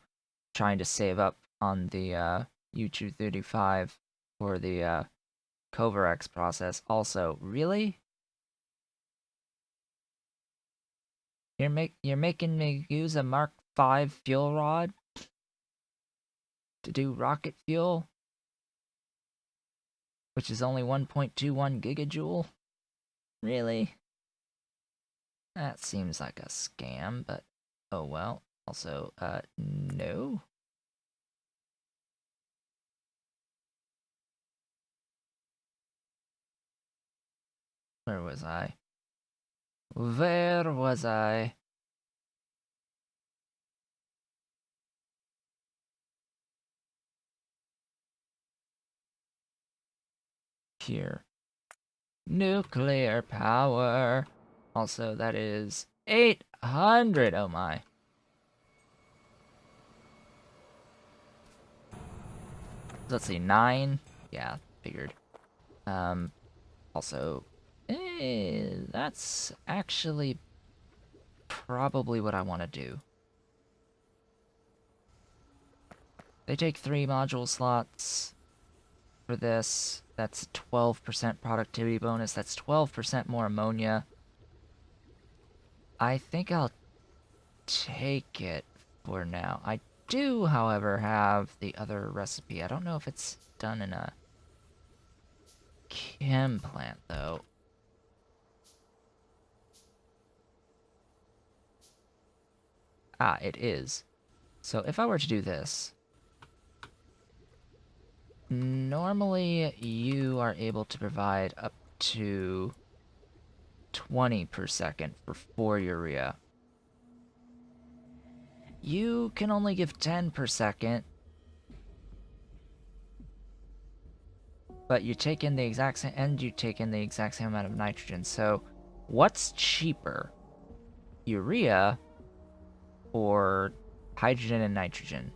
trying to save up on the U-235 for the Kovarex process. Also, really? You're making me use a Mark 5 fuel rod to do rocket fuel, which is only 1.21 gigajoule? Really? That seems like a scam, but oh well. Also, no. Where was I? Where was I? Here. Nuclear power. Also, that is 800. Oh my. Let's see, 9? Yeah, figured. Also, that's actually probably what I want to do. They take 3 module slots for this. That's a 12% productivity bonus. That's 12% more ammonia. I think I'll take it for now. I do, however, have the other recipe. I don't know if it's done in a chem plant, though. Ah, it is. So if I were to do this, normally you are able to provide up to 20 per second for 4 urea. You can only give 10 per second, but you take in the exact same, and you take in the exact same amount of nitrogen. So what's cheaper? Urea or hydrogen and nitrogen?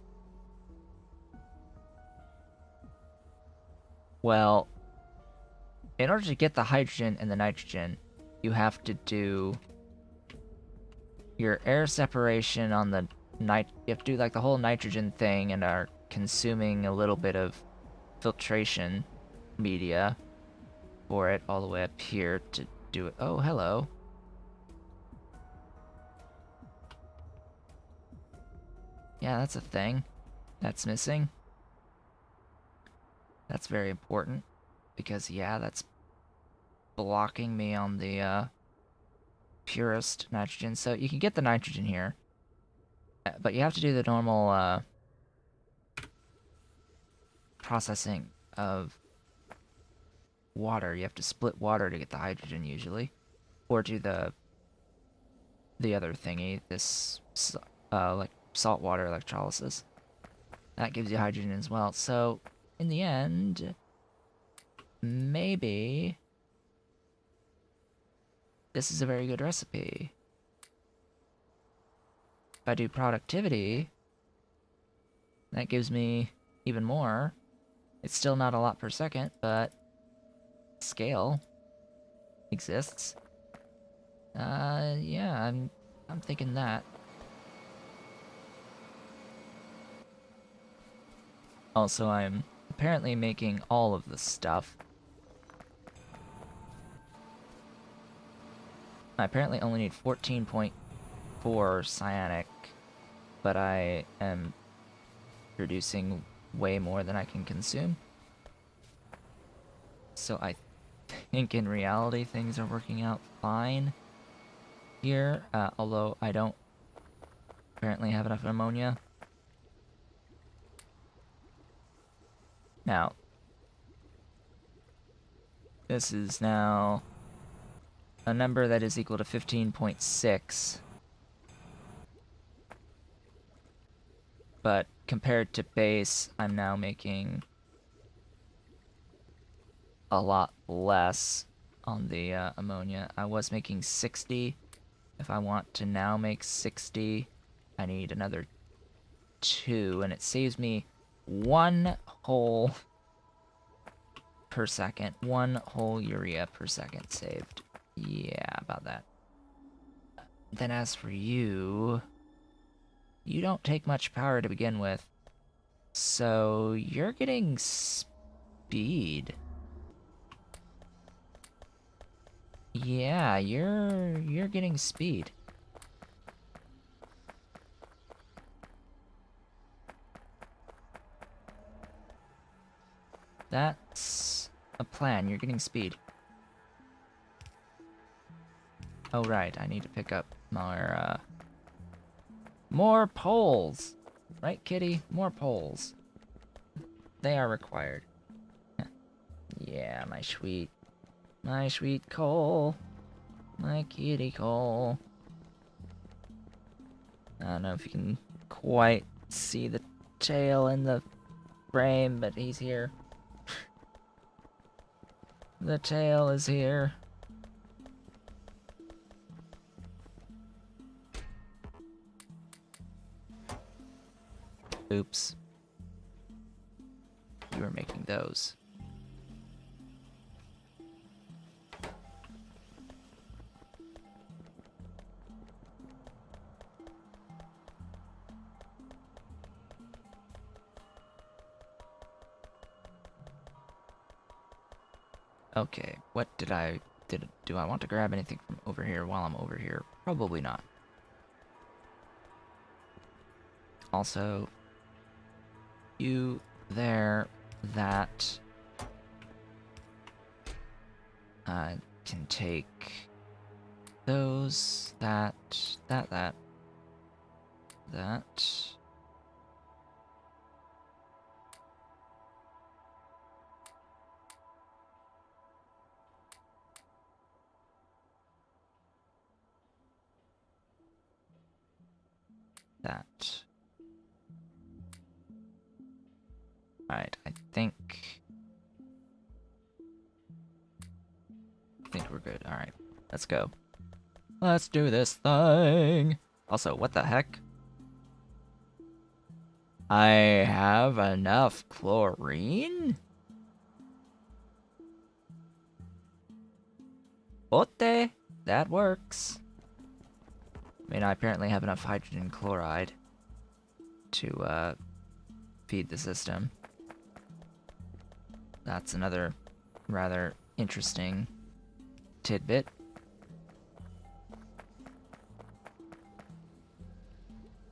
Well, in order to get the hydrogen and the nitrogen, you have to do your air separation on the you have to do like the whole nitrogen thing and are consuming a little bit of filtration media for it all the way up here to do it. Oh, hello. Yeah, that's a thing that's missing. That's very important because, yeah, that's blocking me on the purest nitrogen. So you can get the nitrogen here, but you have to do the normal processing of water. You have to split water to get the hydrogen usually, or do the other thingy, this like saltwater electrolysis. That gives you hydrogen as well. So in the end, maybe this is a very good recipe. If I do productivity, that gives me even more. It's still not a lot per second, but scale exists. Yeah, I'm thinking that. Also, I'm apparently making all of the stuff. I apparently only need 14.2 for cyanic, but I am producing way more than I can consume. So I think in reality things are working out fine here, although I don't apparently have enough ammonia. Now, this is now a number that is equal to 15.6. But compared to base, I'm now making a lot less on the ammonia. I was making 60. If I want to now make 60, I need another 2, and it saves me 1 whole per second. 1 whole urea per second saved. Yeah, about that. Then as for you, you don't take much power to begin with, so you're getting speed. Yeah, you're getting speed. That's a plan. You're getting speed. Oh right, I need to pick up more poles. Right, kitty? More poles. They are required. Yeah, my sweet Cole. My kitty Cole. I don't know if you can quite see the tail in the frame, but he's here. The tail is here. Oops. You were making those. Okay, what do I want to grab anything from over here while I'm over here? Probably not. Also, you there, that can take those, that. That. Alright, I think we're good. Alright, let's go. Let's do this thing! Also, what the heck? I have enough chlorine? Ote? That works. I mean, I apparently have enough hydrogen chloride to feed the system. That's another rather interesting tidbit.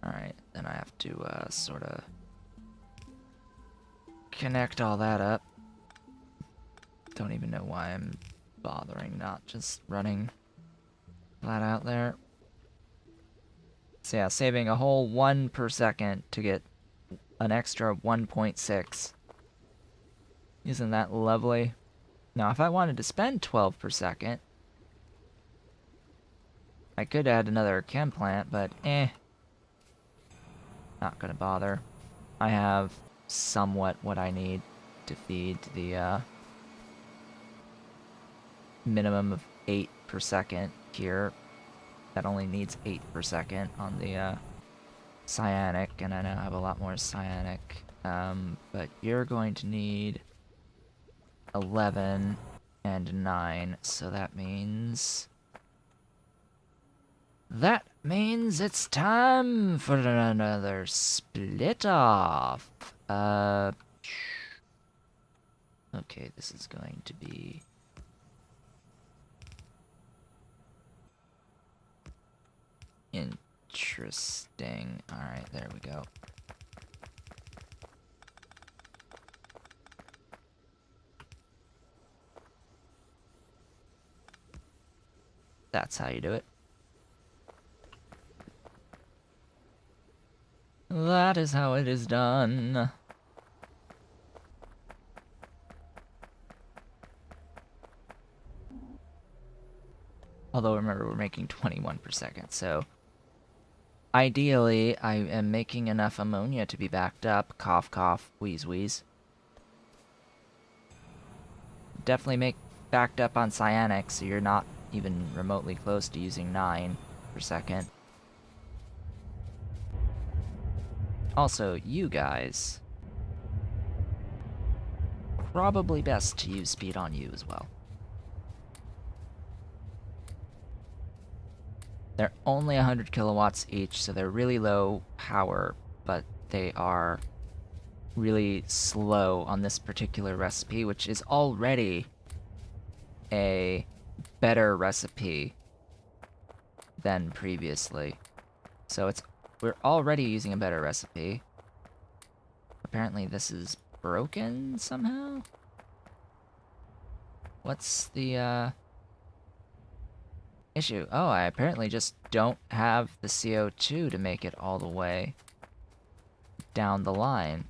Alright, then I have to sort of connect all that up. Don't even know why I'm bothering not just running flat out there. So yeah, saving a whole 1 per second to get an extra 1.6. Isn't that lovely? Now, if I wanted to spend 12 per second, I could add another chem plant, but not gonna bother. I have somewhat what I need to feed the minimum of 8 per second here. That only needs 8 per second on the cyanic, and I now have a lot more cyanic. But you're going to need 11 and 9, so that means it's time for another split off. Okay, this is going to be Interesting. Alright, there we go. That's how you do it. That is how it is done. Although remember, we're making 21 per second, so ideally I am making enough ammonia to be backed up. Cough, cough, wheeze, wheeze. Definitely make backed up on cyanic, so you're not even remotely close to using 9 per second. Also, you guys, probably best to use speed on you as well. They're only 100 kilowatts each, so they're really low power, but they are really slow on this particular recipe, which is already a better recipe than previously. So we're already using a better recipe. Apparently this is broken somehow? What's the issue? Oh, I apparently just don't have the CO2 to make it all the way down the line.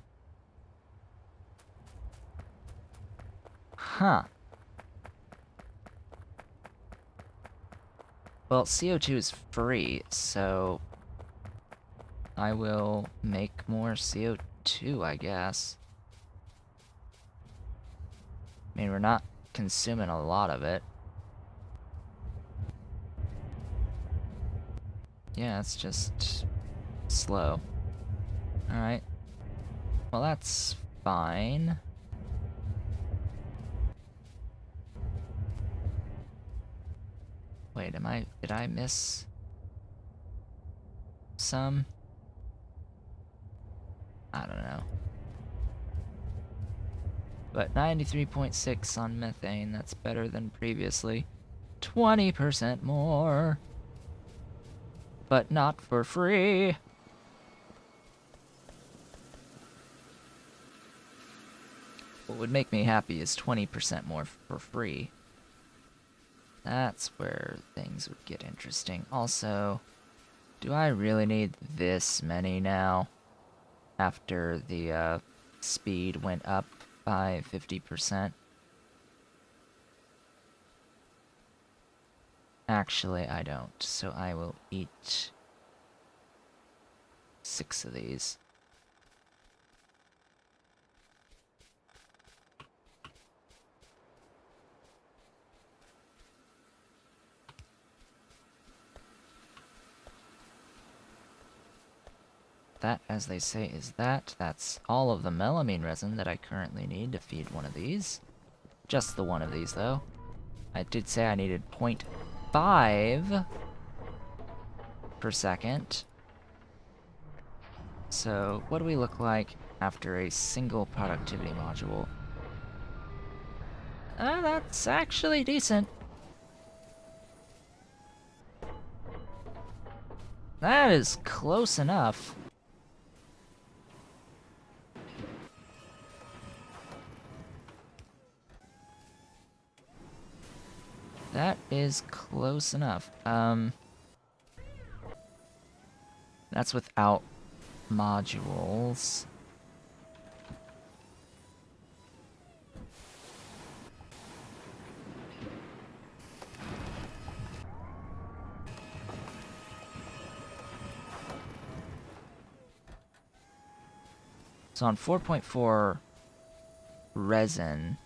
Huh. Well, CO2 is free, so I will make more CO2, I guess. I mean, we're not consuming a lot of it. Yeah, it's just slow. Alright. Well, that's fine. Wait, did I miss some? I don't know. But 93.6 on methane, that's better than previously. 20% more. But not for free. What would make me happy is 20% more for free. That's where things would get interesting. Also, do I really need this many now? After the speed went up by 50%. Actually, I don't, so I will eat 6 of these. That, as they say, is that. That's all of the melamine resin that I currently need to feed one of these. Just the one of these, though. I did say I needed 0.5 per second. So, what do we look like after a single productivity module? That's actually decent. That is close enough. That is close enough. That's without modules. So on 4.4 resin,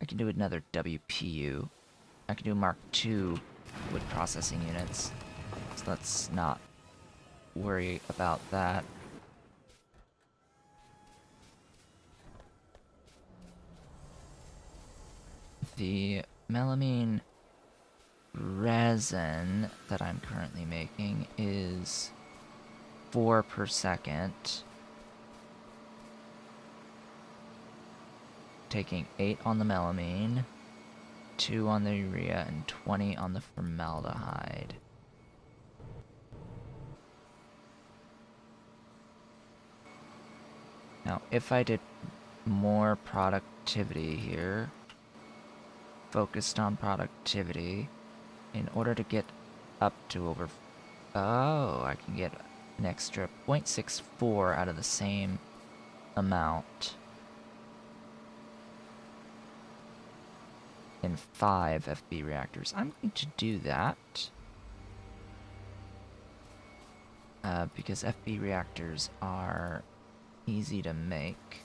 I can do another WPU. I can do Mark II wood processing units. So let's not worry about that. The melamine resin that I'm currently making is 4 per second. Taking 8 on the melamine, 22 on the urea and 20 on the formaldehyde. Now, if I did more productivity here, focused on productivity, in order to get up to over... Oh, I can get an extra 0.64 out of the same amount in 5 FB reactors. I'm going to do that. Because FB reactors are easy to make.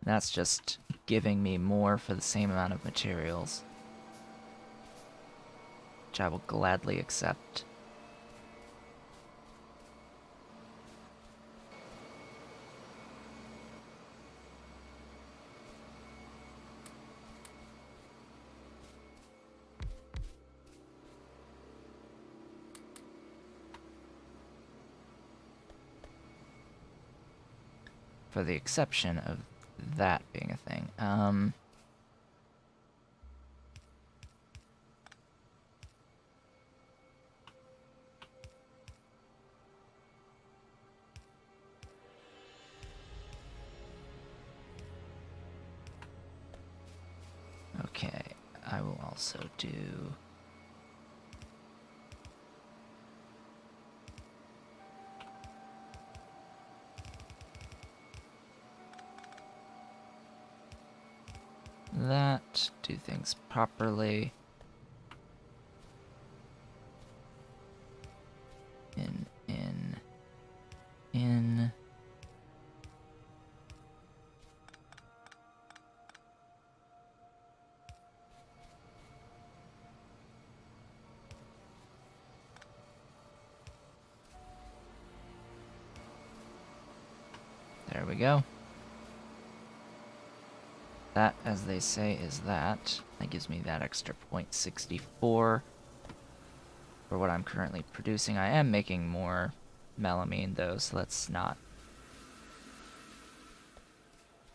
That's just giving me more for the same amount of materials, which I will gladly accept. For the exception of that being a thing. Okay, I will also do... that, do things properly. In. There we go. That, as they say, is that. That gives me that extra 0.64 for what I'm currently producing. I am making more melamine, though, so let's not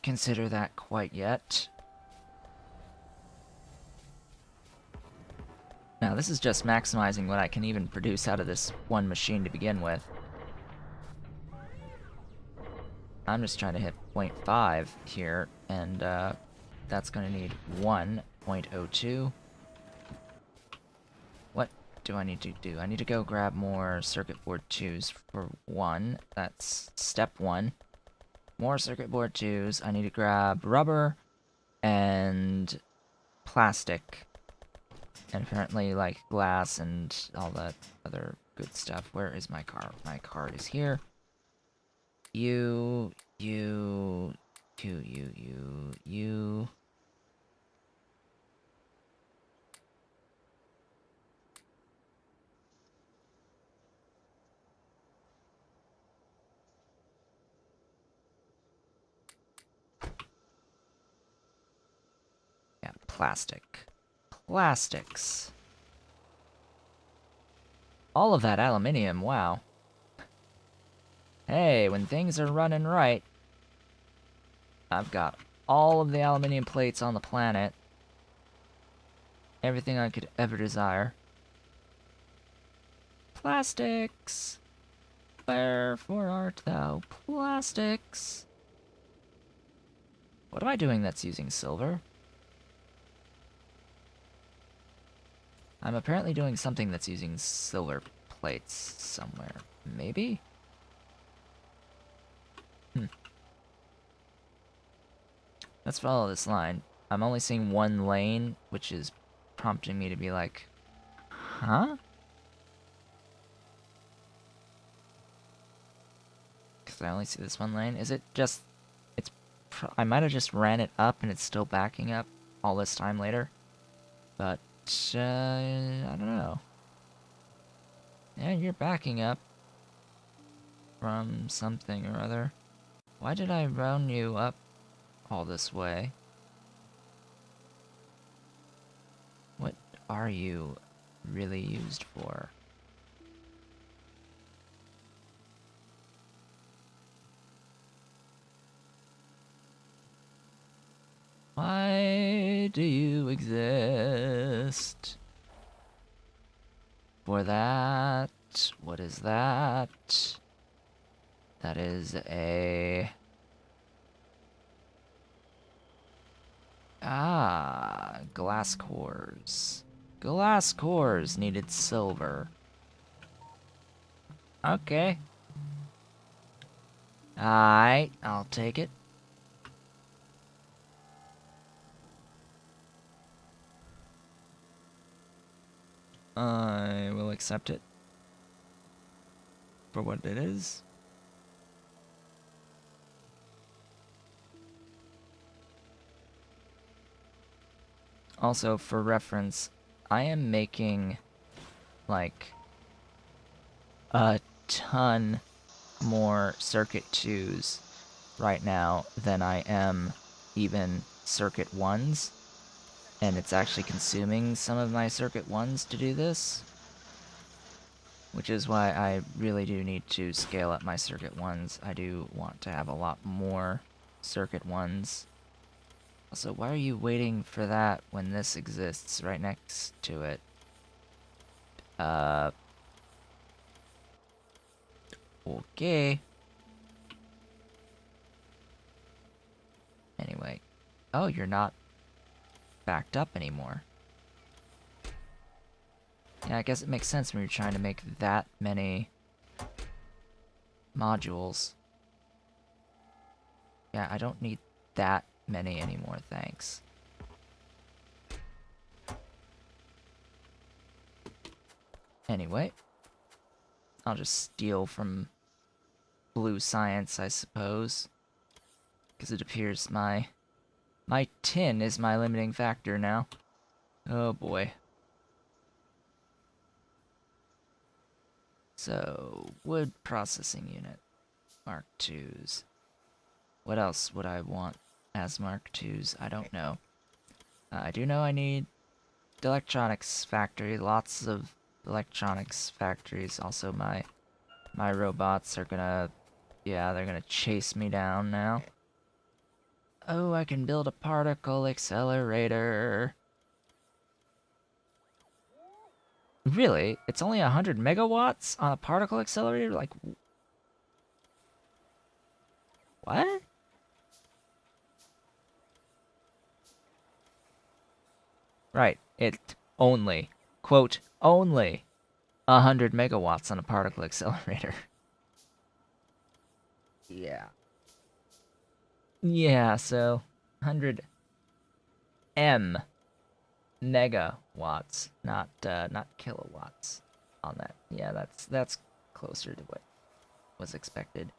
consider that quite yet. Now, this is just maximizing what I can even produce out of this one machine to begin with. I'm just trying to hit 0.5 here, and that's going to need 1.02. What do I need to do? I need to go grab more circuit board 2s for 1. That's step 1. More circuit board 2s. I need to grab rubber and plastic. And apparently, like, glass and all that other good stuff. Where is my car? My card is here. You. Yeah, plastic. Plastics. All of that aluminium, wow. Hey, when things are running right, I've got all of the aluminium plates on the planet. Everything I could ever desire. Plastics! Wherefore art thou? Plastics! What am I doing that's using silver? I'm apparently doing something that's using silver plates somewhere. Maybe? Let's follow this line. I'm only seeing one lane, which is prompting me to be like, huh? Because I only see this one lane. Is it just... I might have just ran it up and it's still backing up all this time later. But, I don't know. Yeah, you're backing up from something or other. Why did I run you up all this way? What are you really used for? do you exist? For that, what is that? That is a... glass cores. Glass cores needed silver. Okay. Alright, I'll take it. I will accept it for what it is. Also, for reference, I am making, like, a ton more Circuit 2s right now than I am even Circuit 1s. And it's actually consuming some of my Circuit 1s to do this. Which is why I really do need to scale up my Circuit 1s. I do want to have a lot more Circuit 1s. Also, why are you waiting for that when this exists right next to it? Okay. Anyway. Oh, you're not backed up anymore. Yeah, I guess it makes sense when you're trying to make that many modules. Yeah, I don't need that many anymore, thanks. Anyway, I'll just steal from Blue Science, I suppose. Because it appears my tin is my limiting factor now. Oh boy. So, wood processing unit. Mark IIs. What else would I want as Mark IIs? I don't know. I do know I need the electronics factory. Lots of electronics factories. Also, my robots are gonna... Yeah, they're gonna chase me down now. Oh, I can build a particle accelerator. Really? It's only 100 megawatts on a particle accelerator? Like... What? Right. It only, quote, only 100 megawatts on a particle accelerator. Yeah. Yeah, so 100 megawatts, not kilowatts on that. Yeah, that's closer to what was expected.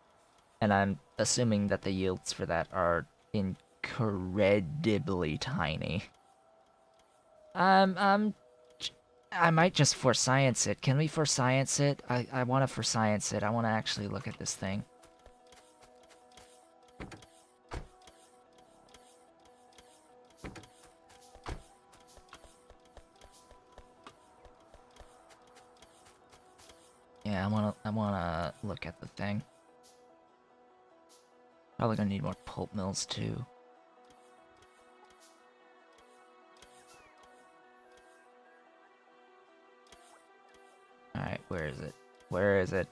And I'm assuming that the yields for that are incredibly tiny. I might just for science it. Can we for science it? I want to for science it. I want to actually look at this thing. Yeah, I wanna look at the thing. Probably gonna need more pulp mills too. Alright, where is it? Where is it?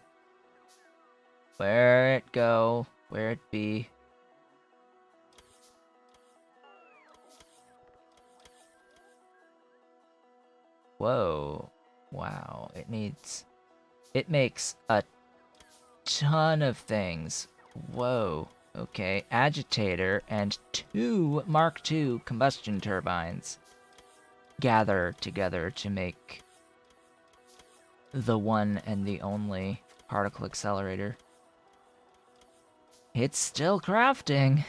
Where it go? Where it be? Whoa. Wow. It makes a ton of things. Whoa. Okay. Agitator and 2 Mark II combustion turbines gather together to make the one and the only particle accelerator. It's still crafting.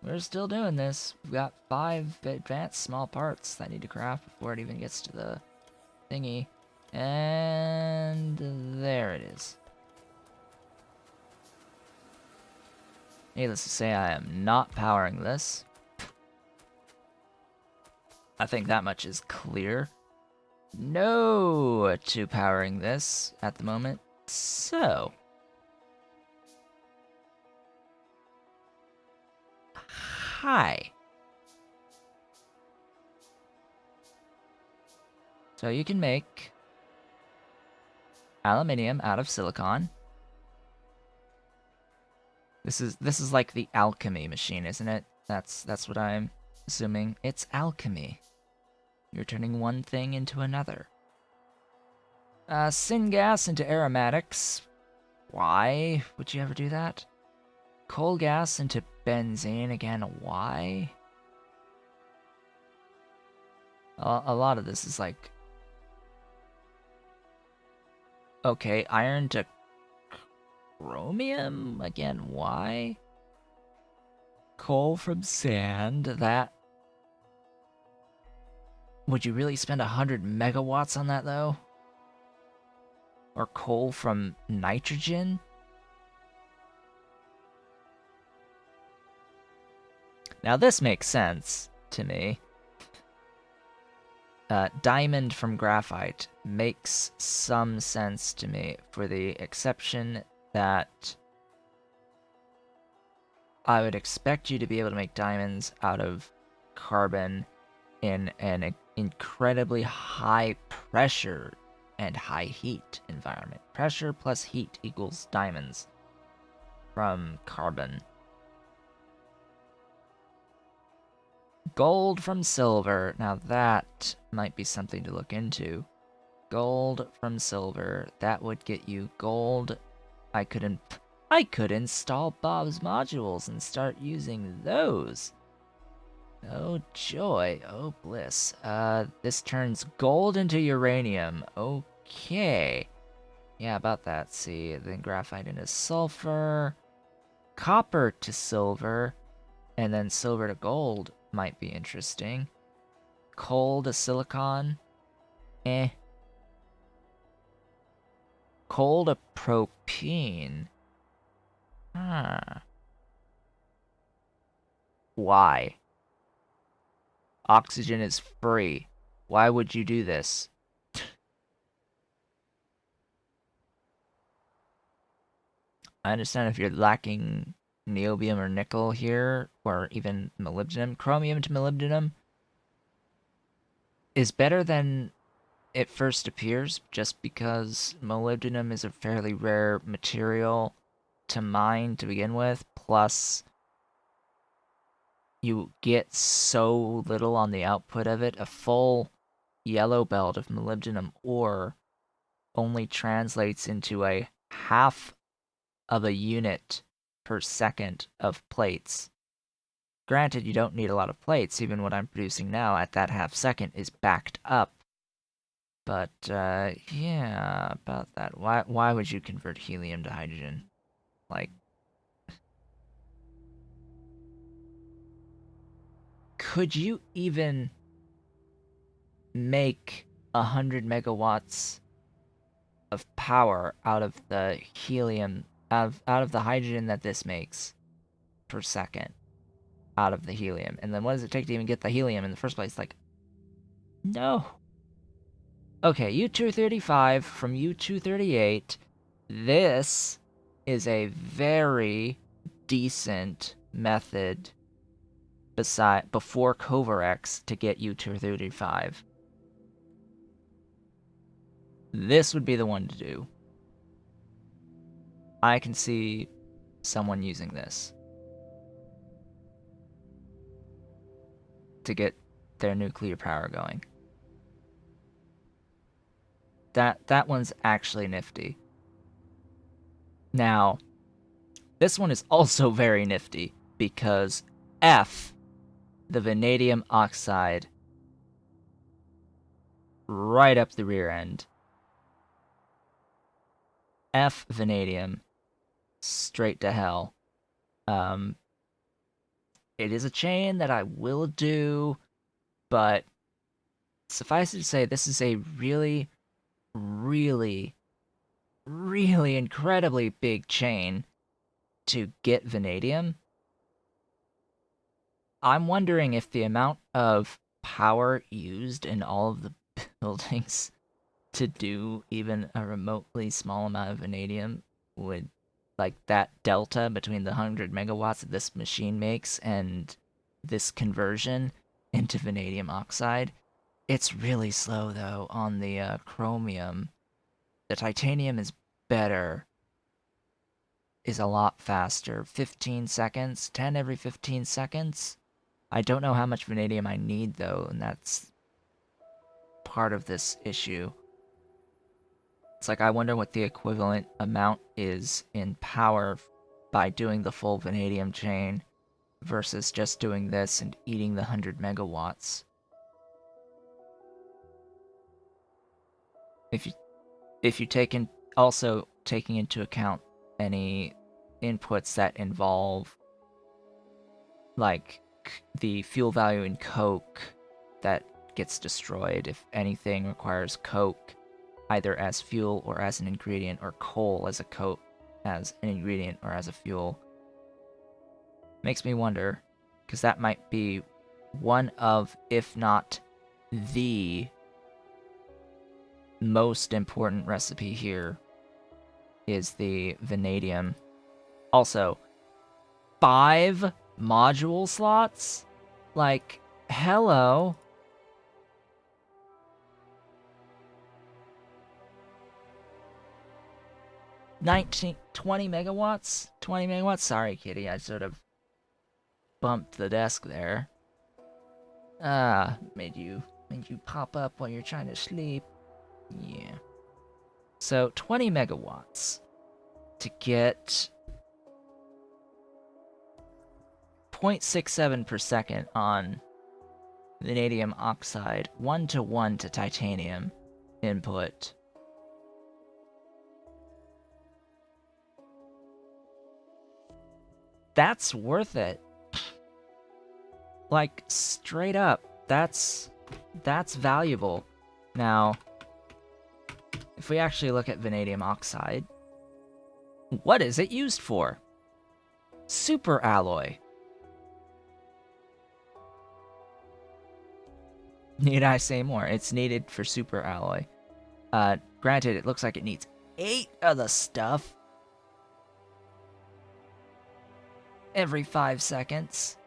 We're still doing this. We've got 5 advanced small parts that need to craft before it even gets to the thingy. And there it is. Needless to say, I am not powering this. I think that much is clear. No to powering this at the moment. So... Hi. So you can make aluminium out of silicon. This is like the alchemy machine, isn't it? That's what I'm assuming. It's alchemy. You're turning one thing into another. Syngas into aromatics. Why would you ever do that? Coal gas into benzene again. Why? A lot of this is like... Okay, iron to chromium? Again, why? Coal from sand, that... Would you really spend 100 megawatts on that, though? Or coal from nitrogen? Now this makes sense to me. Diamond from graphite makes some sense to me, for the exception that I would expect you to be able to make diamonds out of carbon in an incredibly high pressure and high heat environment. Pressure plus heat equals diamonds from carbon. Gold from silver. Now that might be something to look into. Gold from silver. That would get you gold. I could install Bob's modules and start using those. Oh joy. Oh bliss. This turns gold into uranium. Okay. Yeah, about that. See, then graphite into sulfur. Copper to silver. And then silver to gold might be interesting. Coal to silicon. Eh. Coal to propene. Huh. Why? Oxygen is free. Why would you do this? I understand if you're lacking niobium or nickel here, or even molybdenum. Chromium to molybdenum is better than it first appears, just because molybdenum is a fairly rare material to mine to begin with, plus you get so little on the output of it. A full yellow belt of molybdenum ore only translates into a half of a unit per second of plates. Granted, you don't need a lot of plates. Even what I'm producing now at that half second is backed up. But, yeah, about that. Why would you convert helium to hydrogen? Like... Could you even make 100 megawatts of power out of the helium, out of the hydrogen that this makes per second out of the helium? And then what does it take to even get the helium in the first place? Like, no. Okay, U-235 from U-238. This is a very decent method before Kovarex to get U-235. This would be the one to do. I can see someone using this to get their nuclear power going. That one's actually nifty. Now, this one is also very nifty because F, the vanadium oxide, right up the rear end. F vanadium, straight to hell. It is a chain that I will do, but suffice it to say, this is a really, really, really incredibly big chain to get vanadium. I'm wondering if the amount of power used in all of the buildings to do even a remotely small amount of vanadium would, like, that delta between the 100 megawatts that this machine makes and this conversion into vanadium oxide It's really slow, though, on the chromium. The titanium is better, is a lot faster. 15 seconds, 10 every 15 seconds. I don't know how much vanadium I need, though, and that's part of this issue. It's like, I wonder what the equivalent amount is in power by doing the full vanadium chain versus just doing this and eating the 100 megawatts. If you also taking into account any inputs that involve like the fuel value in coke that gets destroyed if anything requires coke either as fuel or as an ingredient, or coal as an ingredient or as a fuel. Makes me wonder, because that might be one of, if not the most important recipe here, is the vanadium. Also, 5 module slots? Like, hello. 20 megawatts? 20 megawatts? Sorry, kitty, I sort of bumped the desk there. Made you pop up while you're trying to sleep. Yeah. So, 20 megawatts to get 0.67 per second on vanadium oxide, 1-to-1 to titanium input. That's worth it. Like, straight up, that's valuable. Now, if we actually look at vanadium oxide, what is it used for? Super alloy. Need I say more? It's needed for super alloy. Granted, it looks like it needs 8 of the stuff every 5 seconds.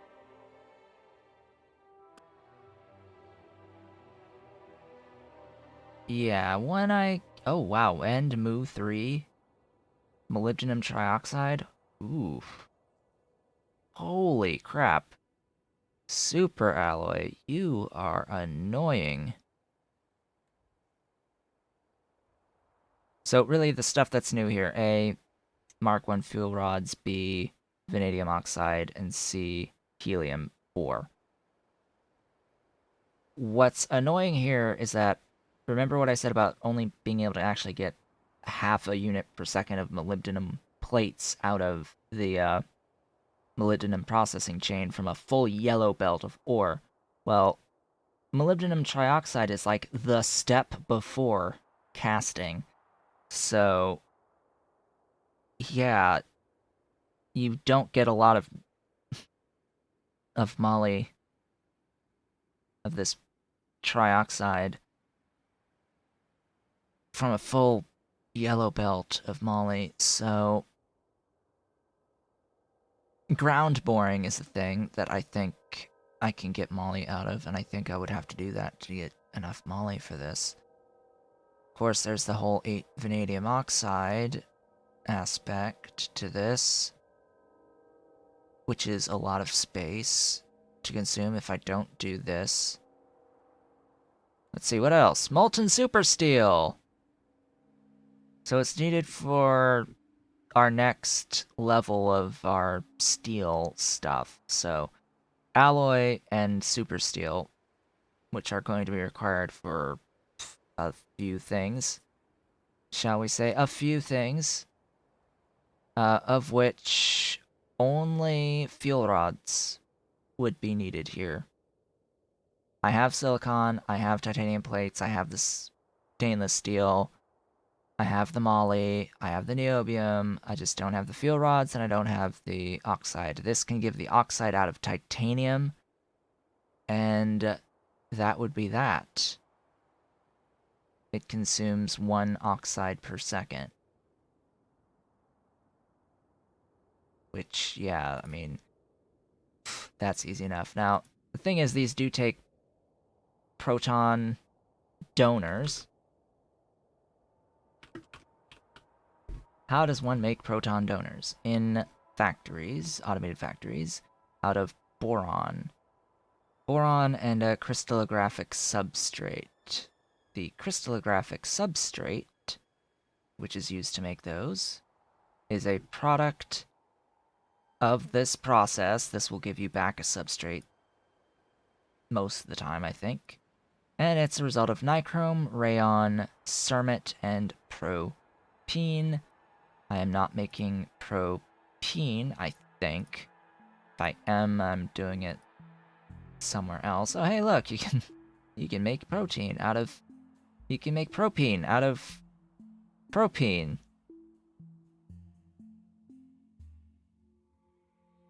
Yeah, oh wow, and Mu3. Molybdenum trioxide? Ooh. Holy crap. Super alloy, you are annoying. So really the stuff that's new here, A, Mark 1 fuel rods, B, vanadium oxide, and C, helium-4. What's annoying here is that, remember what I said about only being able to actually get half a unit per second of molybdenum plates out of the molybdenum processing chain from a full yellow belt of ore? Well, molybdenum trioxide is like the step before casting. So, yeah, you don't get a lot of moly, of this trioxide, from a full yellow belt of moly, so ground boring is the thing that I think I can get moly out of, and I think I would have to do that to get enough moly for this. Of course, there's the whole 8 vanadium oxide aspect to this, which is a lot of space to consume if I don't do this. Let's see, what else? Molten super steel! So it's needed for our next level of our steel stuff. So alloy and super steel, which are going to be required for a few things. Shall we say a few things? Of which only fuel rods would be needed here. I have silicon, I have titanium plates, I have this stainless steel, I have the moly, I have the niobium, I just don't have the fuel rods, and I don't have the oxide. This can give the oxide out of titanium, and that would be that. It consumes 1 oxide per second. Which, yeah, I mean, that's easy enough. Now, the thing is, these do take proton donors. How does one make proton donors? In factories, automated factories, out of boron. Boron and a crystallographic substrate. The crystallographic substrate, which is used to make those, is a product of this process. This will give you back a substrate most of the time, I think. And it's a result of nichrome, rayon, cermet, and propene. I am not making propene, I think. If I am, I'm doing it somewhere else. Oh, hey, look, you can make protein out of... You can make propene out of propene.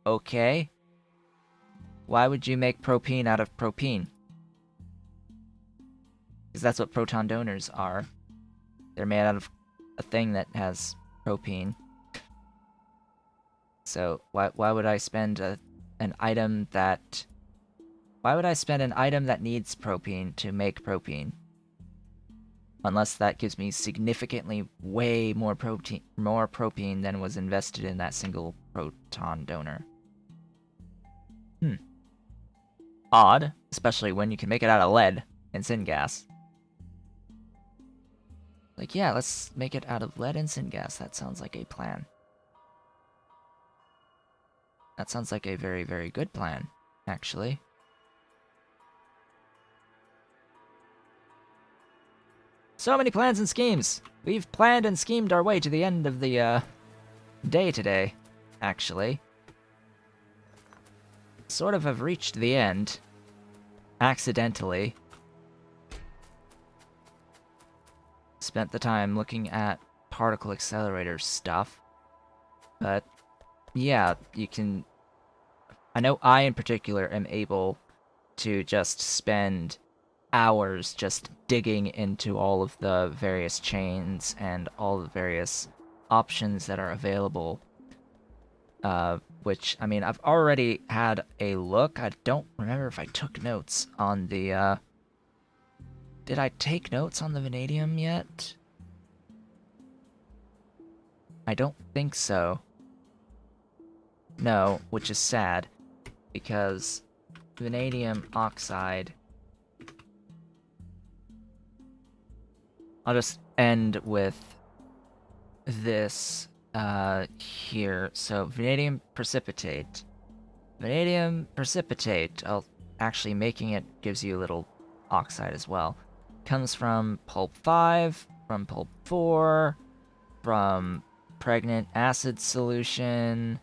Okay. Why would you make propene out of propene? Because that's what proton donors are. They're made out of a thing that has propene. So why would I spend an item that... Why would I spend an item that needs propene to make propene? Unless that gives me significantly way more propene than was invested in that single proton donor. Odd, especially when you can make it out of lead and syngas. Like, yeah, let's make it out of lead and syngas. That sounds like a plan. That sounds like a very, very good plan, actually. So many plans and schemes! We've planned and schemed our way to the end of the, day today, actually. Sort of have reached the end. Accidentally. Spent the time looking at particle accelerator stuff. But, yeah, you can... I know I, in particular, am able to just spend hours just digging into all of the various chains and all the various options that are available. Which, I mean, I've already had a look. I don't remember if I took notes on the, Did I take notes on the vanadium yet? I don't think so. No, which is sad, because vanadium oxide... I'll just end with this here. So, vanadium precipitate. Vanadium precipitate, actually making it gives you a little oxide as well. Comes from pulp 5, from pulp 4, from pregnant acid solution.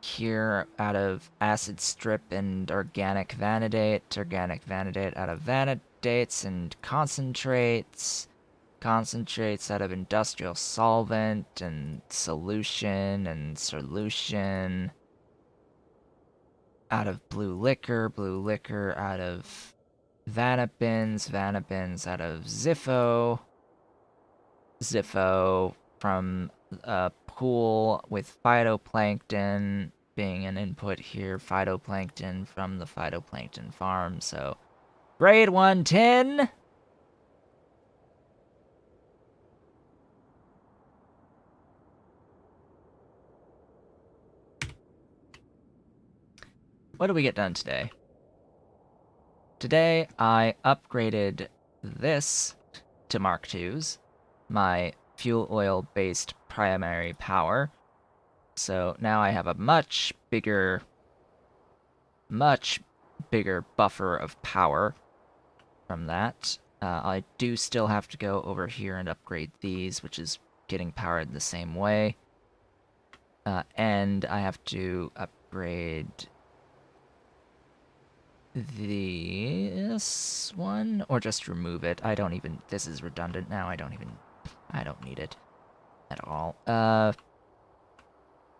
Here out of acid strip and organic vanadate out of vanadates and concentrates out of industrial solvent and solution out of blue liquor out of vanabins out of Ziffo from a pool with phytoplankton being an input here, phytoplankton from the phytoplankton farm, so grade 1 tin. What did we get done today? Today, I upgraded this to Mark IIs, my fuel oil-based primary power. So now I have a much bigger buffer of power from that. I do still have to go over here and upgrade these, which is getting powered the same way. And I have to upgrade this one, or just remove it. This is redundant now, I don't need it at all.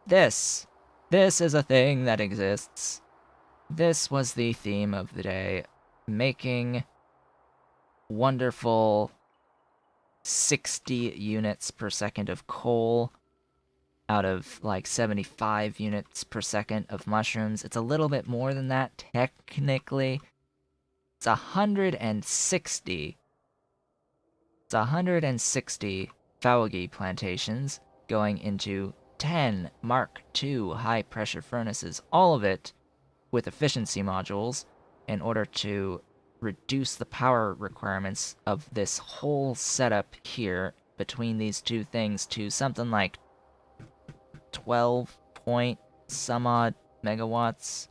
This is a thing that exists. This was the theme of the day. Making wonderful 60 units per second of coal out of like 75 units per second of mushrooms. It's a little bit more than that, technically, It's 160. It's 160 Faugi plantations going into 10 Mark II high-pressure furnaces, all of it with efficiency modules in order to reduce the power requirements of this whole setup here between these two things to something like 12 point some odd megawatts.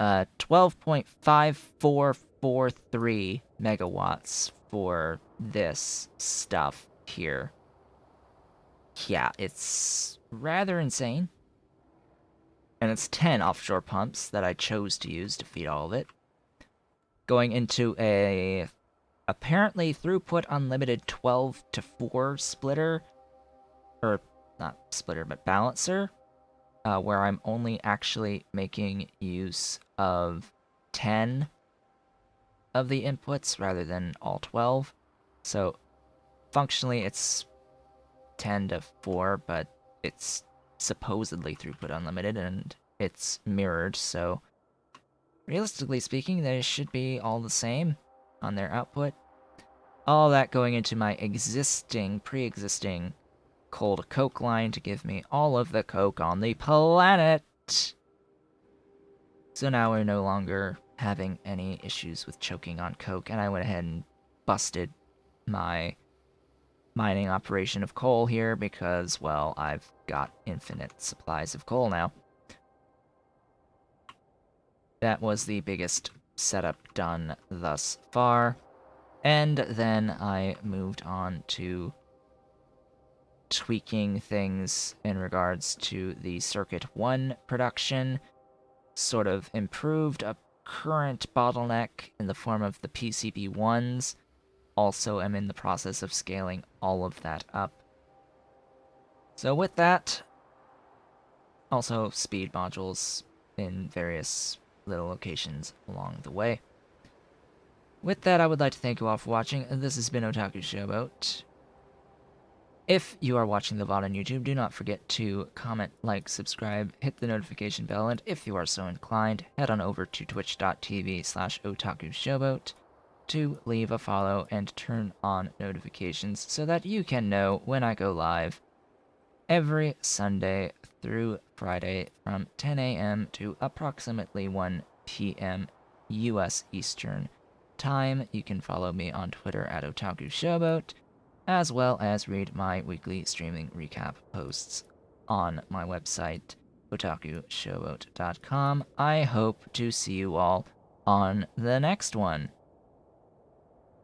12.5443 megawatts for this stuff here. Yeah, it's rather insane. And it's 10 offshore pumps that I chose to use to feed all of it. Going into a apparently throughput unlimited 12 to 4 splitter, or not splitter, but balancer, where I'm only actually making use of 10 of the inputs rather than all 12. So functionally it's 10 to 4, but it's supposedly throughput unlimited and it's mirrored, so realistically speaking, they should be all the same on their output. All that going into my pre-existing cold coke line to give me all of the coke on the planet. So now we're no longer having any issues with choking on coke, and I went ahead and busted my mining operation of coal here because, well, I've got infinite supplies of coal now. That was the biggest setup done thus far. And then I moved on to tweaking things in regards to the Circuit 1 production, sort of improved a current bottleneck in the form of the PCB1s. Also am in the process of scaling all of that up. So with that, also speed modules in various little locations along the way. With that, I would like to thank you all for watching. This has been Otaku Showboat. If you are watching the VOD on YouTube, do not forget to comment, like, subscribe, hit the notification bell, and if you are so inclined, head on over to twitch.tv/otakushowboat to leave a follow and turn on notifications so that you can know when I go live every Sunday through Friday from 10 a.m. to approximately 1 p.m. US Eastern Time. You can follow me on Twitter at Otaku Showboat, as well as read my weekly streaming recap posts on my website, otakushowboat.com. I hope to see you all on the next one.